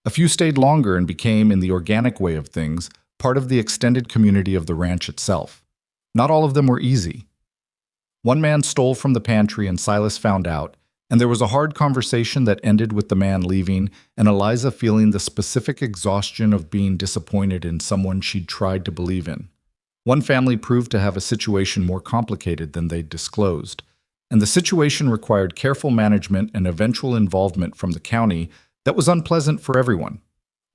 A few stayed longer and became, in the organic way of things, part of the extended community of the ranch itself. Not all of them were easy. One man stole from the pantry and Silas found out, and there was a hard conversation that ended with the man leaving and Eliza feeling the specific exhaustion of being disappointed in someone she'd tried to believe in. One family proved to have a situation more complicated than they'd disclosed, and the situation required careful management and eventual involvement from the county that was unpleasant for everyone.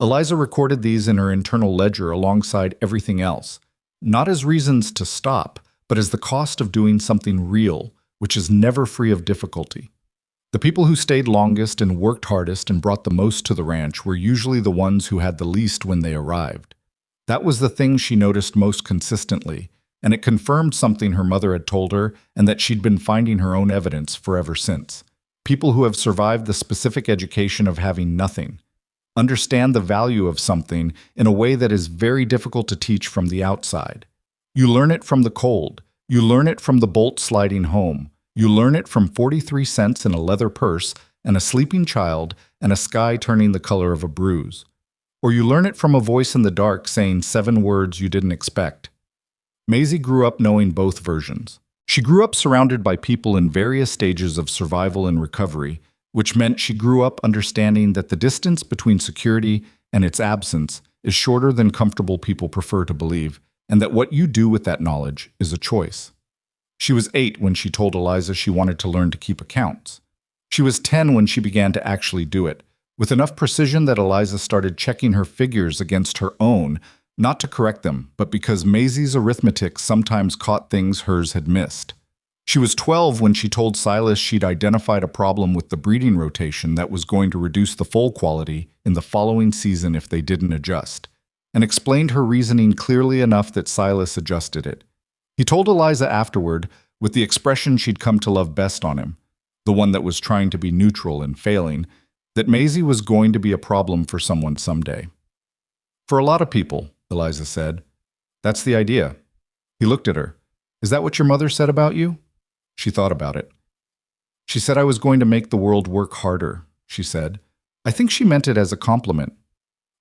Eliza recorded these in her internal ledger alongside everything else, not as reasons to stop, but as the cost of doing something real, which is never free of difficulty. The people who stayed longest and worked hardest and brought the most to the ranch were usually the ones who had the least when they arrived. That was the thing she noticed most consistently, and it confirmed something her mother had told her and that she'd been finding her own evidence forever since. People who have survived the specific education of having nothing understand the value of something in a way that is very difficult to teach from the outside. You learn it from the cold. You learn it from the bolt sliding home. You learn it from 43 cents in a leather purse and a sleeping child and a sky turning the color of a bruise. Or you learn it from a voice in the dark saying 7 words you didn't expect. Maisie grew up knowing both versions. She grew up surrounded by people in various stages of survival and recovery, which meant she grew up understanding that the distance between security and its absence is shorter than comfortable people prefer to believe, and that what you do with that knowledge is a choice. She was 8 when she told Eliza she wanted to learn to keep accounts. She was 10 when she began to actually do it, with enough precision that Eliza started checking her figures against her own, not to correct them, but because Maisie's arithmetic sometimes caught things hers had missed. She was 12 when she told Silas she'd identified a problem with the breeding rotation that was going to reduce the foal quality in the following season if they didn't adjust, and explained her reasoning clearly enough that Silas adjusted it. He told Eliza afterward, with the expression she'd come to love best on him, the one that was trying to be neutral and failing, that Maisie was going to be a problem for someone someday. For a lot of people, Eliza said. That's the idea. He looked at her. Is that what your mother said about you? She thought about it. She said I was going to make the world work harder, she said. I think she meant it as a compliment.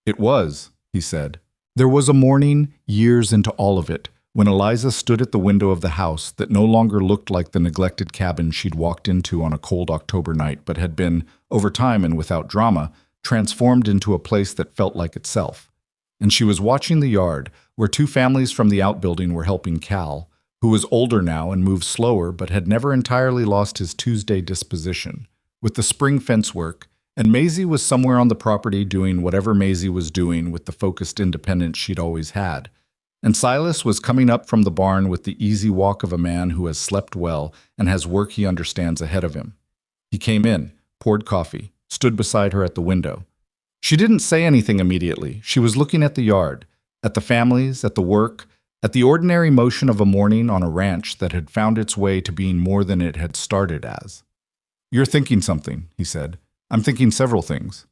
It was, he said. There was a morning, years into all of it, when Eliza stood at the window of the house that no longer looked like the neglected cabin she'd walked into on a cold October night, but had been, over time and without drama, transformed into a place that felt like itself. And she was watching the yard, where 2 families from the outbuilding were helping Cal, who was older now and moved slower but had never entirely lost his Tuesday disposition, with the spring fence work, and Maisie was somewhere on the property doing whatever Maisie was doing with the focused independence she'd always had. And Silas was coming up from the barn with the easy walk of a man who has slept well and has work he understands ahead of him. He came in, poured coffee, stood beside her at the window. She didn't say anything immediately. She was looking at the yard, at the families, at the work, at the ordinary motion of a morning on a ranch that had found its way to being more than it had started as. You're thinking something, he said. I'm thinking several things.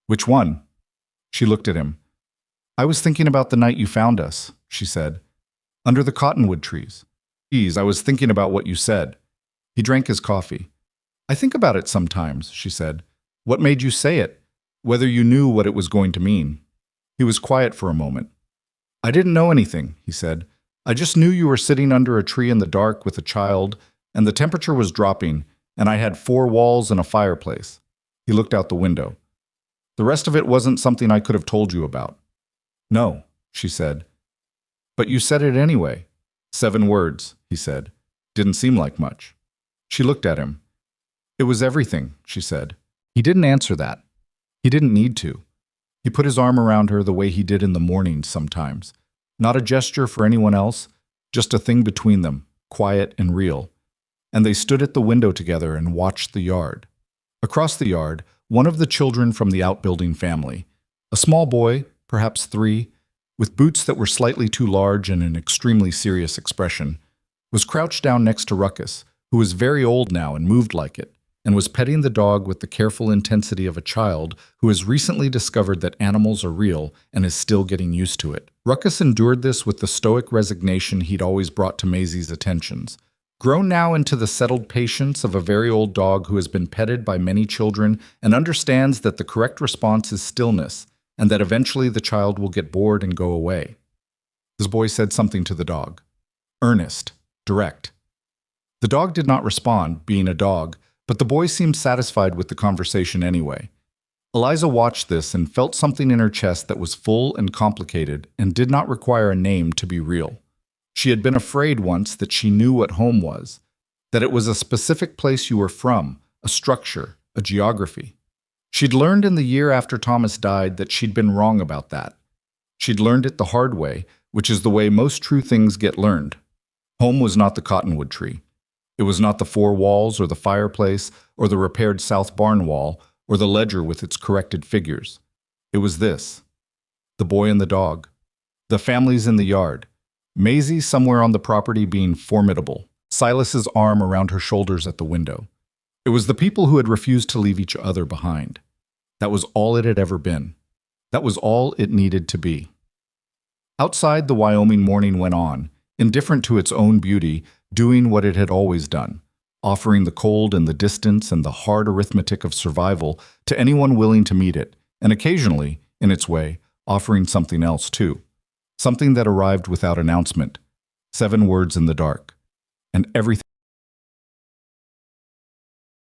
Which one? She looked at him. I was thinking about the night you found us, she said. Under the cottonwood trees. Geez, I was thinking about what you said. He drank his coffee. I think about it sometimes, she said. What made you say it? Whether you knew what it was going to mean. He was quiet for a moment. I didn't know anything, he said. I just knew you were sitting under a tree in the dark with a child, and the temperature was dropping, and I had 4 walls and a fireplace. He looked out the window. The rest of it wasn't something I could have told you about. No, she said. But you said it anyway. 7 words, he said. Didn't seem like much. She looked at him. It was everything, she said. He didn't answer that. He didn't need to. He put his arm around her the way he did in the mornings sometimes. Not a gesture for anyone else, just a thing between them, quiet and real. And they stood at the window together and watched the yard. Across the yard, one of the children from the outbuilding family, a small boy, perhaps 3, with boots that were slightly too large and an extremely serious expression, was crouched down next to Ruckus, who was very old now and moved like it, and was petting the dog with the careful intensity of a child who has recently discovered that animals are real and is still getting used to it. Ruckus endured this with the stoic resignation he'd always brought to Maisie's attentions. Grown now into the settled patience of a very old dog who has been petted by many children and understands that the correct response is stillness, and that eventually the child will get bored and go away. This boy said something to the dog. Earnest, direct. The dog did not respond, being a dog, but the boy seemed satisfied with the conversation anyway. Eliza watched this and felt something in her chest that was full and complicated and did not require a name to be real. She had been afraid once that she knew what home was, that it was a specific place you were from, a structure, a geography. She'd learned in the year after Thomas died that she'd been wrong about that. She'd learned it the hard way, which is the way most true things get learned. Home was not the cottonwood tree. It was not the 4 walls or the fireplace or the repaired south barn wall or the ledger with its corrected figures. It was this. The boy and the dog. The families in the yard. Maisie somewhere on the property being formidable. Silas's arm around her shoulders at the window. It was the people who had refused to leave each other behind. That was all it had ever been. That was all it needed to be. Outside, the Wyoming morning went on, indifferent to its own beauty, doing what it had always done, offering the cold and the distance and the hard arithmetic of survival to anyone willing to meet it, and occasionally, in its way, offering something else too. Something that arrived without announcement. 7 words in the dark. And everything